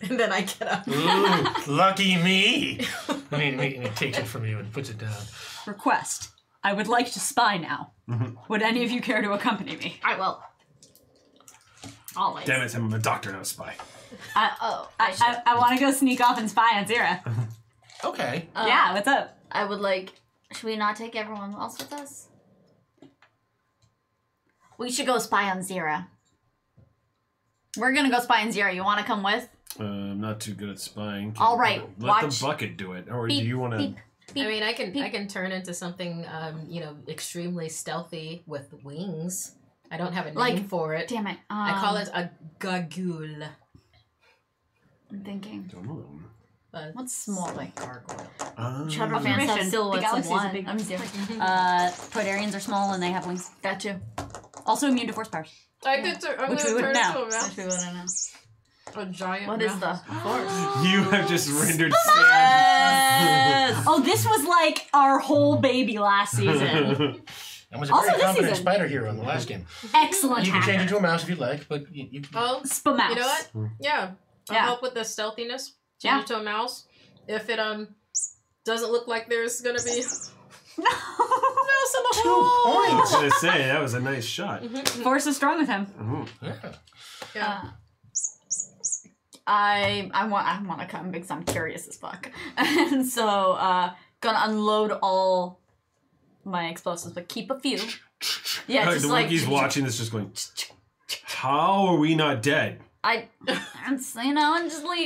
And then I get up. Ooh, lucky me. And he takes it from you and puts it down. Request. I would like to spy now. Would any of you care to accompany me? I will. Always. Damn it, I'm a doctor, not a spy. I want to go sneak off and spy on Zira. Okay. Yeah, what's up? I would like... Should we not take everyone else with us? We should go spy on Zira. We're gonna go spy on Zira. You want to come with? I'm not too good at spying. All right, Let watch. the bucket do it, or Beep, do you want to? beep, beep, I mean, I beep. can turn into something, extremely stealthy with wings. I don't have a name for it. Damn it. I call it a gagule. I'm thinking. But What's small? like gargoyle. Charter fans have Observation. The silhouettes of galaxy is a one. big- I'm zero. Toydarians are small and they have wings. Got you. Also immune to force powers. I'm Which gonna we turn wouldn't into know. a mouse. Which we wouldn't know. A giant What is the force? You have just rendered sand. Yes! Oh, this was like our whole baby last season. And was a Also very this competent season. spider hero in the last game. Excellent You can change hacker. into a mouse if you'd like, but you Oh, Spamouse. you know what? Yeah. I'll Yeah. help with the stealthiness. Change Yeah. it to a mouse. If it doesn't look like there's gonna be mouse in the 2 hole. I was points. gonna say that was a nice shot. Force is strong with him. Yeah. Yeah. I want to come because I'm curious as fuck, and so gonna unload all my explosives, but keep a few. Yeah, just the like Wiki's watching this, just going. How are we not dead? and just you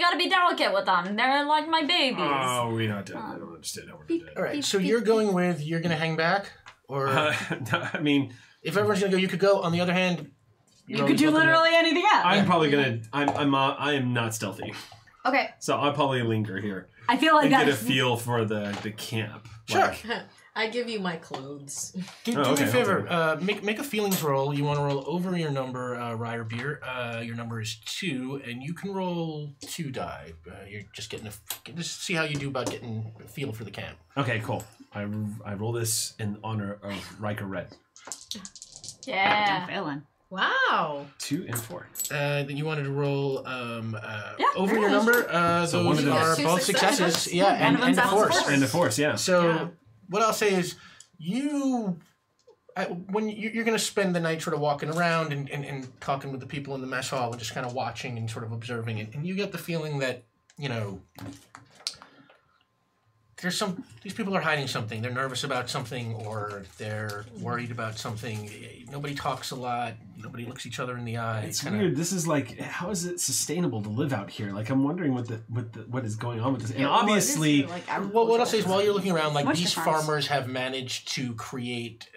gotta be delicate with them. They're like my babies. How are we not dead? I don't understand how we're not dead. All right. So you're going with you're gonna hang back, or No, I mean, if everyone's gonna go, you could go. On the other hand, You could do literally anything else. I'm probably gonna. I am not stealthy, Okay. so I'll probably linger here I feel like and get a that. feel for the camp. Sure. Like, I give you my clothes. Do Oh, me okay, a favor. Make a feelings roll. You want to roll over your number, Ryer Beer. Your number is 2, and you can roll 2 die. You're just getting just see how you do about getting a feel for the camp. okay, cool. I roll this in honor of Riker Red. Yeah. Failing. Wow. 2 and 4. Then you wanted to roll over very your nice. number. So one Those of them- are Two both successes. successes. Yeah, and of them's the a force. force. And the Force, yeah. So Yeah. what I'll say is when you're going to spend the night sort of walking around and talking with the people in the mess hall and just kind of watching and sort of observing it, and you get the feeling that, these people are hiding something. They're nervous about something, or they're worried about something. Nobody talks a lot. Nobody looks each other in the eye. It's kinda- weird. This is like, how is it sustainable to live out here? Like, I'm wondering what is going on with this. And Yeah, well, obviously, this is like Well, what I'll say is, while you're looking around, like Moisture these farms. farmers have managed to create,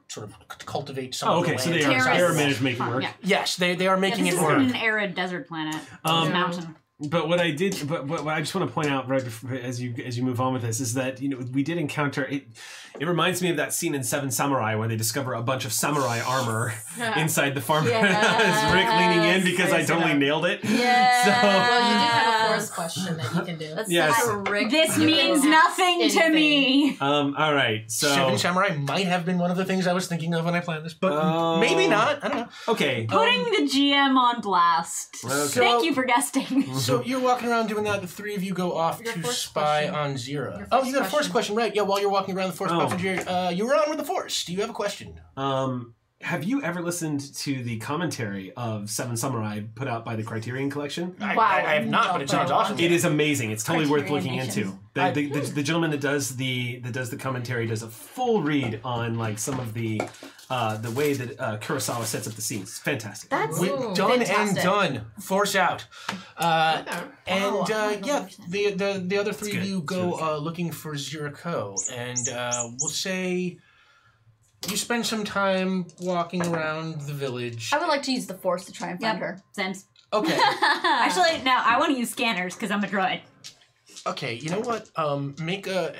sort of cultivate some. oh, of the okay, so land. they are Terrace. managed making work. Yeah. Yes, they are Yeah, making this it isn't work. an arid desert planet. It's a mountain. But what I did, but what I just want to point out right before, as you move on with this, is that we did encounter it. It reminds me of that scene in Seven Samurai where they discover a bunch of samurai armor inside the farm. It's Rick leaning in because I totally nailed it. Yeah. Well, you do have a force question that you can do. That's Yes. such a Rick. This You means can nothing ask to me. All right. So Seven Samurai might have been one of the things I was thinking of when I planned this, but Oh. maybe not. I don't know. okay. Putting the GM on blast. Okay. Thank you for guessing. So you're walking around doing that. The three of you go off Your to force spy question. on Zira. Your Oh, force you got a force question. question, right? Yeah. While you're walking around the force Oh. question, you were on with the force. Do you have a question? Have you ever listened to the commentary of Seven Samurai put out by the Criterion Collection? I have not, but it sounds awesome. It is amazing. It's totally worth looking Criterion into. The gentleman that does the commentary does a full read on like some of the way that Kurosawa sets up the scenes. It's fantastic. That's Ooh, Done fantastic. and done. Force out. And Oh, I don't yeah, understand. the other three of good. you It's go really looking for Ziriko, and we'll say you spend some time walking around the village. I would like to use the force to try and find Yep. her. Sims. Okay, Actually, no, I want to use scanners because I'm a droid. okay. You know what? Make a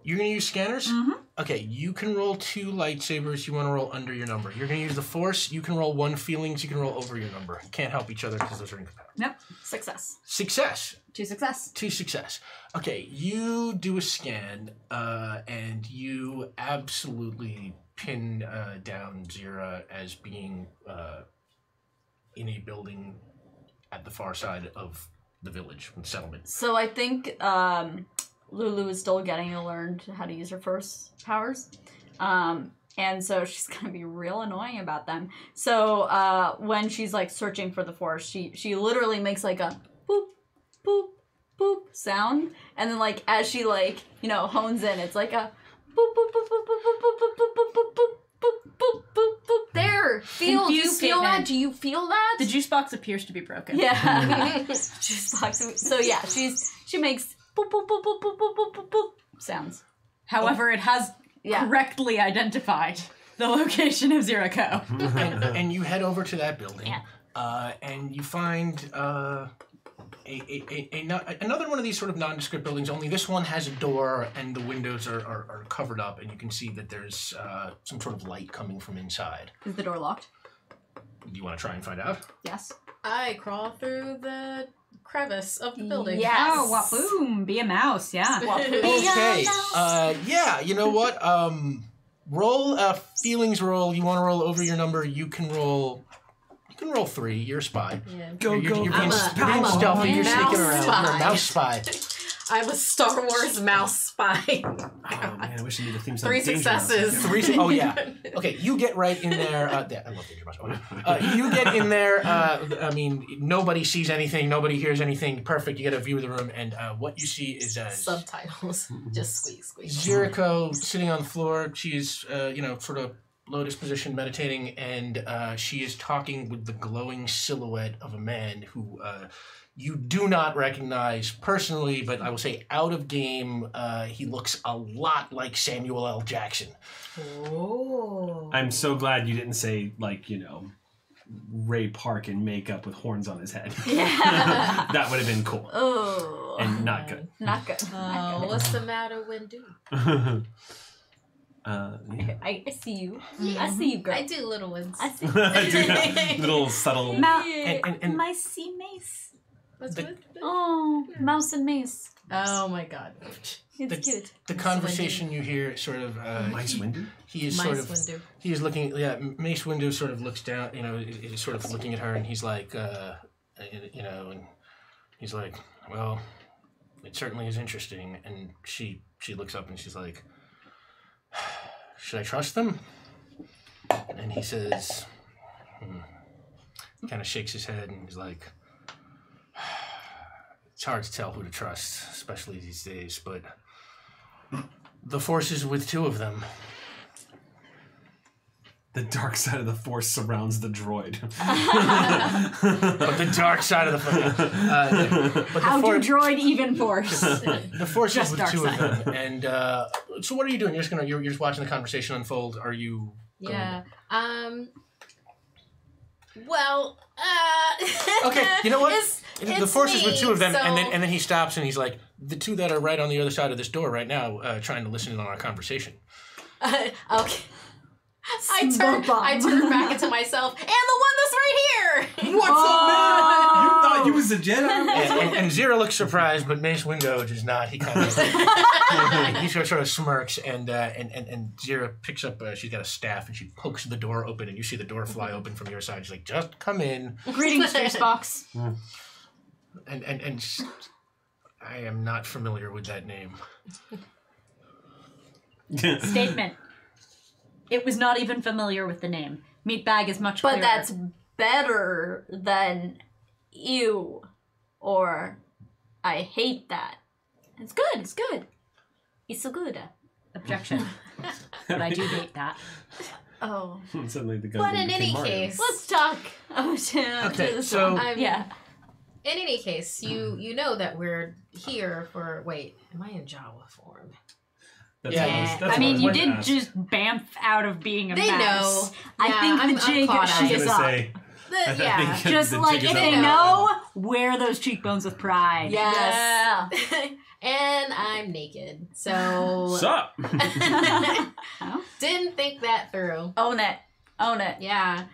You're going to use scanners? Mm-hmm. Okay, you can roll 2 lightsabers. You want to roll under your number. You're going to use the Force. You can roll 1 feelings. You can roll over your number. You can't help each other because those are incompatible. Yep. Success. Success. 2 success. 2 success. Okay, you do a scan, and you absolutely pin down Zira as being in a building at the far side of the village, the settlement. So I think Lulu is still getting to learn how to use her Force powers. And so she's gonna be real annoying about them. So when she's like searching for the Force, she literally makes like a boop, boop, boop sound. And then like as she like, you know, hones in, it's like a boop, boop, boop, boop, boop, boop, boop, boop, boop, boop, boop, boop, boop, boop, boop. There. Feel. Do you Confused feel that? statement. Do you feel that? The juice box appears to be broken. Yeah. Juice box. So yeah, she makes boop, boop, boop, boop, boop, boop, boop, boop, boop sounds. However, it has correctly identified the location of Zero-Co. And you head over to that building, Yeah. and you find another one of these sort of nondescript buildings, only this one has a door and the windows are covered up, and you can see that there's some sort of light coming from inside. Is the door locked? Do you want to try and find out? Yes. I crawl through the crevice of the building. Yes. Oh, waboom. Be a mouse, yeah. Okay. Yeah, you know what? Roll a feelings roll. You want to roll over your number, you can roll 3. You're a spy. Yeah. You're being I'm a stealthy. You're mouse sneaking around. spy. You're a mouse spy. I'm a Star Wars mouse spy. Oh man, I wish I knew the theme song. 3 Danger Mouse. successes. Oh yeah. Okay, you get right in there. Yeah, I love Danger Mouse. You get in there. I mean, nobody sees anything. Nobody hears anything. Perfect. You get a view of the room, and what you see is Subtitles. Just squeeze. Zero-Co sitting on the floor. She's sort of lotus position, meditating, and she is talking with the glowing silhouette of a man who you do not recognize personally, but I will say out of game, he looks a lot like Samuel L. Jackson. Oh. I'm so glad you didn't say, like, Ray Park in makeup with horns on his head. Yeah. That would have been cool. Oh. And not good. Not good. Oh, what's the matter, Windu? Yeah. I see you. I see you, girl. I do little ones. I see. I do that little subtle. And My sea mace. What's good? Oh, mouse and mace. Oh my god. It's cute. the conversation you hear sort of Mice Windu? he is Mice sort of Windu. he is looking Mace Windu sort of looks down, is sort of looking at her, and he's like and he's like, well, it certainly is interesting, and she looks up and she's like, should I trust them? And he says, kind of shakes his head and he's like, it's hard to tell who to trust, especially these days, but the Force is with 2 of them. The dark side of the Force surrounds the droid. But the dark side of the Force. But How the do droid even force? the Force is Just with dark 2 side. of them. And so what are you doing? You're just watching the conversation unfold. Are you going Yeah. Well, Okay, you know what? The it's Force is with me, 2 of them, so- and then he stops and he's like, the 2 that are right on the other side of this door right now, trying to listen in on our conversation. Okay. I Smoke bomb. turn back into myself, and the one that's right here. What's up, man? You thought you was a Jedi? And Zero looks surprised, but Mace Windu does not. He kind of he sort of smirks, and Zero picks up. She's got a staff, and she pokes the door open, and you see the door fly open from your side. She's like, "Just come in." Greetings, juice box. And I am not familiar with that name. Statement. It was not even familiar with the name. Meatbag is much clearer. But that's better than ew or I hate that. It's good. It's good. It's so good. Objection. But I do hate that. Oh. Suddenly the gun But in became any Mario. case, Let's talk. Okay, so yeah. In any case, you know that we're here for. Wait, am I in Jawa form? That's Yeah. what I was- that's I what mean, was you going to did ask. just bamf out of being a They mouse. know. I Yeah, think I'm the jig caught she I was is gonna up. say, Yeah. think Just the like jig if is they up. know, wear those cheekbones with pride. Yeah. And I'm naked. So Sup? didn't think that through. Own it. Own it. Yeah.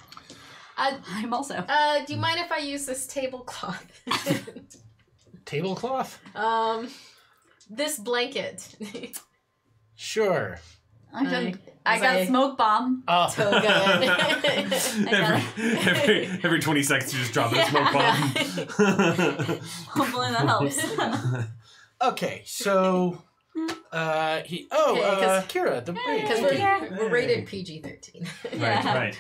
I'm also. Do you mind if I use this tablecloth? Tablecloth? This blanket. Sure. I got a smoke bomb. Oh. So good. every 20 seconds you just drop a smoke bomb. Hopefully that helps. Okay, so Kira, the Because braid. we're rated PG-13. Right.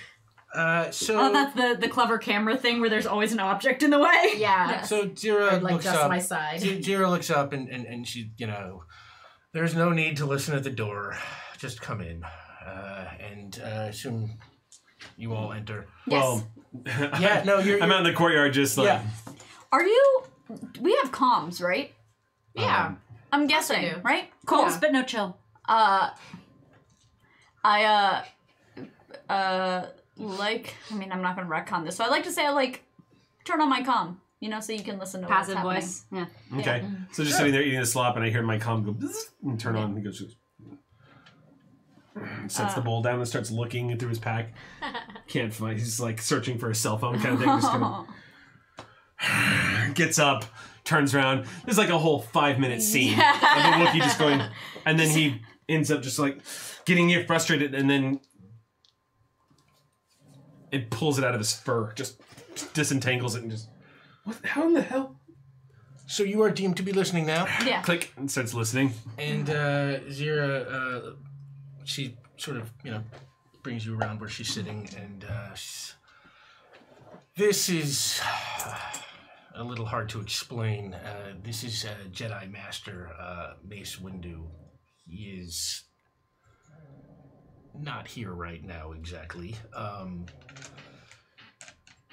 So Oh, that's the clever camera thing where there's always an object in the way. Yeah. So Zira Or, like, looks just up. my side. Zira looks up and she, there's no need to listen at the door. Just come in, and soon you all enter. Well, Yeah, no, you're. I'm out in the courtyard just like. Yeah. We have comms, right? Yeah. I'm I guessing, do. right? Comms, Yeah. but no chill. I'm not gonna retcon this, so I like to say I turn on my comm, so you can listen to Passive what's happening. voice. Yeah. Okay. So just sitting there eating the slop, and I hear my comm go bzzz, and turn on. And he goes, sets the bowl down and starts looking through his pack. Can't find. He's like searching for a cell phone kind of thing. Just kinda gets up, turns around. There's like a whole 5-minute scene of the Wookiee just going, and then he ends up just like getting frustrated, and then it pulls it out of his fur, just disentangles it, and just how in the hell? So you are deemed to be listening now, Yeah. Click and starts listening. and Zira, she sort of brings you around where she's sitting, and this is a little hard to explain. This is Jedi Master Mace Windu. He is not here right now exactly.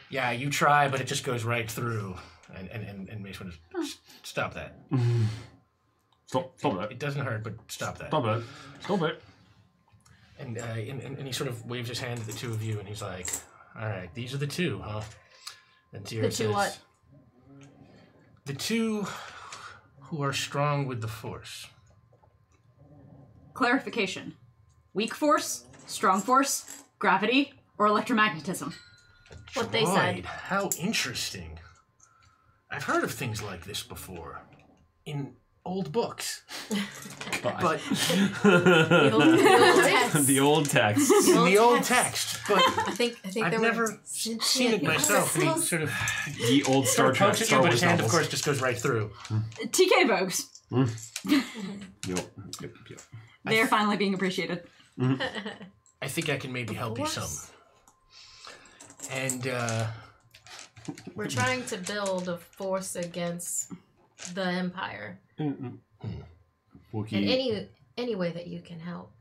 Yeah, you try, but it just goes right through. And Mace Windu, stop that. Stop that. It doesn't hurt, but stop that. Stop it. Stop it. And he sort of waves his hand at the two of you, and he's like, "All right, these are the two, huh?" And Zira The two says, what? The two who are strong with the Force. Clarification. Weak force, strong force, gravity, or electromagnetism. What they said. Droid, how interesting. I've heard of things like this before. In old books. But The old text. in the old text. But I think I've there never were seen it myself. And he sort of The old Star Trek. pokes at you, Star but Wars his hand, of novels. course, just goes right through. TK Vogues. Yep. They are finally being appreciated. I think I can maybe help you some. And, We're trying to build a force against the Empire. Wookiee. In any way that you can help.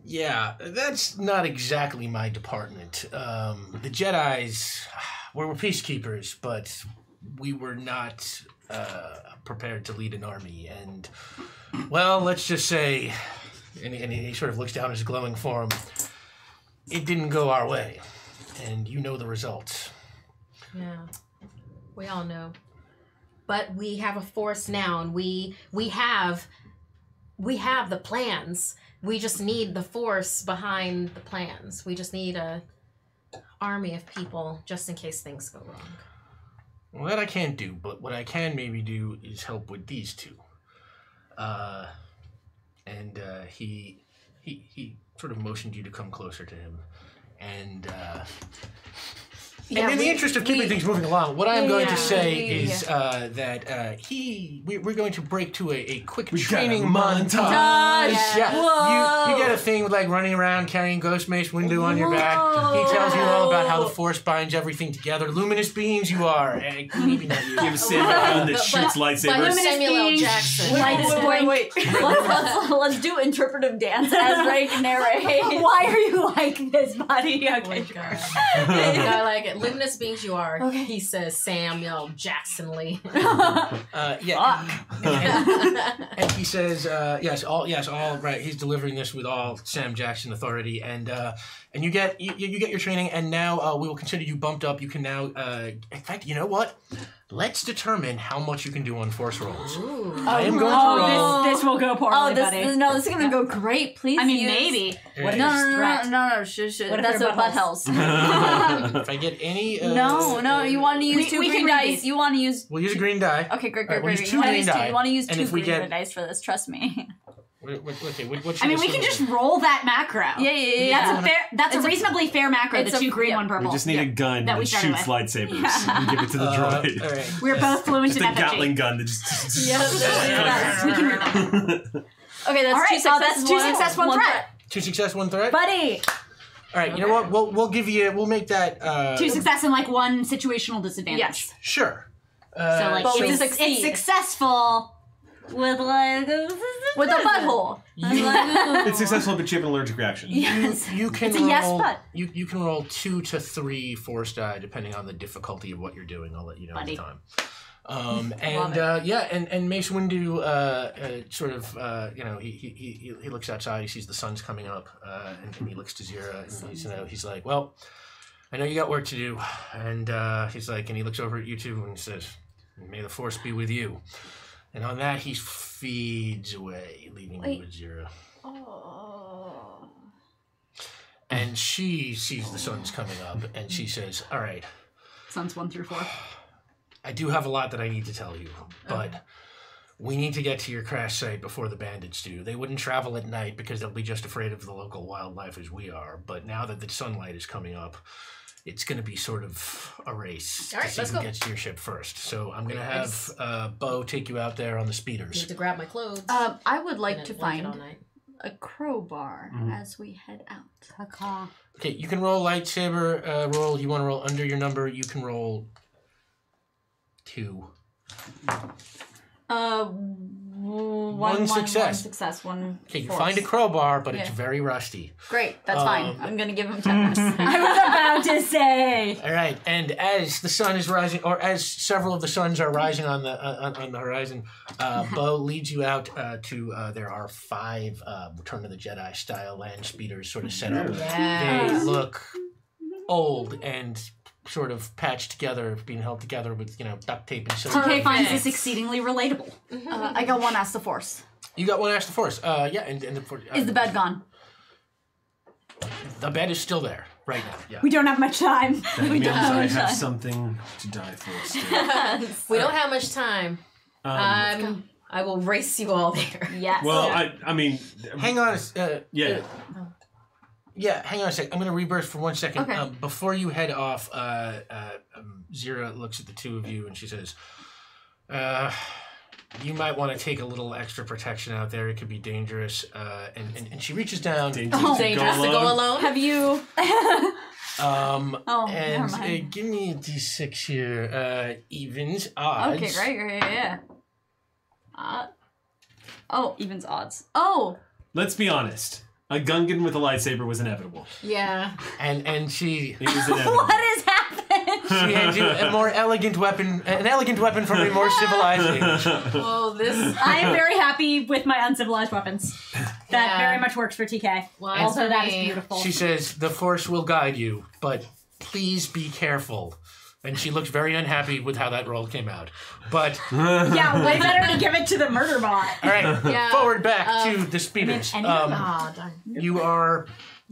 yeah, that's not exactly my department. The Jedis, we were peacekeepers, but we were not prepared to lead an army. And, well, let's just say, and he sort of looks down at his glowing form, it didn't go our way. And you know the results. Yeah. We all know. But we have a force now, and we have the plans. We just need the force behind the plans. We just need a army of people just in case things go wrong. Well, that I can't do, but what I can maybe do is help with these two. He sort of motioned you to come closer to him. And in the interest of keeping things moving along, what I'm going to say is that we're going to break to a quick training montage. Yeah, you get a thing with like running around carrying Ghost Mace Windu on your back. He tells you all about how the Force binds everything together. Luminous beings you are. Maybe not you. You have a Samuel that shoots lightsabers. Samuel L. Jackson. Wait. Let's do interpretive dance as Ray narrate. Why are you like this, buddy? Okay, sure. I like it. Luminous beings you are. Okay. He says Samuel Jackson Lee. And he says, all right. He's delivering this with all Sam Jackson authority, and and you get your training, and now we will consider you bumped up. You can now, in fact, you know what? Let's determine how much you can do on force rolls. I am going to roll. This will go poorly, buddy. This is gonna go great. Please. I mean, maybe. What No. What if That's they're what butt buttholes? hells. If I get any, No. You want to use two we green can read dice. these. You want to use. we'll use a green die. Okay, great. We'll use two You wanna green use two- die. You want to use And two if we green get- dice for this. Trust me. Okay, what I mean, we can just roll that macro. Yeah. That's a fair. That's a reasonably fair macro. it's The a- two green, yeah. one purple. We just need a gun That we that started shoots with. lightsabers and give it to the droid. all right. We're both fluent Just in a effigy. Gatling gun that just. Yes. We can do that. Okay, that's All right, two so success. that's two success, one threat. 2 success, 1 threat. Buddy, All right, you know what? We'll give you. We'll make that. 2 success and like 1 situational disadvantage. Yes. Sure. So like But we it's succeed. successful with like With a butthole. It's successful, but you have an allergic reaction. Yes. You can It's a roll. yes, but. You can roll 2 to 3 force die depending on the difficulty of what you're doing. I'll let you know Buddy. at the time. And Mace Windu sort of he looks outside. He sees the sun's coming up, and he looks to Zira, and he's like, well, I know you got work to do, and he's like, and he looks over at you two and says, may the force be with you. And on that, he feeds away, leaving you with Zira. Oh. And she sees the sun's coming up, and she says, all right, Suns 1 through 4. I do have a lot that I need to tell you, but we need to get to your crash site before the bandits do. They wouldn't travel at night because they'll be just afraid of the local wildlife as we are. But now that the sunlight is coming up, it's going to be sort of a race All right, to see let's who go. gets to your ship first. So I'm going to have Bo take you out there on the speeders. Need to grab my clothes. I would like and to then lunch it all find night. a crowbar as we head out. Okay, you can roll lightsaber roll. You want to roll under your number, you can roll 2. One success. One success. One. Okay, you force. find a crowbar, but it's Yeah. very rusty. Great. That's fine. I'm gonna give him 10. I was about to say. All right, and as the sun is rising, or as several of the suns are rising on the horizon, Bo leads you out to. There are 5 Return of the Jedi style land speeders, sort of set up. They look old and sort of patched together, being held together with duct tape and silver. TK finds this exceedingly relatable. I got one. Ask the force. You got one. Ask the force. Yeah, and the Is the bed gone? The bed is still there right now. Yeah. We don't have much time. That means I have something to die for still. We don't have much time. I will race you all there. Yes. Well, I mean, Hang on. yeah. Yeah, hang on a sec. I'm going to reburst for 1 second. Okay. Before you head off, Zira looks at the two of you and she says, you might want to take a little extra protection out there. It could be dangerous. And she reaches down. Dangerous Dangerous to go alone. Have you? And never mind. give me a d6 here. Evens, odds. Okay, great, yeah. Evens odds. Oh. Let's be honest. A Gungan with a lightsaber was inevitable. Yeah. And she It was inevitable. What has happened? she hands you a more elegant weapon, an elegant weapon from a more civilized age. Oh, this. I am very happy with my uncivilized weapons. That Yeah. very much works for TK. Well, Also, for that is me. beautiful. She says, the Force will guide you, but please be careful. And she looked very unhappy with how that roll came out. But, Yeah, way better to give it to the murder bot. all right, Yeah, forward back to the speeders. Oh, darn. You are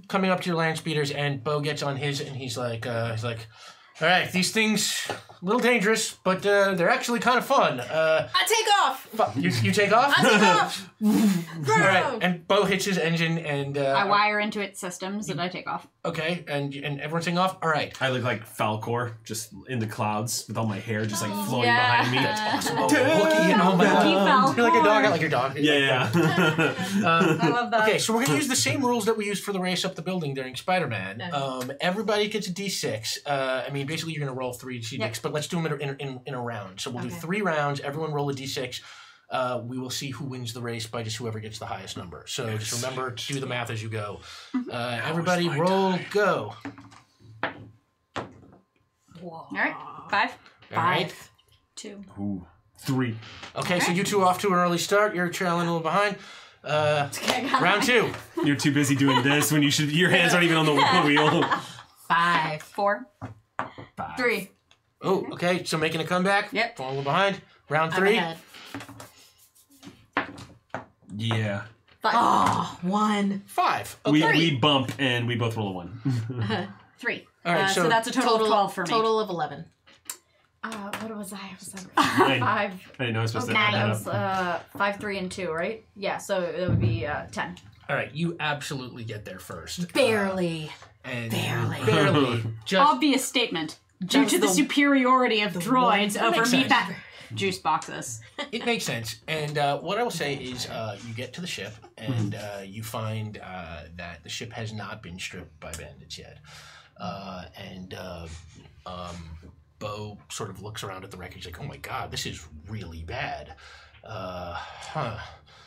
coming up to your land speeders, and Bo gets on his, and he's like, all right, these things, a little dangerous, but they're actually kind of fun. I take off. You take off? I take off. All right, and Bo hits his engine, and I wire into its systems and I take off. okay, and everyone's taking off. All right. I look like Falcor, just in the clouds with all my hair just like flowing yeah. behind me. Awesome. Oh, Wookiee, oh my God. You're like a dog, like your dog. Yeah. I love that. Okay, so we're gonna use the same rules that we used for the race up the building during Spider-Man. Okay. Everybody gets a D6. I mean, basically you're gonna roll 3 D6, Yep. but let's do them in a round. So we'll do Okay. 3 rounds. Everyone roll a D6. We will see who wins the race by just whoever gets the highest number. So just remember to do the math as you go. Everybody roll, go. All right, 5. All right. 2. Ooh, 3. Okay, so you two are off to an early start. You're trailing a little behind. Round 2. You're too busy doing this when you should. Your hands aren't even on the wheel. 5. 4. 3. Oh, okay. So making a comeback. Yep. Falling behind. Round I'm 3. ahead. Yeah. 5. Oh, 1. 5. Okay. We bump and we both roll a 1. 3. All right. So that's a total of 12 for me. Total of 11. What was I? Was 9. 5. I didn't know I was supposed to add That that was up. 5, 3, and 2, right? Yeah. So it would be 10. All right. You absolutely get there first. Barely. And Barely. Barely. Just Obvious statement. Due was to the the- superiority of droids over makes sense. meatbag juice boxes. It makes sense. And what I will say is you get to the ship and you find that the ship has not been stripped by bandits yet. Bo sort of looks around at the wreckage like, oh my god, this is really bad.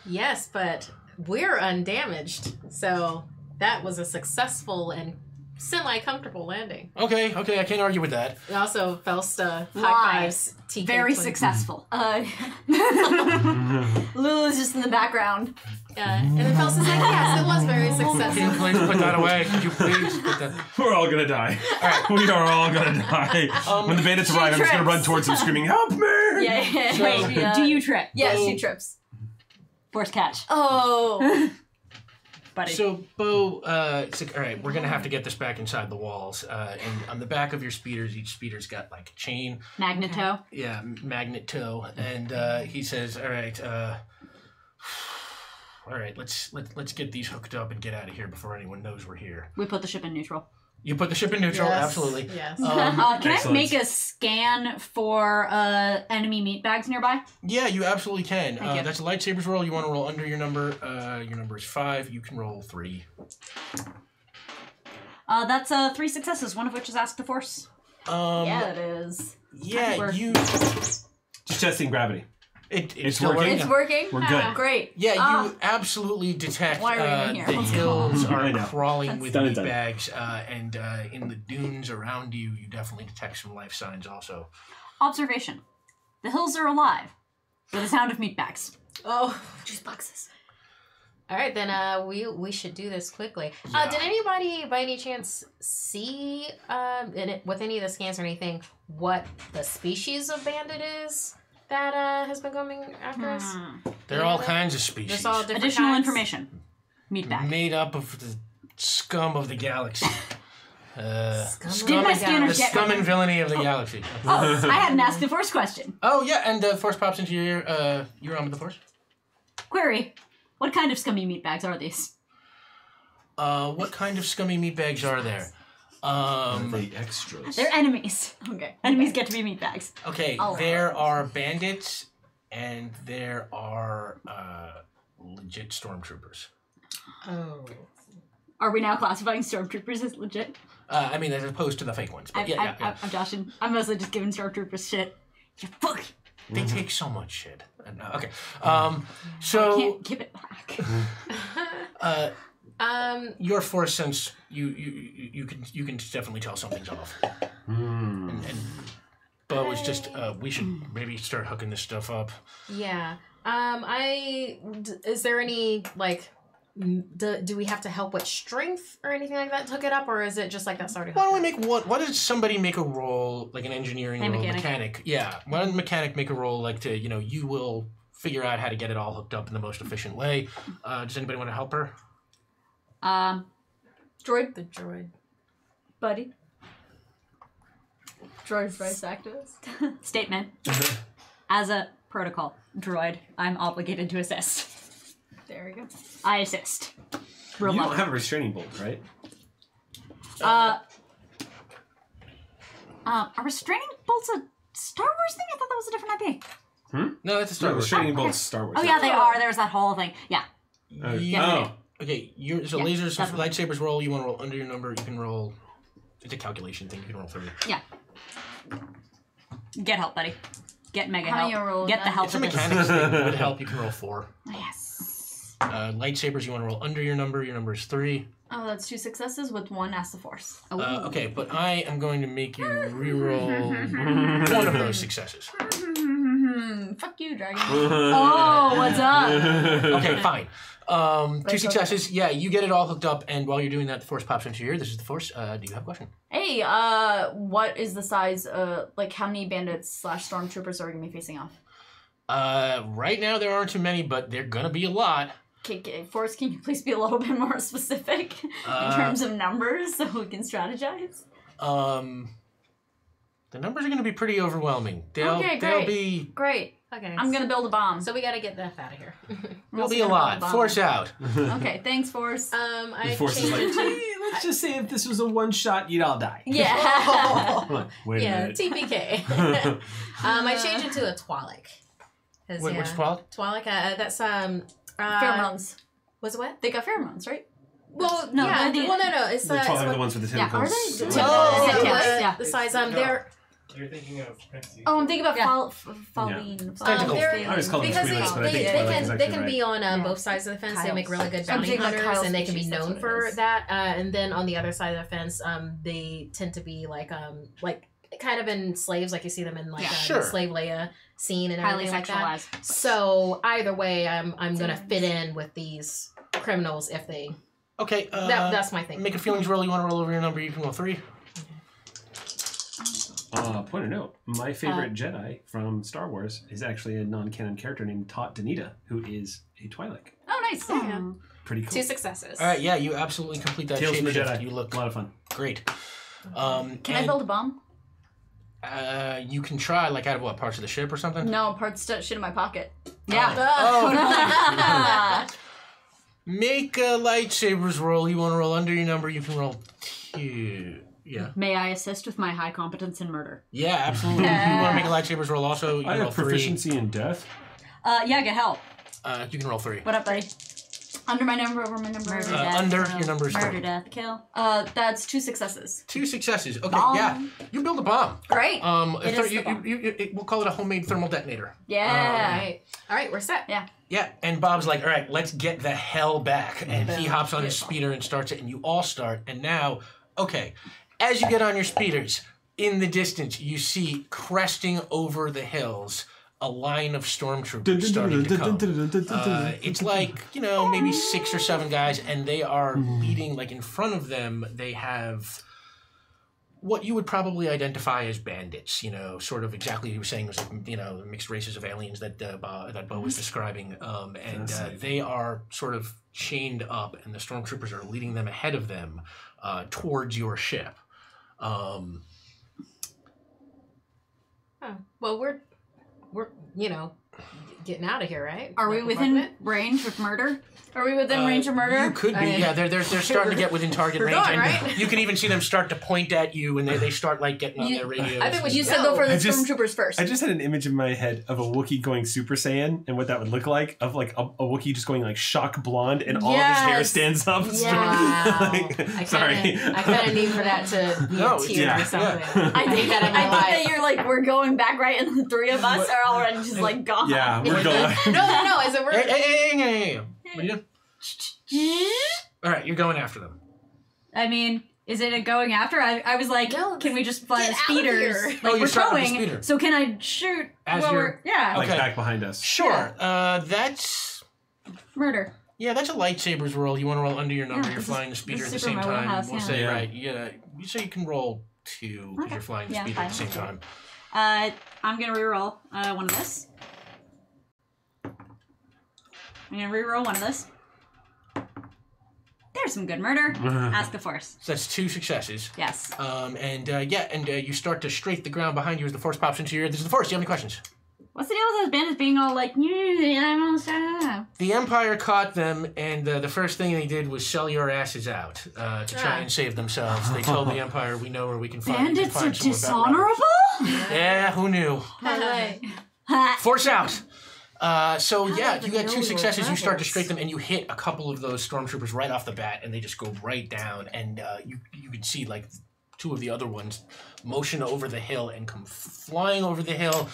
Yes, but we're undamaged. So that was a successful and semi-comfortable landing. Okay, I can't argue with that. And also, Felsta Lie. high fives. TK Very twins. successful. Lulu's just in the background. And then Felsta's like, yes, it was very Can you successful. please put that away? Could you please put that... We're all gonna die. We are all gonna die. When the bandits arrive, I'm just gonna run towards them screaming, help me! Yeah. Wait, do you trip? Yeah, she trips. Force catch. Oh. Buddy. So, Bo, it's like, all right, we're going to have to get this back inside the walls. And on the back of your speeders, each speeder's got like a chain. Magneto. Yeah, magnet toe. And he says, all right, let's get these hooked up and get out of here before anyone knows we're here. We put the ship in neutral. You put the ship in neutral, Yes. absolutely. Yes. Can I Excellent. make a scan for enemy meat bags nearby? Yeah, you absolutely can. Thank you. That's a lightsabers roll. You want to roll under your number. Your number is 5. You can roll 3. That's 3 successes, one of which is ask to force. Yeah, it is. Yeah, We're- you... Just testing gravity. It's working. working. It's working. We're good. Great. Yeah, you absolutely detect Why are we even here? the hills I are know. crawling with done and meat done. bags, and in the dunes around you, you definitely detect some life signs also. Observation. The hills are alive with the sound of meat bags. Oh. Juice boxes. All right, then we should do this quickly. Yeah. Did anybody, by any chance, see with any of the scans or anything what the species of bandit is that has been coming after us? There are all kinds of species There's all different Additional kinds? information. Meat bag. made up of the scum of the galaxy. Did my scanners The get scum and villainy of the galaxy. Oh, I hadn't asked the first question. Oh yeah, and the force pops into your arm with the force. Query. What kind of scummy meat bags are these? What kind of scummy meat bags are there? The extras. They're enemies. Okay. Enemies get to be meat bags. Okay, there are bandits and there are legit stormtroopers. Oh. Are we now classifying stormtroopers as legit? I mean, as opposed to the fake ones. But yeah. I'm joshing. I'm mostly just giving stormtroopers shit. You fuck. They take so much shit. Okay. So Can't give it back. your force sense, you can definitely tell something's off. And Bo is just we should maybe start hooking this stuff up. Yeah. Is there any like? Do we have to help with strength or anything like that to hook it up, or is it just like that's already? Why don't we make why does somebody make a roll, like an engineering roll, mechanic? Yeah. Why doesn't mechanic make a roll like to, you will figure out how to get it all hooked up in the most efficient way. Does anybody want to help her? Droid. The droid. Buddy. Droid vice activist. Statement. As a protocol droid, I'm obligated to assist. There we go. I assist. Real You level. don't have a restraining bolt, right? A restraining bolt's a Star Wars thing? I thought that was a different IP. No, that's a Star No, Wars. restraining bolt's Star Wars. Oh yeah, they are. There's that whole thing. Yeah. Yeah. Okay, so Yeah, lasers, definitely. lightsabers roll, you want to roll under your number, you can roll, it's a calculation thing, you can roll 3. Yeah. Get help, buddy. Get mega How help. you roll Get the that? help It's a of this. mechanics thing, with help you can roll 4. Yes. Lightsabers, you want to roll under your number is 3. Oh, that's 2 successes with 1 as the force. Okay, but I am going to make you re-roll one of those successes. Fuck you, dragon. Oh, what's up? Okay, fine. Two successes. Yeah, you get it all hooked up, and while you're doing that, the force pops into your ear. This is the force. Do you have a question? Hey, what is the size, like how many bandits / stormtroopers are we gonna be facing off? Right now there aren't too many, but they're gonna be a lot. Okay, Forrest, can you please be a little bit more specific in terms of numbers so we can strategize? The numbers are gonna be pretty overwhelming. They'll be Great. Okay. I'm gonna build a bomb. So we gotta get the F out of here. They'll be a lot. Force out. Okay, thanks, Force. I Force is changed like, it to "Hey, let's just say if this was a one shot, you'd all die. Yeah. Wait a minute. TPK. I changed it to a Twalik. Wait, which 12? Twalik. That's Pheromones. Was it what? They got pheromones, right? Well, No, yeah. they're the- No. It's The 12 are the ones with the Yeah, are tentacles. they? Yeah. the size. They're You're thinking of Princey. Oh, I'm thinking about Yeah. Pauline. Tentacles. they're I always call them because Twi'leks, but I think they Twi'lek is can actually be right. on both sides of the fence. They make really good I'm bounty thinking about hunters, Kyle's and they can be species, that's known what it for is. that. And then on the other side of the fence, they tend to be like kind of in slaves, like you see them in like Sure. the slave Leia scene and Highly everything like that. sexualized. So either way, I'm gonna fit in with these criminals if they. Okay. That's my thing. Make a feelings roll. You want to roll over your number? You can roll 3. Point of note, my favorite Jedi from Star Wars is actually a non-canon character named Taut Danita, who is a Twi'lek. Oh, nice. Pretty cool. 2 successes. All right. Yeah, you absolutely complete that Tales from the shapeshift. Jedi. You look a lot of fun. great. Can I build a bomb? You can try, like, out of what, parts of the ship or something? No, parts shit in my pocket. Yeah. Oh. Make a lightsabers roll. You want to roll under your number, you can roll 2. Yeah. May I assist with my high competence in murder? Yeah, absolutely. If you want to make a lightsabers roll also, you I can roll have 3. proficiency in death. Yeah, get help. You can roll 3. What up, buddy? Under my number, over my number. Murder, death, under kill. your number is Murder, 3. death, kill. That's 2 successes. 2 successes. Okay, Bomb. yeah. You build a bomb. Great. It is the bomb. We'll call it a homemade thermal detonator. Yeah. All right, we're set. Yeah. Yeah, and Bob's like, all right, let's get the hell back. And he hops on his speeder and starts it, and you all start. And now, okay, as you get on your speeders, in the distance, you see cresting over the hills a line of stormtroopers starting to come. It's like, maybe 6 or 7 guys, and they are leading, like in front of them, they have what you would probably identify as bandits, sort of exactly what you were saying, was like, the mixed races of aliens that Bo was describing. And they are sort of chained up, and the stormtroopers are leading them ahead of them towards your ship. Well, we're getting out of here, right? Are we Like, within apartment? range of murder? Are we within range of murder? You could be, yeah. They're starting to get within target range, going, and right? you can even see them start to point at you, and they start like getting on their radios. I think we You should said go for the I just- stormtroopers first. I just had an image in my head of a Wookiee going Super Saiyan and what that would look like, of like a Wookiee just going like shock blonde and all of his hair Yes. stands up. Wow. Like, sorry. I kind of need for that to be No, a tier yeah, or something. yeah. I think that in my life. that you're like, we're going back, right? And the 3 of us are already just like gone. Yeah, we're going. No. Is it we're Hey. What are you doing? All right, you're going after them. I mean, is it a going after? I was like, No, can we just fly get the out of speeders? here. Like, Oh, you're we're starting with the towing, speeder. so can I shoot As while you're- we're... Yeah, Like Okay. back behind us. Sure. That's murder. a lightsabers roll. You want to roll under your number. Yeah, you're this flying the is- speeder this at the is super same my time. wheelhouse, We'll yeah. say Yeah. right. Yeah. So you can roll 2 because you're flying the Yeah, speeder at the fine. same time. I'm gonna reroll one of this. I'm gonna reroll one of this. There's some good murder. Ask the Force. So that's 2 successes. Yes. You start to strafe the ground behind you as the force pops into your ear. This is the force. Do you have any questions? What's the deal with those bandits being all like, The Empire caught them, and the first thing they did was sell your asses out to try and save themselves. They told the Empire, we know where we can find bandits are somewhere better." dishonorable? Yeah, who knew? Force out! You get 2 successes. You start to strike them, and you hit a couple of those stormtroopers right off the bat, and they just go right down. And you can see like 2 of the other ones motion over the hill and come flying over the hill.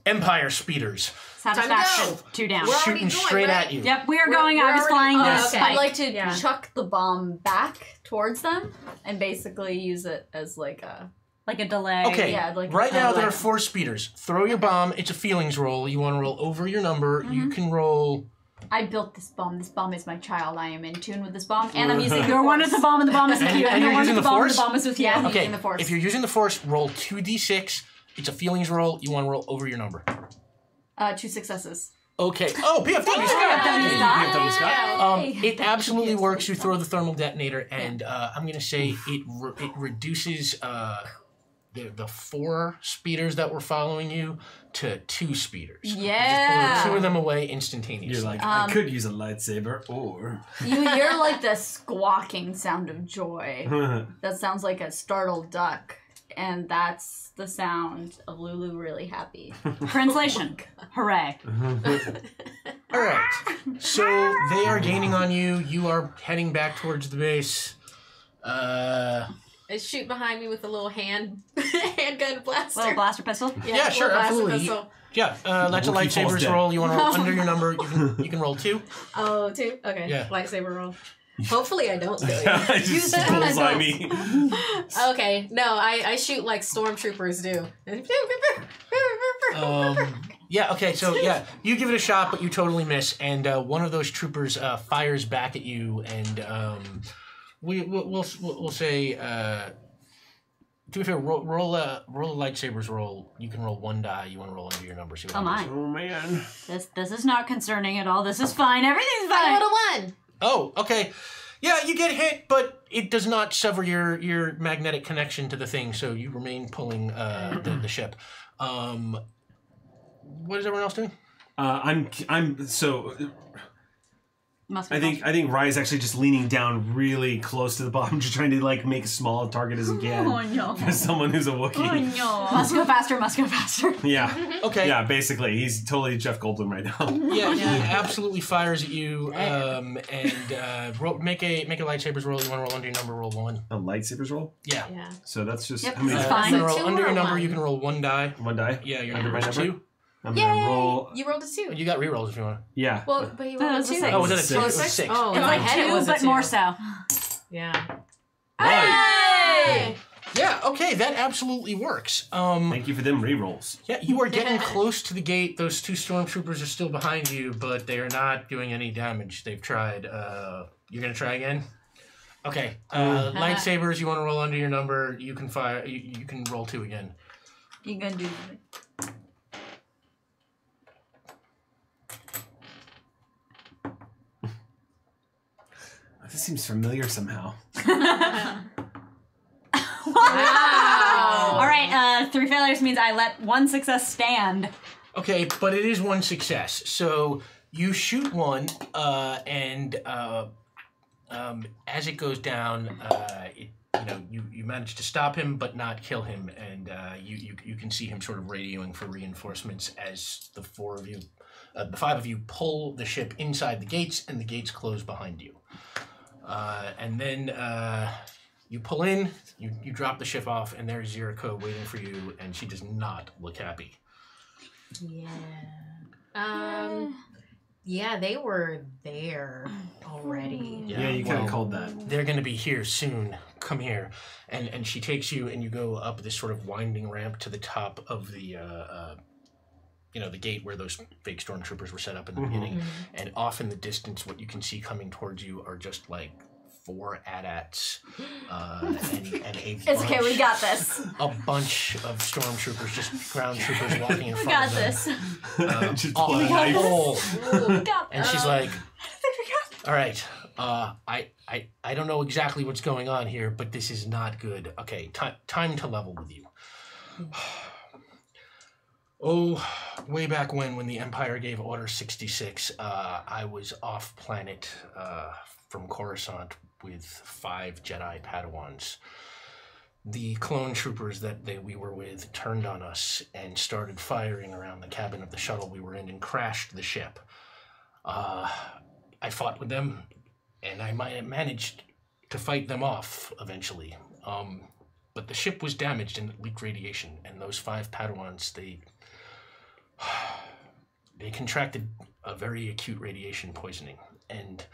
Empire speeders Satisfaction. 2 down. We're already shooting going, straight right? at you. Yep, we are going. I was already- flying oh, this okay. spike. I'd like to Yeah. chuck the bomb back towards them and basically use it as like a Like a delay. Okay, Yeah, like right now there like- are 4 speeders. Throw your bomb. It's a feelings roll. You want to roll over your number. You can roll... I built this bomb. This bomb is my child. I am in tune with this bomb, and I'm using. You're one with the bomb and the bomb is with And- you. and you're you're one using with the the bomb and force? the bomb is with you. Yeah. Okay, using the force. if you're using the force, roll 2d6. It's a feelings roll. You want to roll over your number. 2 successes. Okay. Oh, PFW Scott. PFW Scott. It absolutely works. You throw the thermal detonator, and I'm going to say it reduces the 4 speeders that were following you to 2 speeders. Yeah. Just blew 2 of them away instantaneously. You're like, I could use a lightsaber, or You hear like the squawking sound of joy. That sounds like a startled duck, and that's the sound of Lulu really happy. Translation. Hooray. All right. So they are gaining on you. You are heading back towards the base. They shoot behind me with a little handgun blaster. Little blaster pistol. Yeah, sure, little blaster absolutely. pistol. Yeah, that's a Wookiee falls lightsabers dead. roll. You want to roll under your number. You can roll 2. Oh, 2? Okay. Yeah. Lightsaber roll. Hopefully I don't kill you. just bullseye me. Okay, no, I shoot like stormtroopers do. Yeah. Okay. So yeah, you give it a shot, but you totally miss, and one of those troopers fires back at you, and we'll say. To be fair, roll a lightsabers roll. You can roll 1 die. You want to roll under your number. See what Oh happens. my. Oh man. This is not concerning at all. This is fine. Everything's I fine. would have won. Oh, okay. Yeah, you get hit, but it does not sever your magnetic connection to the thing, so you remain pulling the ship. What is everyone else doing? I'm so. Must be I think Rye's actually just leaning down really close to the bottom, just trying to like make as small a target as he can. Oh no. For someone who's a Wookiee. Oh no. Must go faster. Must go faster. Yeah. Okay. Yeah, basically. He's totally Jeff Goldblum right now. Yeah, he absolutely fires at you. Make a lightsabers roll. You want to roll under your number? Roll 1. A lightsabers roll? Yeah. Yeah. So that's just Yep, how many this is You fine. can So roll 2 under or your number. 1? You can roll 1 die. 1 die? Yeah, your Under number my is number? 2. I'm gonna roll. You rolled a 2. You got rerolls if you want. Yeah. Well, but you No, rolled a it's a 2. six. Oh, was it a 2? It was 6? 6. Oh, It's in my like head it 2, was a but 2. more so. Yeah. Right. Yeah, okay, that absolutely works. Thank you for them rerolls. Yeah, you are getting close to the gate. Those 2 stormtroopers are still behind you, but they are not doing any damage. They've tried. You're gonna try again? Okay. Lightsabers, you want to roll under your number. You can fire. You can roll 2 again. You gonna do This seems familiar somehow. Wow. All right. 3 failures means I let 1 success stand. Okay, but it is 1 success. So you shoot 1, and as it goes down, you manage to stop him, but not kill him, and you can see him sort of radioing for reinforcements as the 5 of you pull the ship inside the gates, and the gates close behind you. And then you pull in, you drop the ship off, and there's Ziriko waiting for you, and she does not look happy. Yeah. Yeah, they were there already. Yeah, you kind of called that. They're going to be here soon. Come here. And she takes you, and you go up this sort of winding ramp to the top of the, the gate where those fake stormtroopers were set up in the beginning. And off in the distance, what you can see coming towards you are just like 4 AT-ATs and a It's okay, we got this. a bunch of stormtroopers, just ground troopers walking in front We got of them. this. Just All pull in a knife. a hole. We got And she's like, all right, I don't know exactly what's going on here, but this is not good. Okay, time to level with you. Oh, way back when the Empire gave Order 66, I was off planet from Coruscant with 5 Jedi Padawans. The clone troopers that we were with turned on us and started firing around the cabin of the shuttle we were in and crashed the ship. I fought with them, and I might have managed to fight them off eventually. But the ship was damaged and it leaked radiation, and those 5 Padawans, they contracted a very acute radiation poisoning. And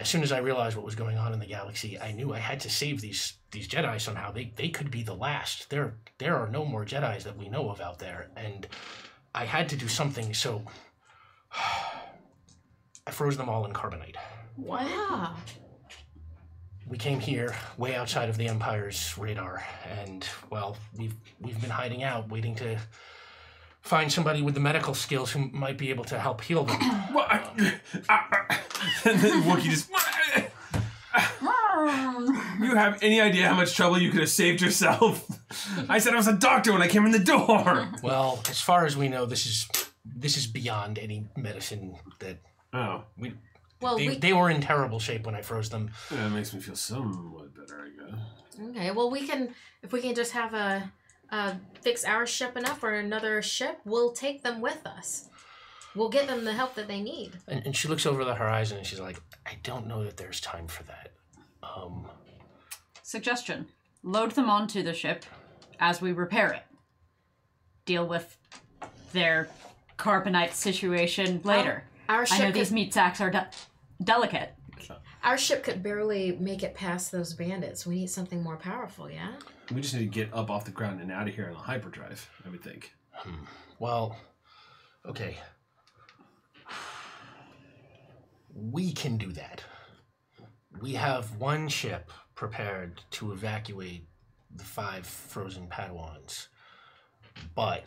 as soon as I realized what was going on in the galaxy, I knew I had to save these Jedi somehow. They could be the last. There are no more Jedis that we know of out there, and I had to do something. So I froze them all in carbonite. Wow. We came here, way outside of the Empire's radar, and well, we've been hiding out, waiting to find somebody with the medical skills who might be able to help heal them. And then Wookiee just. You have any idea how much trouble you could have saved yourself? I said I was a doctor when I came in the door. Well, as far as we know, this is beyond any medicine that Oh, they were in terrible shape when I froze them. that makes me feel somewhat better, I guess. Okay, well, if we can just have fix our ship enough or another ship, we'll take them with us. We'll get them the help that they need. And she looks over the horizon and she's like, I don't know that there's time for that. Suggestion. Load them onto the ship as we repair it. Deal with their carbonite situation later. Our ship I know these meat sacks are delicate. Our ship could barely make it past those bandits. We need something more powerful, yeah? We just need to get up off the ground and out of here on a hyperdrive, I would think. Well, okay. We can do that. We have one ship prepared to evacuate the 5 frozen Padawans. But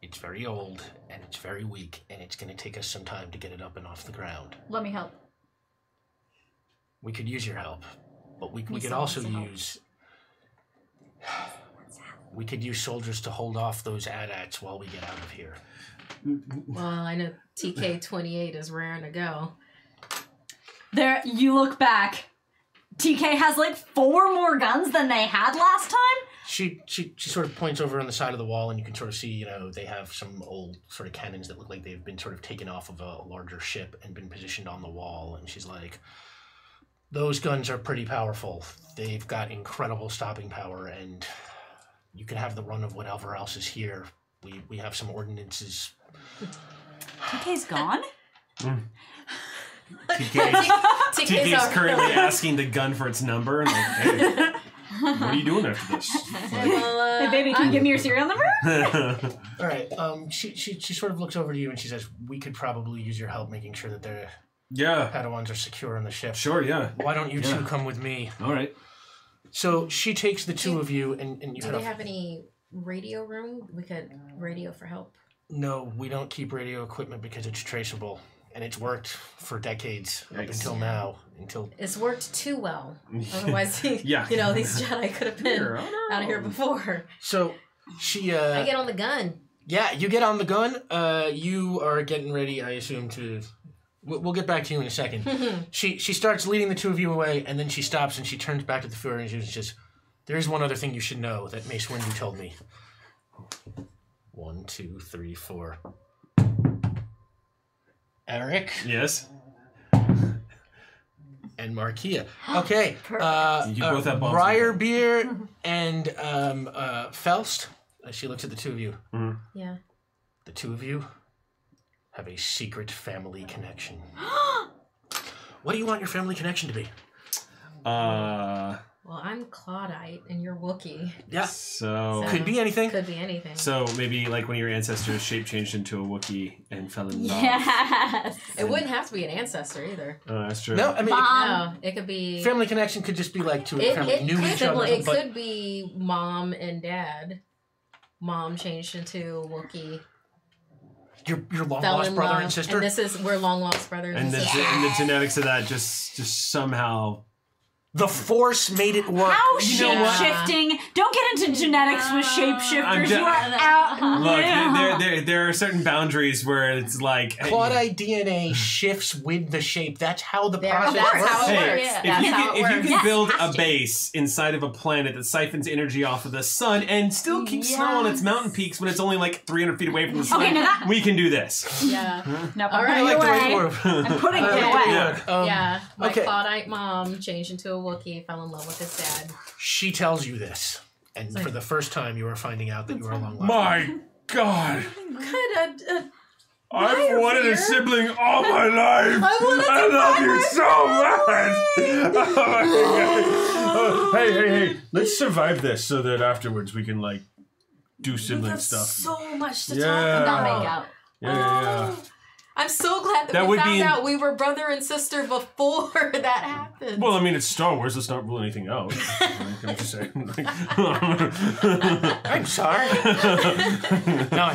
it's very old, and it's very weak, and it's going to take us some time to get it up and off the ground. Let me help. We could use your help, but we could also use... We could use soldiers to hold off those AT-ATs while we get out of here. Well, I know TK-28 is raring to go. There, you look back. TK has like 4 more guns than they had last time? She sort of points over on the side of the wall, and you can sort of see, they have some old sort of cannons that look like they've been sort of taken off of a larger ship and been positioned on the wall. And she's like, those guns are pretty powerful. They've got incredible stopping power, and you can have the run of whatever else is here. We have some ordinances. TK's gone? TK's currently asking the gun for its number. And like, hey, what are you doing after this? Hey, baby, can you give me your serial number? All right. She sort of looks over to you and she says, we could probably use your help making sure that the Padawans are secure on the ship. Sure, yeah. Why don't you two come with me? All right. So she takes the two of you and you Do they have any radio room? We could radio for help. No, we don't keep radio equipment because it's traceable. And it's worked for decades up until now. It's worked too well. Otherwise, these Jedi could have been out of here before. So she... I get on the gun. Yeah, you get on the gun. You are getting ready, I assume, to... We'll get back to you in a second. She starts leading the two of you away, and then she stops and she turns back to the Fuhrer and she says, there's one other thing you should know that Mace Windu told me. 1, 2, 3, 4... Eric? Yes? And Markia. Okay. You both have bombs. Briarbeer and Felst. She looks at the two of you. Mm-hmm. Yeah. The two of you have a secret family connection. What do you want your family connection to be? Well, I'm Claudite and you're Wookiee. Yeah. So could be anything. Could be anything. So maybe like when your ancestors shape changed into a Wookiee and fell in love. Yes. It wouldn't have to be an ancestor either. Oh, that's true. No, I mean, No, it could be family connection could just be like two family knew each other. It could be mom and dad. Mom changed into Wookiee. Your long lost brother and sister. And we're long lost brothers and and sisters. And the genetics of that just somehow. The Force made it work. How shape-shifting? Don't get into genetics with shapeshifters. You are out. Look, there are certain boundaries where it's like... Claudite DNA shifts with the shape. That's how the process That's works. how it works. If you can build a base inside of a planet that siphons energy off of the sun and still keeps snow on its mountain peaks when it's only like 300 feet away from the sun, we can do this. Yeah. No, All right. I'm putting it away. My Claudite mom changed into a Wookiee, fell in love with his dad. She tells you this, and for the first time you are finding out that you are long lost. My God! I've wanted a sibling all my life. I love you so much. Oh, hey. Let's survive this so that afterwards we can, like, do sibling stuff. So much to talk Not about. make out. Yeah. I'm so glad that we found out we were brother and sister before that happened. Well, I mean, it's Star Wars. Let's not rule anything out. I'm just saying. I'm sorry. No.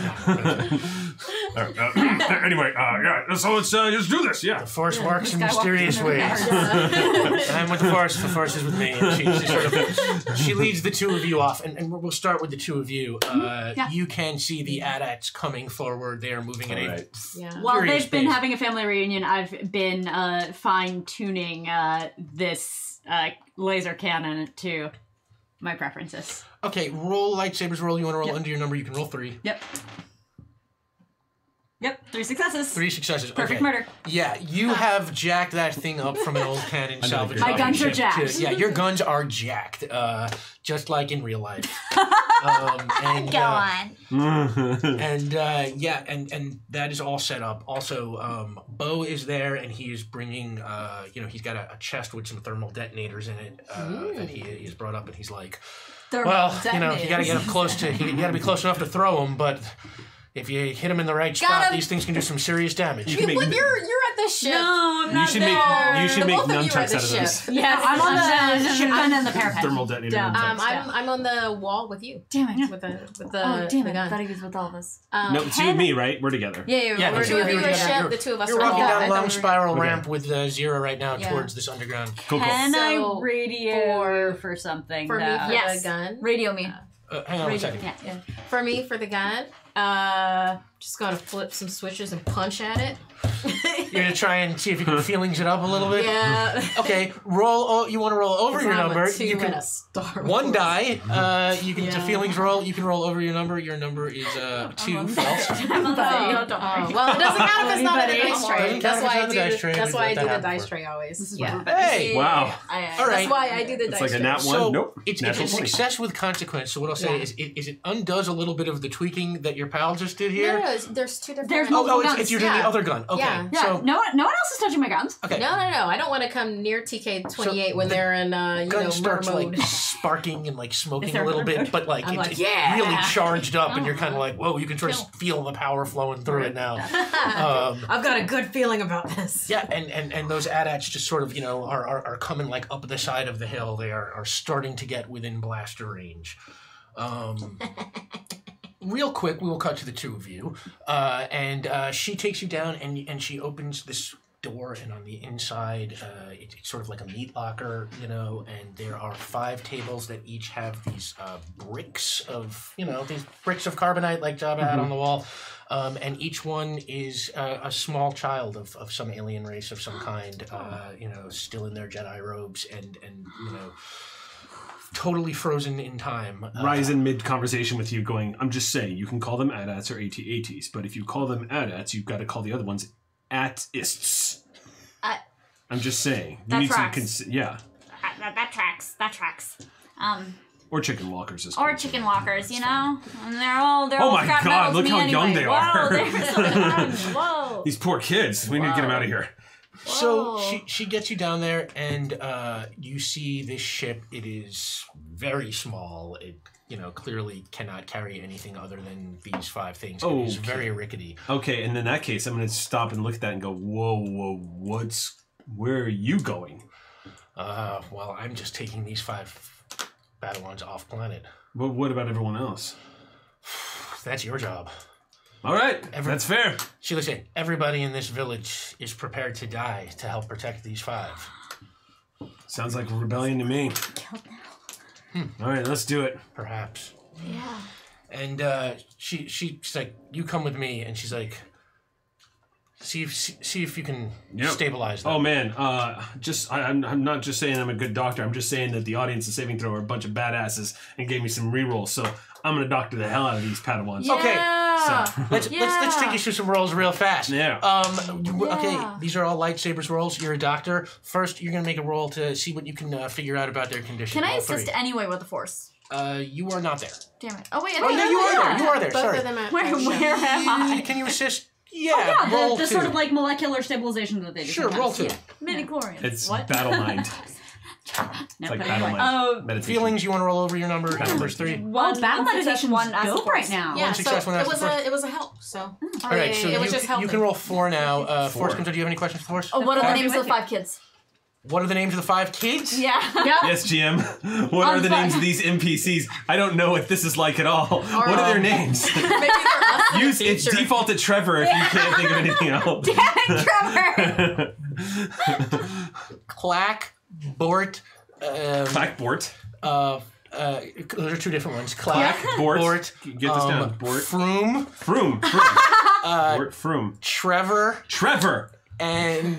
Anyway, yeah. So let's just do this. Yeah. The Force works in mysterious ways. I'm with the Force. The Force is with me. And she leads the two of you off, and we'll start with the two of you. You can see the AT-ATs coming forward. They are moving at a While furious they've been pace. having a family reunion, I've been fine-tuning this laser cannon to my preferences. Okay, roll lightsabers. Roll. You want to roll under your number? You can roll 3. Yep, 3 successes. 3 successes. Perfect okay. murder. Yeah, you have jacked that thing up from an old cannon salvage. My guns are ship jacked. yeah, your guns are jacked, just like in real life. And, Go on. And and that is all set up. Also, Bo is there, and he is bringing, he's got a chest with some thermal detonators in it that he's brought up, and he's like, you gotta get up close to, you gotta be close enough to throw them, but if you hit them in the right spot, these things can do some serious damage. You're at the ship. No, I'm not You should make nunchucks out of this. Yeah, I'm on the ship gun and the parapet. Thermal detonator. I'm on the wall with you. Damn it. With the Oh, damn it. I gun. thought he was with all of us. No, it's you and me, right? We're together. Yeah, we're the two of you doing are a together. ship. The two of us You're are walking on down a the long spiral Okay. ramp with Zero right now towards this underground. Cool. Can I So, radio for something? For me, though? for Yes. the gun. Radio me. Hang on a second. Yeah. For me, for the gun. Just gonna flip some switches and punch at it. You're gonna try and see if you can feelings it up a little bit. Yeah. Okay, roll. Oh, you want to roll over your number? You can a Star one Wars. die. You can to feelings roll. You can roll over your number. Your number is 2 false. Well, it doesn't count if it's not on the dice tray. Doesn't count if it's not the dice tray. That's why I We've do let the that dice happen tray always. This is Yeah. what we're Hey! Wow. All right. That's why I do the It's dice like a tray. nat one. So Nope. it's a Natural 20. success with consequence. So what I'll say is it undoes a little bit of the tweaking that your pal just did here. No, there's two different. There's Oh, guns. it's you're doing the other gun. Okay. Yeah. Yeah, So no one else is touching my guns. okay. No. I don't want to come near TK-28 when they're in Gun murder starts mode. like sparking and like smoking there a little murder bit, but like I'm it's, like, it's yeah. really charged up, and you're kind of like, whoa! You can sort of feel the power flowing through it now. I've got a good feeling about this. Yeah, and those AT-ATs just sort of are coming like up the side of the hill. They are starting to get within blaster range. Real quick, we will cut to the two of you, and she takes you down, and she opens this door, and on the inside, it's sort of like a meat locker, and there are 5 tables that each have these bricks of, these bricks of carbonite like Jabba had on the wall, and each one is a small child of some alien race of some kind, still in their Jedi robes, and totally frozen in time. Rise in mid-conversation with you going, I'm just saying, you can call them AT-ATs or AT-ATs, but if you call them AT-ATs, you've got to call the other ones AT-ists. I'm just saying. You That need tracks. some yeah. That tracks. Or chicken walkers as Or well. chicken walkers, And they're all Oh my scrap God, metals look me how anyway. young they are. Whoa, they're so young. Whoa. These poor kids. We need to get them out of here. So she gets you down there, and you see this ship. It is very small. It clearly cannot carry anything other than these 5 things. It is Okay. very rickety. Okay, and in that case, I'm going to stop and look at that and go, whoa, where are you going? Well, I'm just taking these 5 Badawans off planet. But what about everyone else? That's your job. All right, that's fair. She looks at everybody in this village is prepared to die to help protect these 5. Sounds like a rebellion to me. All right, let's do it. Perhaps. Yeah. And she's like, you come with me, and she's like, see if you can stabilize them. Oh man, I'm not just saying I'm a good doctor. I'm just saying that the audience of Saving Throw are a bunch of badasses and gave me some rerolls. So I'm gonna doctor the hell out of these Padawans. Okay. So, Let's take you through some rolls real fast. Yeah. Okay, these are all lightsabers rolls. You're a doctor. First, you're gonna make a roll to see what you can figure out about their condition. Can I All assist 3. anyway with the Force? You are not there. Damn it. Oh, wait. I Oh, think no, I'm you are there. there. You are there. Both Sorry. of them at Where am I? Can you assist? Yeah, roll the 2. sort of like molecular stabilization that they do. Sure, roll 2. Midi-chlorians. It's What? battle mind. No, It's like but battle anyway. mind. Meditation. Feelings, you want to roll over your number? Number's 3. One battle success, meditation one as a dope right force. now. Yeah, success, so one it was after it was a help. So All right, so it was you, just helping. you can roll 4 now. Four. Force comes out. Do you have any questions for Force? Oh, what are the Okay. names of the 5 kids? What are the names of the 5 kids? Yeah. Yes, GM. What are the names of these NPCs? I don't know what this is like at all. What are their names? Maybe they're us in the Use it's future. default to Trevor if you can't think of anything else. Trevor! Clack, Bort. Clackbort. Those are 2 different ones. Clack, Bort. Bort. Get this down. Bort. Froome, Froome. Bort Froome. Trevor, Trevor. and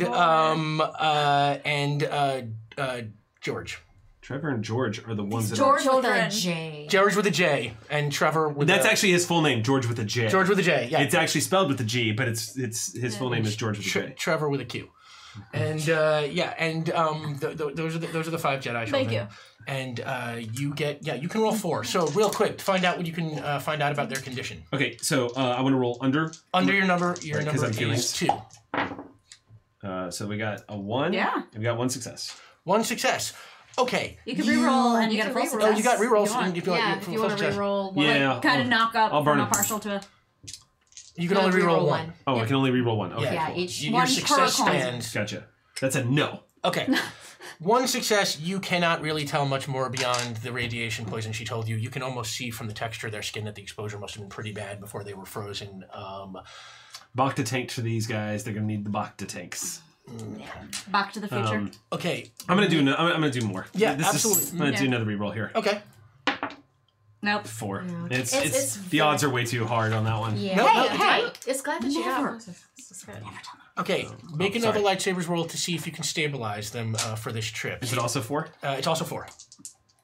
George. Trevor and George are the ones that George with a Children. J. George with a J, and Trevor with That's a... actually his full name, George with a J. George with a J, yeah. It's actually spelled with a G, but it's his full name is George with a J. Trevor with a Q. And those are the 5 Jedi children. Thank you. And you can roll 4. So real quick, to find out what you can find out about their condition. Okay, so I want to roll under. Under your number, Right, 'cause number I'm feeling- is 2. So we got a 1. Yeah. And we got 1 success. 1 success. Okay. You can reroll and you get a full can success. Oh, you got rerolls. if you want. Yeah, if you want to reroll one. Yeah. Kind of knock up I'll burn from a it. partial to a... You can only reroll 1. Oh, I can only reroll 1. Okay, Yeah, cool. each Your One success per coin. stands. Gotcha. That's a no. Okay. 1 success, you cannot really tell much more beyond the radiation poison she told you. You can almost see from the texture of their skin that the exposure must have been pretty bad before they were frozen. Bacta tank for these guys. They're gonna need the Bacta tanks. Back to the Future. Okay. I'm gonna do more. Yeah, This absolutely. I'm gonna do another reroll here. Okay. Nope. 4. It's It's the odds are way too hard on that one. Yeah. No, no, hey. It's glad that you Never. got It's good. Okay. Make another sorry. lightsabers roll to see if you can stabilize them for this trip. Is it also 4? It's also 4.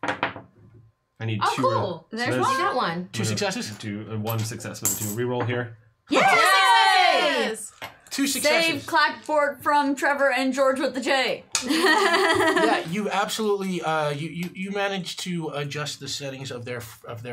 I need Oh, 2. cool. There's You one. got one. 2 successes? Do 1 success. I'm gonna do a reroll here. Yes! 2 Save successes. Clackbort from Trevor and George with the J. Yeah, you absolutely you managed to adjust the settings of their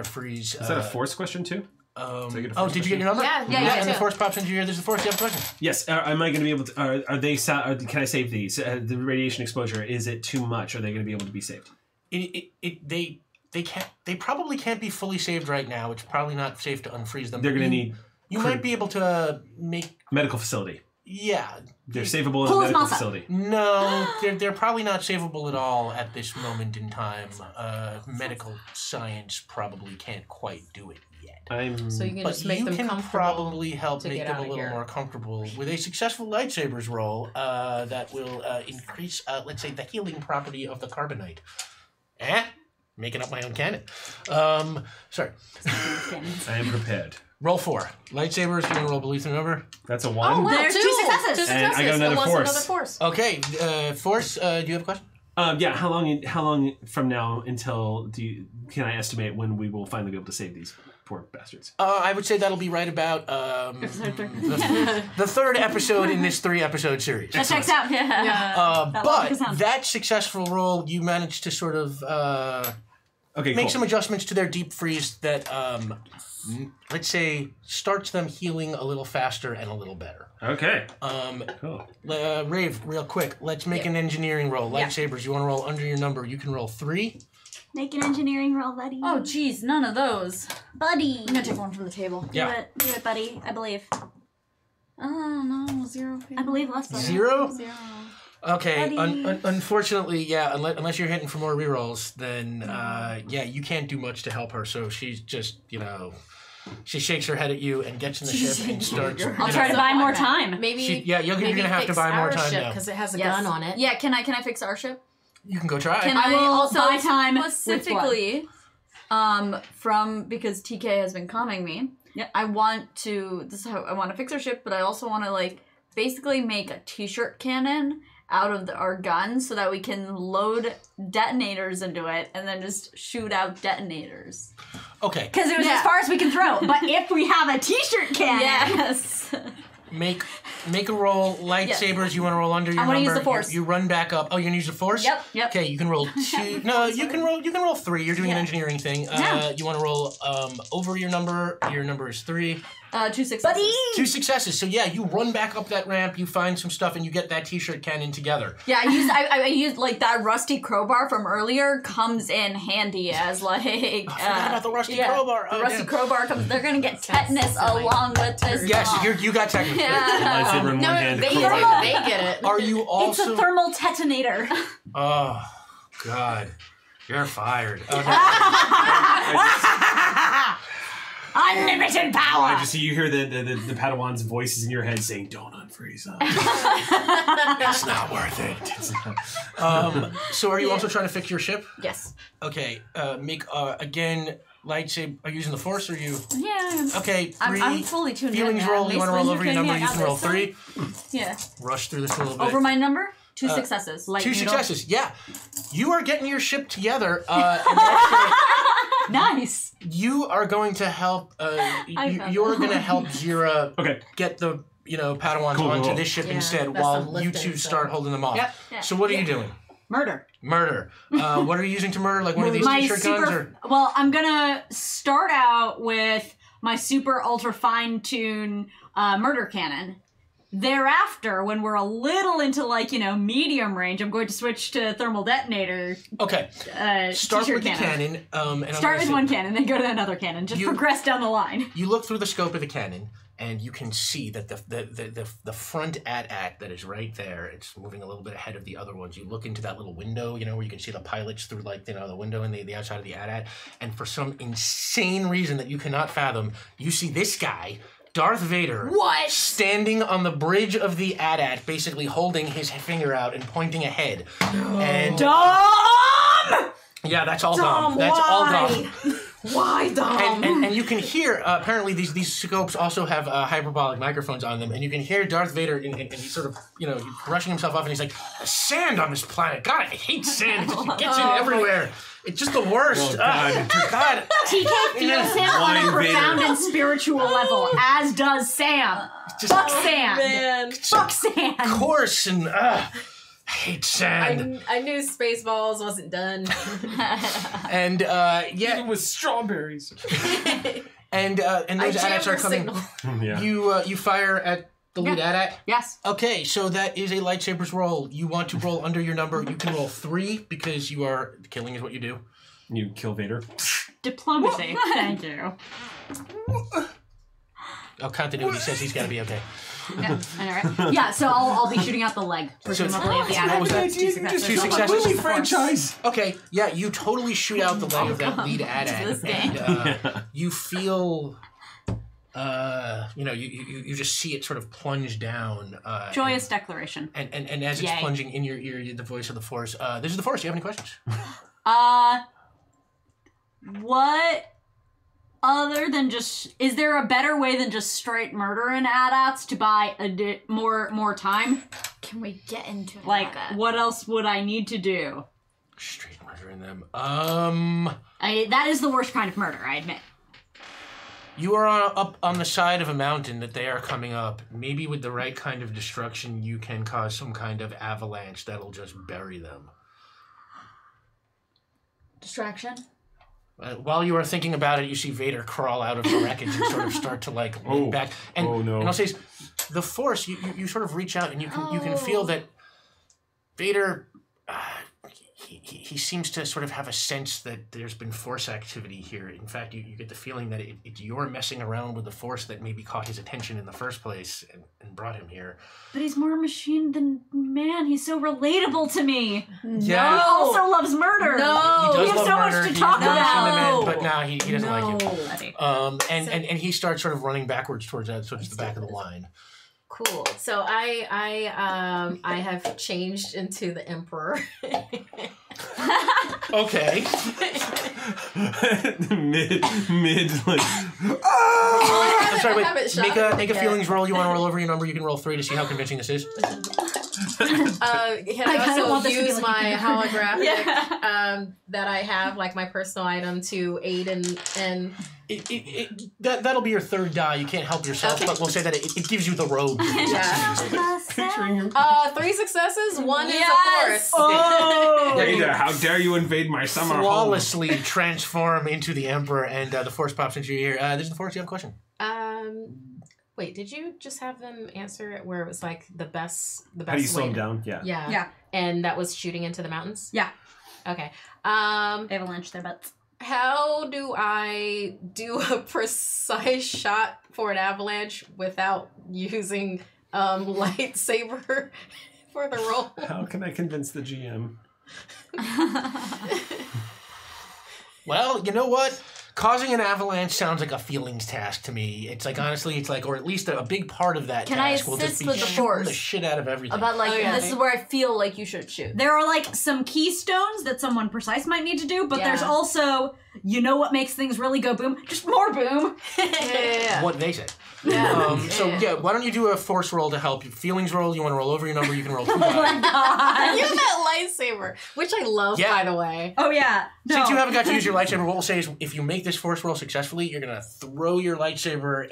freeze. Is that a force question too? Did I get a Oh, force did you get your question? number? Yeah, and too. the force pops into your. There's the force. You have a question. Yes. Am I going to be able to? Are they? Can I save these? The radiation exposure. Is it too much? Are they going to be able to be saved? They can't. They probably can't be fully saved right now. It's probably not safe to unfreeze them. They're going to need You might be able to make. medical facility. Yeah. They're savable in Pull a his medical mouse out. facility. No, they're probably not savable at all at this moment in time. Medical science probably can't quite do it yet. So you can But just make you them can comfortable. probably help to make get them out a of little here. more comfortable with a successful lightsabers roll that will increase, let's say, the healing property of the carbonite. Making up my own canon. Sorry. I am prepared. Roll 4. Lightsabers, you want to roll Belief in Number? That's a 1. Oh, wow, There's 2 successes. And I got another It was force. another force. Okay, Force, do you have a question? Yeah. How long from now until can I estimate when we will finally be able to save these poor bastards? I would say that'll be right about the 3rd episode in this 3-episode series. That checks out. Yeah. That logic But sounds- that successful roll, you managed to sort of Okay. make cool. some adjustments to their deep freeze that, let's say, starts them healing a little faster and a little better. Okay. Cool. Rave, real quick, let's make an engineering roll. Lightsabers, you want to roll under your number. You can roll 3. Make an engineering roll, buddy. Oh, geez, none of those. buddy. I'm gonna take one from the table. Do it, buddy. I believe. Oh, no, 0. I believe less than 0? 0. Okay, Buddy. unfortunately, yeah, unless you're hitting for more rerolls, then, you can't do much to help her, so she's just, she shakes her head at you and gets in the ship and starts... I'll try to buy more time. Maybe you're going to have to buy more time now. because it has a Yes. gun on it. Yeah, can I fix our ship? You can go try. Can I I, will also buy time with specifically, because TK has been calming me. Yep. I want to fix our ship, but I also want to basically make a t-shirt cannon out of our gun so that we can load detonators into it and then just shoot out detonators. Okay, Because it was as far as we can throw. But if we have a t-shirt cannon. Yes. make a roll. Lightsabers, you want to roll under your I number. wanna use the force. You run back up. Oh, you're going to use the force? Yep. Okay, you can roll 2. No, you can roll 3. You're doing an engineering thing. Yeah. You want to roll over your number. Your number is 3. 2 successes. 2 successes. So yeah, you run back up that ramp, you find some stuff, and you get that t-shirt cannon together. Yeah, I used like that rusty crowbar from earlier comes in handy as like. I forgot about the rusty crowbar. The rusty crowbar comes. They're gonna get tetanus along with this. Yes, you got technical. Lightsaber in one hand. They get it. Are you also? It's a thermal detonator. Oh, God, you're fired. Unlimited power. I just see you hear the Padawan's voices in your head saying, "Don't unfreeze us." It's not worth it. It's not. So are you also trying to fix your ship? Yes. Okay. Make again. Lightsaber. Are you using the Force or are you? Yeah. Okay. 3. I'm fully tuned in. Feelings roll. You want to roll over your number? You can roll 3. Yeah. Rush through this a little bit. Over my number. 2 successes. Light 2 noodle. successes. Yeah. You are getting your ship together. And actually, Nice. you are going to help. You're going to help Zira Okay. get the Padawans Cool, onto cool. this ship Yeah, instead, that's while some you lifting two stuff. start holding them off. Yep. Yeah. So what are you doing? Murder. Murder. What are you using to murder? Like one of these My t-shirt guns, or Well, I'm gonna start out with my super ultra fine tune murder cannon. Thereafter, when we're a little into medium range, I'm going to switch to thermal detonator. okay. Start t-shirt with the cannon. And I'm Start gonna with say- one cannon, then go to another cannon. Just You- progress down the line. You look through the scope of the cannon, and you can see that the front AT-AT that is right there, it's moving a little bit ahead of the other ones. You look into that little window, where you can see the pilots through the window in the outside of the AT-AT, and for some insane reason that you cannot fathom, you see this guy, Darth Vader, standing on the bridge of the AT-AT, basically holding his finger out and pointing ahead. And Dom! yeah, that's all Dom. That's all Dom. Why, Dom? And you can hear, apparently these scopes also have hyperbolic microphones on them, and you can hear Darth Vader, and he's sort of, he's brushing himself off, and he's like, sand on this planet. God, I hate sand. It gets in everywhere. It's just the worst. Oh, God. God. TK feels him on a Blind profound Vader. and spiritual level, as does Sam. Just Fuck sand. Man, Fuck sand. coarse and I hate sand. I knew Spaceballs wasn't done. And yeah, With strawberries. and those AT-ATs are coming. Yeah. You fire at the lead AT-AT. Yes. Okay, so that is a lightsabers roll. You want to roll under your number. You can roll 3 because you are killing is what you do. You kill Vader. Diplomacy. Thank you. Oh, continuity says he's got to be okay. Yeah, all right. Yeah, so I'll be shooting out the leg, presumably, of the what was that? AT-AT. 2 successes. 2 successes. Movie franchise. Okay, yeah, you totally shoot out the leg of that lead AT-AT, and you feel, you just see it sort of plunge down. Joyous declaration. And as it's Yay. plunging in your ear, the voice of the Force. This is the Force. Do you have any questions? What other than just... Is there a better way than just straight murdering AT-ATs to buy more time? Can we get into Like, that? what else would I need to do? Straight murdering them. That is the worst kind of murder, I admit. You are up on the side of a mountain that they are coming up. Maybe with the right kind of destruction, you can cause some kind of avalanche that'll just bury them. Distraction. While you are thinking about it, you see Vader crawl out of the wreckage and sort of start to lean back. And, no. And I'll say, the Force, you sort of reach out and you can feel that Vader, he seems to sort of have a sense that there's been Force activity here. In fact, you get the feeling that it's your messing around with the Force that maybe caught his attention in the first place and brought him here. But he's more machine than man. He's so relatable to me. Yeah. He also loves murder. No. He We does have love so murder. much to He's talk not machine than about. man, but now he doesn't like you. Bloody. And he starts sort of running backwards towards the back of the line. Cool. So I have changed into the Emperor. Okay. mid like. I'm sorry, I haven't wait. shot Make a yet. feelings roll. You want to roll over your number? You can roll 3 to see how convincing this is. Can I kinda want also this to be use like my a- holographic that I have, like my personal item, to aid in That'll be your 3rd die. You can't help yourself, Okay. but we'll say that it gives you the robe. Yeah. Picturing him. 3 successes, 1 Yes! is a force. Vader, how dare you invade my summer home? Flawlessly transform into the Emperor, and the Force pops into your ear. This is the Force. You have a question? Wait, did you just have them answer it where it was like the best How do you slow way them to- down? Yeah. Yeah. Yeah. And that was shooting into the mountains? Yeah. Okay. Avalanche their butts. How do I do a precise shot for an avalanche without using lightsaber for the roll? How can I convince the GM? Well, you know what? Causing an avalanche sounds like a feelings task to me. It's like, honestly, it's like, or at least a big part of that Can I task will just assist be with the shooting force? the shit out of everything. About like, Okay. this is where I feel like you should shoot. There are like some keystones that someone precise might need to do, but there's Yeah. also, you know what makes things really go boom? Just more boom. Yeah. What they say. Yeah. So yeah, why don't you do a force roll to help you? Feelings roll. You want to roll over your number? You can roll 2 Oh my god. Use that lightsaber, which I love, Yeah. by the way. Oh yeah. No. Since you haven't got to use your lightsaber, what we'll say is, if you make this force roll successfully, you're gonna throw your lightsaber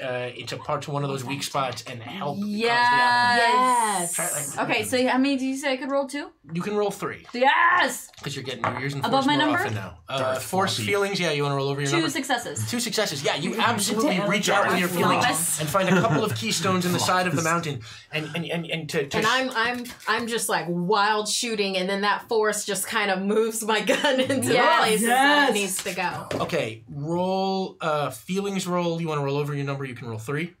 to one of those weak spots and help. Cause the avalanche. Yes. Try it like- Okay, so how many did you say I could roll 2? You can roll 3 Yes! because you're using Above force my more number? often now. Darth Force Floppy. feelings. Yeah, you want to roll over your 2 number. successes. 2 successes. Yeah, you absolutely Damn. reach out with your feelings Flawless. and find a couple of keystones in the side of the mountain, and to And I'm just like wild shooting, and then that force just kind of moves my gun into the Yes. places that it needs to go. Okay, roll feelings roll. You want to roll over your number? You can roll 3.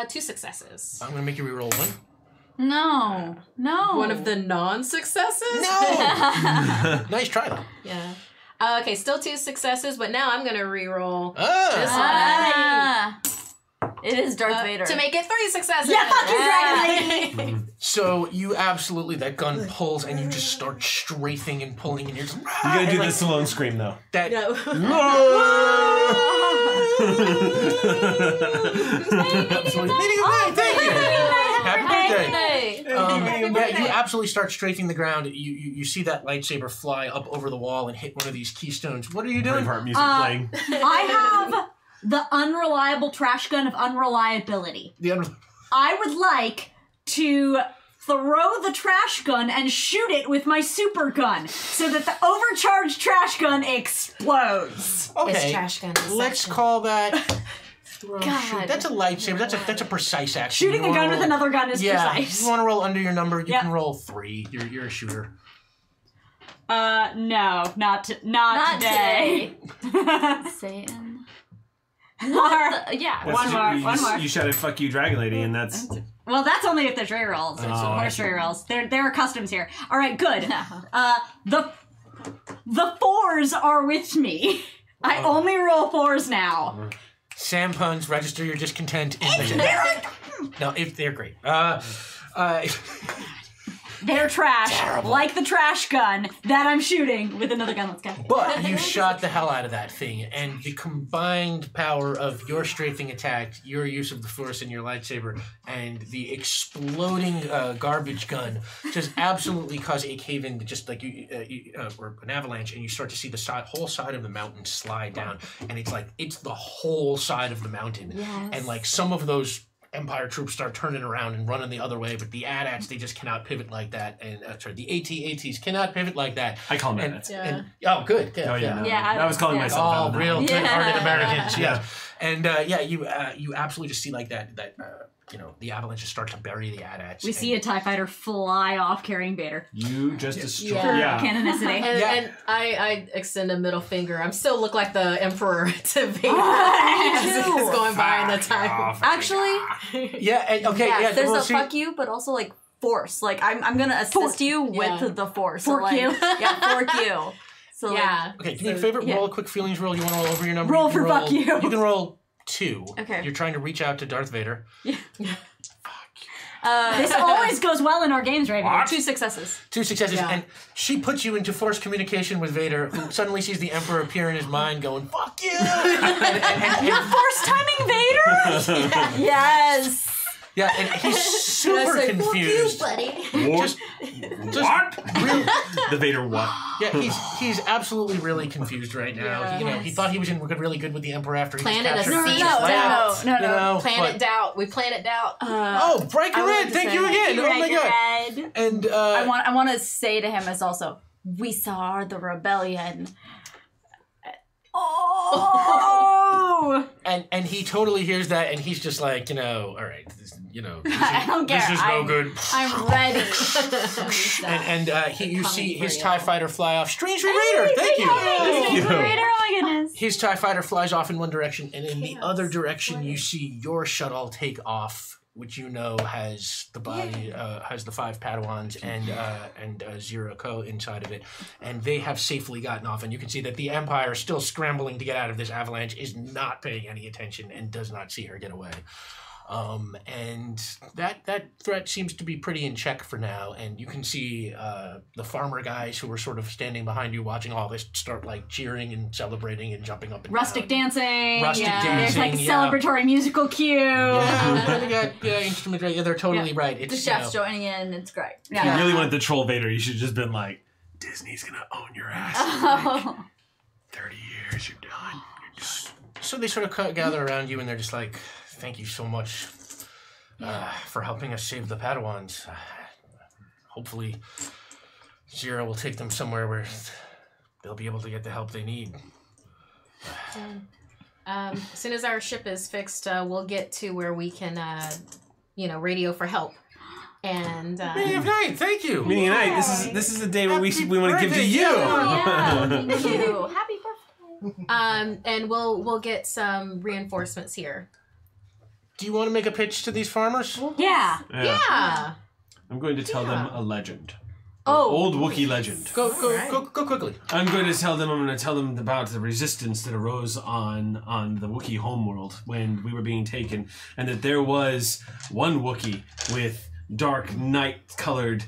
2 successes. I'm gonna make you re-roll 1. No. No. One of the non-successes? No. Nice try though. Yeah. Okay, still 2 successes, but now I'm gonna re-roll this Ah. one. It is Darth Vader. To make it 3 successes. Yeah, fuck you, Dragon Lady! So you absolutely that gun pulls and you just start strafing and pulling and you're just You gotta do the Stallone scream though. that. No. Thank you. Happy birthday. Hey. Yeah, you absolutely start strafing the ground. You see that lightsaber fly up over the wall and hit one of these keystones. What are you doing? Braveheart music playing. I have the unreliable trash gun of unreliability. I would like to throw the trash gun and shoot it with my super gun so that the overcharged trash gun explodes. Okay, It's trash gun. let's call that. Throw, God. shoot. That's a lightsaber. That's a precise action. Shooting You a gun wanna with roll- another gun is Yeah, precise. you want to roll under your number. You Yep. can roll 3. You're a shooter. No, not today. Satan. More. Yeah. That's- One more. You shouted "fuck you, Dragon Lady," and that's Well, that's only if there's re rolls. Oh, There's re rolls. There are customs here. All right, good. The 4s are with me. I only roll 4s now. Sam puns register your discontent in the chat. No, if they're great. They're trash, like the trash gun that I'm shooting with another gun. Let's go. But you shot the hell out of that thing, and the combined power of your strafing attack, your use of the force in your lightsaber, and the exploding garbage gun just absolutely cause a cave-in, just like or an avalanche, and you start to see the whole side of the mountain slide down, and it's the whole side of the mountain, and like some of those Empire troops start turning around and running the other way, but the AT-ATs, they just cannot pivot like that. And the AT-ATs cannot pivot like that. I call them And, AT-ATs. and oh, good. Oh yeah, no. Yeah, I was calling yeah. myself Oh, out. real Yeah. good-hearted Americans. Yeah. Yeah. And you absolutely just see like that the avalanches start to bury the AT-ATs. We see a TIE fighter fly off carrying Vader. You just destroyed. Yeah. Yeah. Canonicity. And I extend a middle finger. I'm still look like the Emperor to Vader. As too. he's going by in the time. Actually, Yeah. there's we'll a see. fuck you, but also like force. Like I'm gonna assist you with Yeah. the force. Fork so, like, you. Yeah, fork you. So Yeah. Okay, give me a favorite roll, a quick feelings roll. You want to roll over your number? Roll You can for fuck you. You can roll 2. Okay. You're trying to reach out to Darth Vader. This always goes well in our games, right? What? 2 successes. 2 successes, Yeah. and she puts you into forced communication with Vader, who suddenly sees the Emperor appear in his mind, going "fuck you." You're force timing Vader. Yes. Yeah, and he's super Fuck confused. you, buddy. Just What? real, The Vader what? yeah, he's absolutely really confused right now. Yeah. He thought he was really good with the Emperor after he Planted a just captured seed his of flag. doubt. No. Planet doubt. We planet doubt. Oh, Bright I Red! wanted to Thank say you thank again. Oh my god! Red. And I want to say to him as also, we saw the rebellion. Oh. and he totally hears that, and he's just like, all right, I don't care. This is no good. I'm ready. You see his TIE fighter fly off. Strange Raider, thank you. Strange Raider, oh my goodness. His TIE fighter flies off in one direction, and in the other direction, you see your shuttle take off, which has the body, has the 5 Padawans and Zero Co inside of it, and they have safely gotten off. And you can see that the Empire, still scrambling to get out of this avalanche, is not paying any attention and does not see her get away. And that threat seems to be pretty in check for now. And you can see the farmer guys who were sort of standing behind you watching all this start like cheering and celebrating and jumping up and Rustic down. dancing. Rustic dancing. There's like a celebratory musical cue. Yeah, they got instruments right. Yeah, they're totally right. The chef's joining in. It's great. If you really wanted to troll Vader, you should have just been like, Disney's gonna own your ass. In like 30 years, you're done. So they sort of gather around you and they're just like, thank you so much for helping us save the Padawans. Hopefully Zero will take them somewhere where they'll be able to get the help they need. As soon as our ship is fixed, we'll get to where we can, radio for help. And Meaning of Night, thank you. Meaning of Night, this is a day where we want to give to you. Yeah, thank you. Happy birthday. And we'll get some reinforcements here. Do you want to make a pitch to these farmers? Yeah. Yeah. I'm going to tell them a legend. Oh. Old Wookiee legend. Go quickly. I'm going to tell them about the resistance that arose on the Wookiee homeworld when we were being taken, and that there was one Wookiee with dark night-colored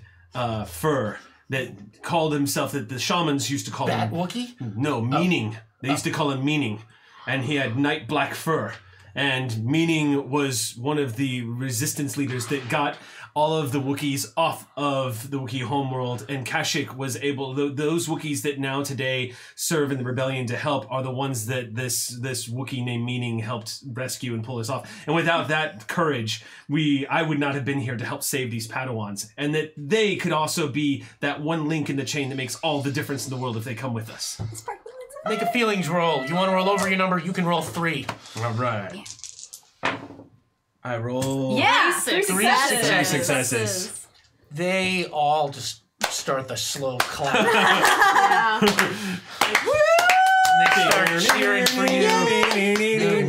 fur that called himself, that the shamans used to call Bad him... Wookiee? No, Meaning. They used to call him Meaning. And he had night black fur. And Meaning was one of the resistance leaders that got all of the Wookiees off of the Wookiee homeworld, and Kashyyyk was able... Those Wookiees that now today serve in the rebellion to help are the ones that this Wookiee named Meaning helped rescue and pull us off. And without that courage, I would not have been here to help save these Padawans. And that they could also be that one link in the chain that makes all the difference in the world if they come with us. Make a feelings roll. You want to roll over your number? You can roll 3. All right. I roll... Yeah. 3 Six successes. They all just start the slow clap. And they start cheering for you.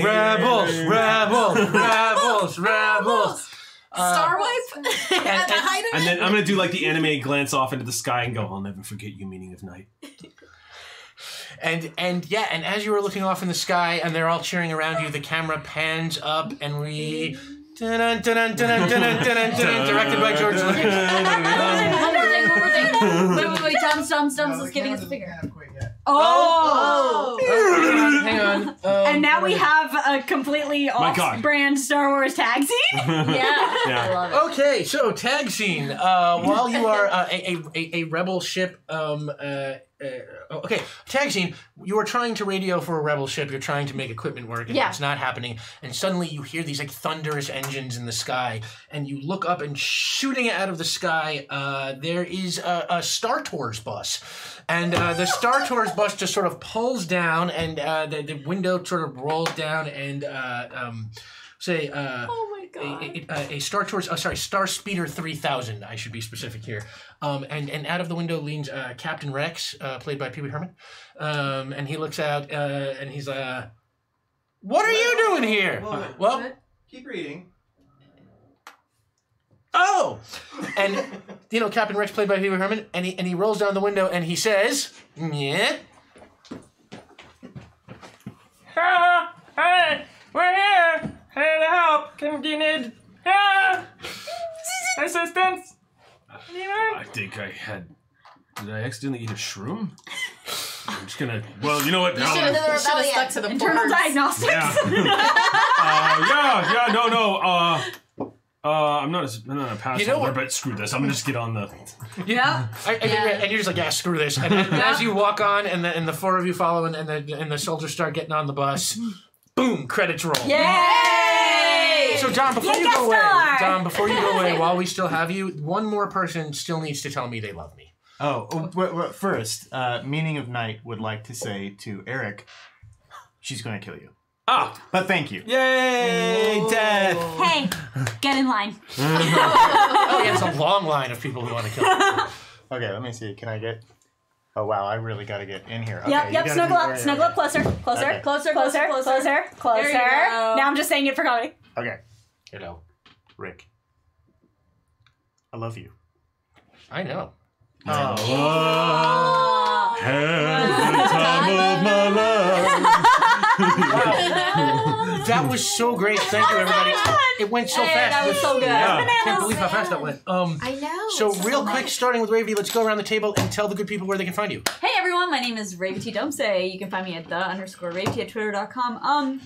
Rebels, rebels, rebels, rebels. Star wipe at the height of And then I'm going to do like the anime glance off into the sky and go, I'll never forget you, Meaning of Night. And as you were looking off in the sky and they're all cheering around you, the camera pans up and we... Directed by George Lucas. One more thing. Wait. Tom's is giving us a figure. Oh! Hang on. And now we have a completely off-brand Star Wars tag scene? Yeah. I love it. Okay, so tag scene. While you are a rebel ship, okay, tag scene. You are trying to radio for a rebel ship. You're trying to make equipment work, and it's not happening. And suddenly you hear these like thunderous engines in the sky, and you look up, and shooting out of the sky, there is a Star Tours bus, and the Star Tours bus just sort of pulls down, and the window sort of rolls down, and say, Oh my god. a Star Tours, Star Speeder 3000, I should be specific here. And out of the window leans Captain Rex, played by Pee Wee Herman. And he looks out and he's what are you doing here? Well, keep reading. Oh! And, Captain Rex, played by Pee Wee Herman, and he rolls down the window and he says, yeah. Hey, we're here! Here to help! Do you need assistance? I think I had... Did I accidentally eat a shroom? I'm just gonna... Well, you know what? You should have stuck to the Internal boards. diagnostics. Yeah. No. I'm not a pass You know holder, what? but screw this. I'm gonna just get on the... Yeah. And you're just like, yeah, screw this. And as you walk on, and the 4 of you follow, and the soldiers start getting on the bus, boom, credits roll. Yay! So Dom, before Yeah, you guest go away, star! while we still have you, one more person still needs to tell me they love me. First, Meaning of Night would like to say to Eric, she's going to kill you. Ah, But thank you. yay, death. Hey, get in line. Oh, yeah, it's a long line of people who want to kill him. Okay, let me see. Can I get... Oh, wow, I really got to get in here. Okay, Yep, you yep, gotta snuggle be- up, right, snuggle right, up closer, closer, Okay. closer, closer, closer, closer. There you go. Now I'm just saying it for comedy. Okay, You know, Rick. I love you. I know. Had the time of my life. That was so great. Thank you, everybody. It went so Hey, fast. that was so good. Yeah. I can't believe how fast that went. I know. So it's real so quick, nice. starting with Ravy, let's go around the table and tell the good people where they can find you. Hey everyone, my name is Ravy Domse. You can find me at _Ravy at twitter.com.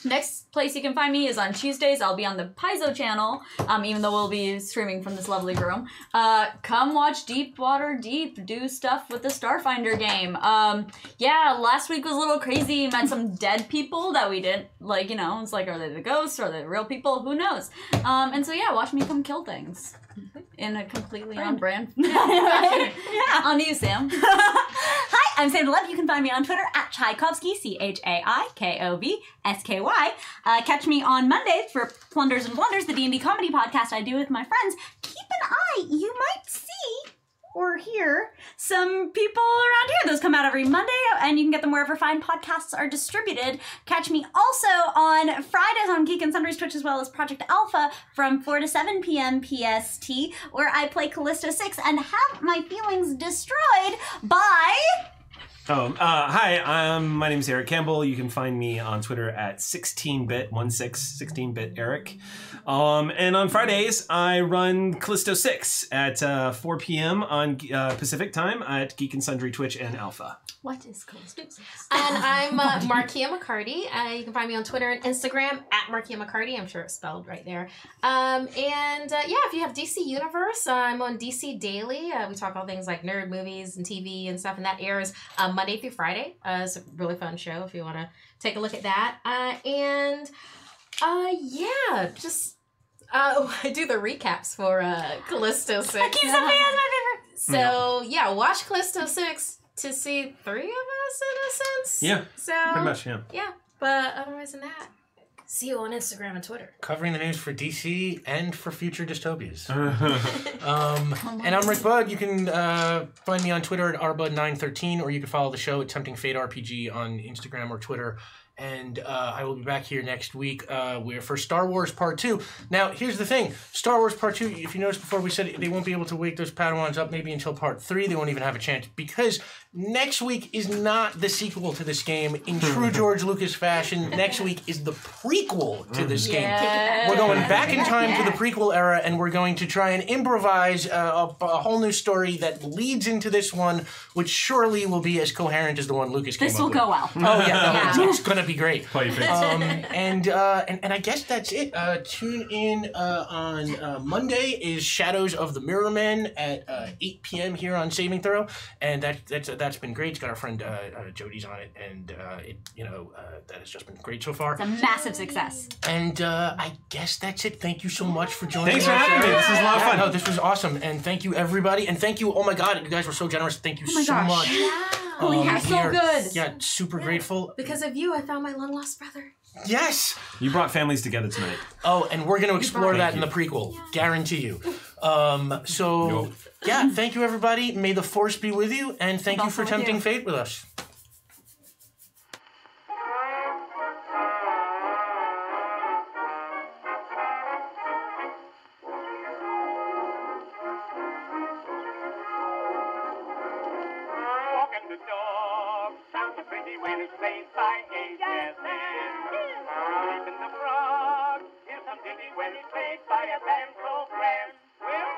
Next place you can find me is on Tuesdays. I'll be on the Paizo channel, even though we'll be streaming from this lovely room. Come watch Deep Water Deep do stuff with the Starfinder game. Yeah, last week was a little crazy. Met some dead people that we didn't, like, you know, it's like, are they the ghosts? Are they the real people? Who knows? And so yeah, watch me come kill things. In a completely on-brand. Yeah. On to you, Sam. Hi, I'm Sam Love. You can find me on Twitter at Tchaikovsky, ChaikovSky. Catch me on Mondays for Plunders and Blunders, the D&D comedy podcast I do with my friends. Keep an eye. You might see or hear some people around here. Those come out every Monday, and you can get them wherever fine podcasts are distributed. Catch me also on Fridays on Geek and Sundry's Twitch, as well as Project Alpha from 4 to 7 p.m. PST, where I play Callisto 6 and have my feelings destroyed by... Hi, my name is Eric Campbell. You can find me on Twitter at 16bit Eric. And on Fridays, I run Callisto 6 at 4 p.m. on Pacific time at Geek and Sundry Twitch and Alpha. What is Callisto 6? And I'm Markia McCarty. You can find me on Twitter and Instagram at Markia McCarty. I'm sure it's spelled right there. Yeah, if you have DC Universe, I'm on DC Daily. We talk all things like nerd movies and TV and stuff, and that airs Monday through Friday. It's a really fun show if you want to take a look at that. I do the recaps for Callisto 6. Keep Sophia as my favorite. So, yeah, watch Callisto 6 to see 3 of us in a sense. Yeah, So, pretty much, yeah. yeah, but otherwise than that, see you on Instagram and Twitter. Covering the news for DC and for future dystopias. And I'm Rick Bud. You can find me on Twitter at rbud913, or you can follow the show at Tempting Fate RPG on Instagram or Twitter. And I will be back here next week for Star Wars Part 2. Now, here's the thing. Star Wars Part 2, if you noticed before, we said they won't be able to wake those Padawans up maybe until Part 3. They won't even have a chance, because next week is not the sequel to this game. In true George Lucas fashion, next week is the prequel to this game. We're going back in time to the prequel era, and we're going to try and improvise a whole new story that leads into this one, which surely will be as coherent as the one Lucas came up with. This will go well. Oh, yeah. No, it's going to be great. And And I guess that's it. Tune in on Monday is Shadows of the Mirror Men at 8 p.m. here on Saving Throw, and that's been great. It's got our friend Jody's on it, and that has just been great so far. It's a massive success. And I guess that's it. Thank you so much for joining Thanks for us. having me. This was a lot of fun. No, this was awesome, and thank you everybody, and thank you. Oh my God, you guys were so generous. Thank you so much. You're so good. Yeah, super grateful. Because of you, I found my long lost brother. Yes. You brought families together tonight. Oh, and we're going to explore Thank that in you. the prequel. Guarantee you. Yeah, thank you, everybody. May the Force be with you, and thank you for tempting fate with us. Walking the dog sounds so pretty when it's played by a jazz band. Sleeping the frog is some ditty when it's played by a band so grand. Well,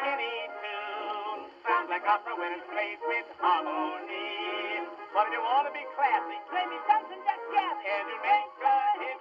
any tune sounds like opera when it's played with harmony. But if you want to be classy, play me Johnson Jack Jazz and you'll make a hit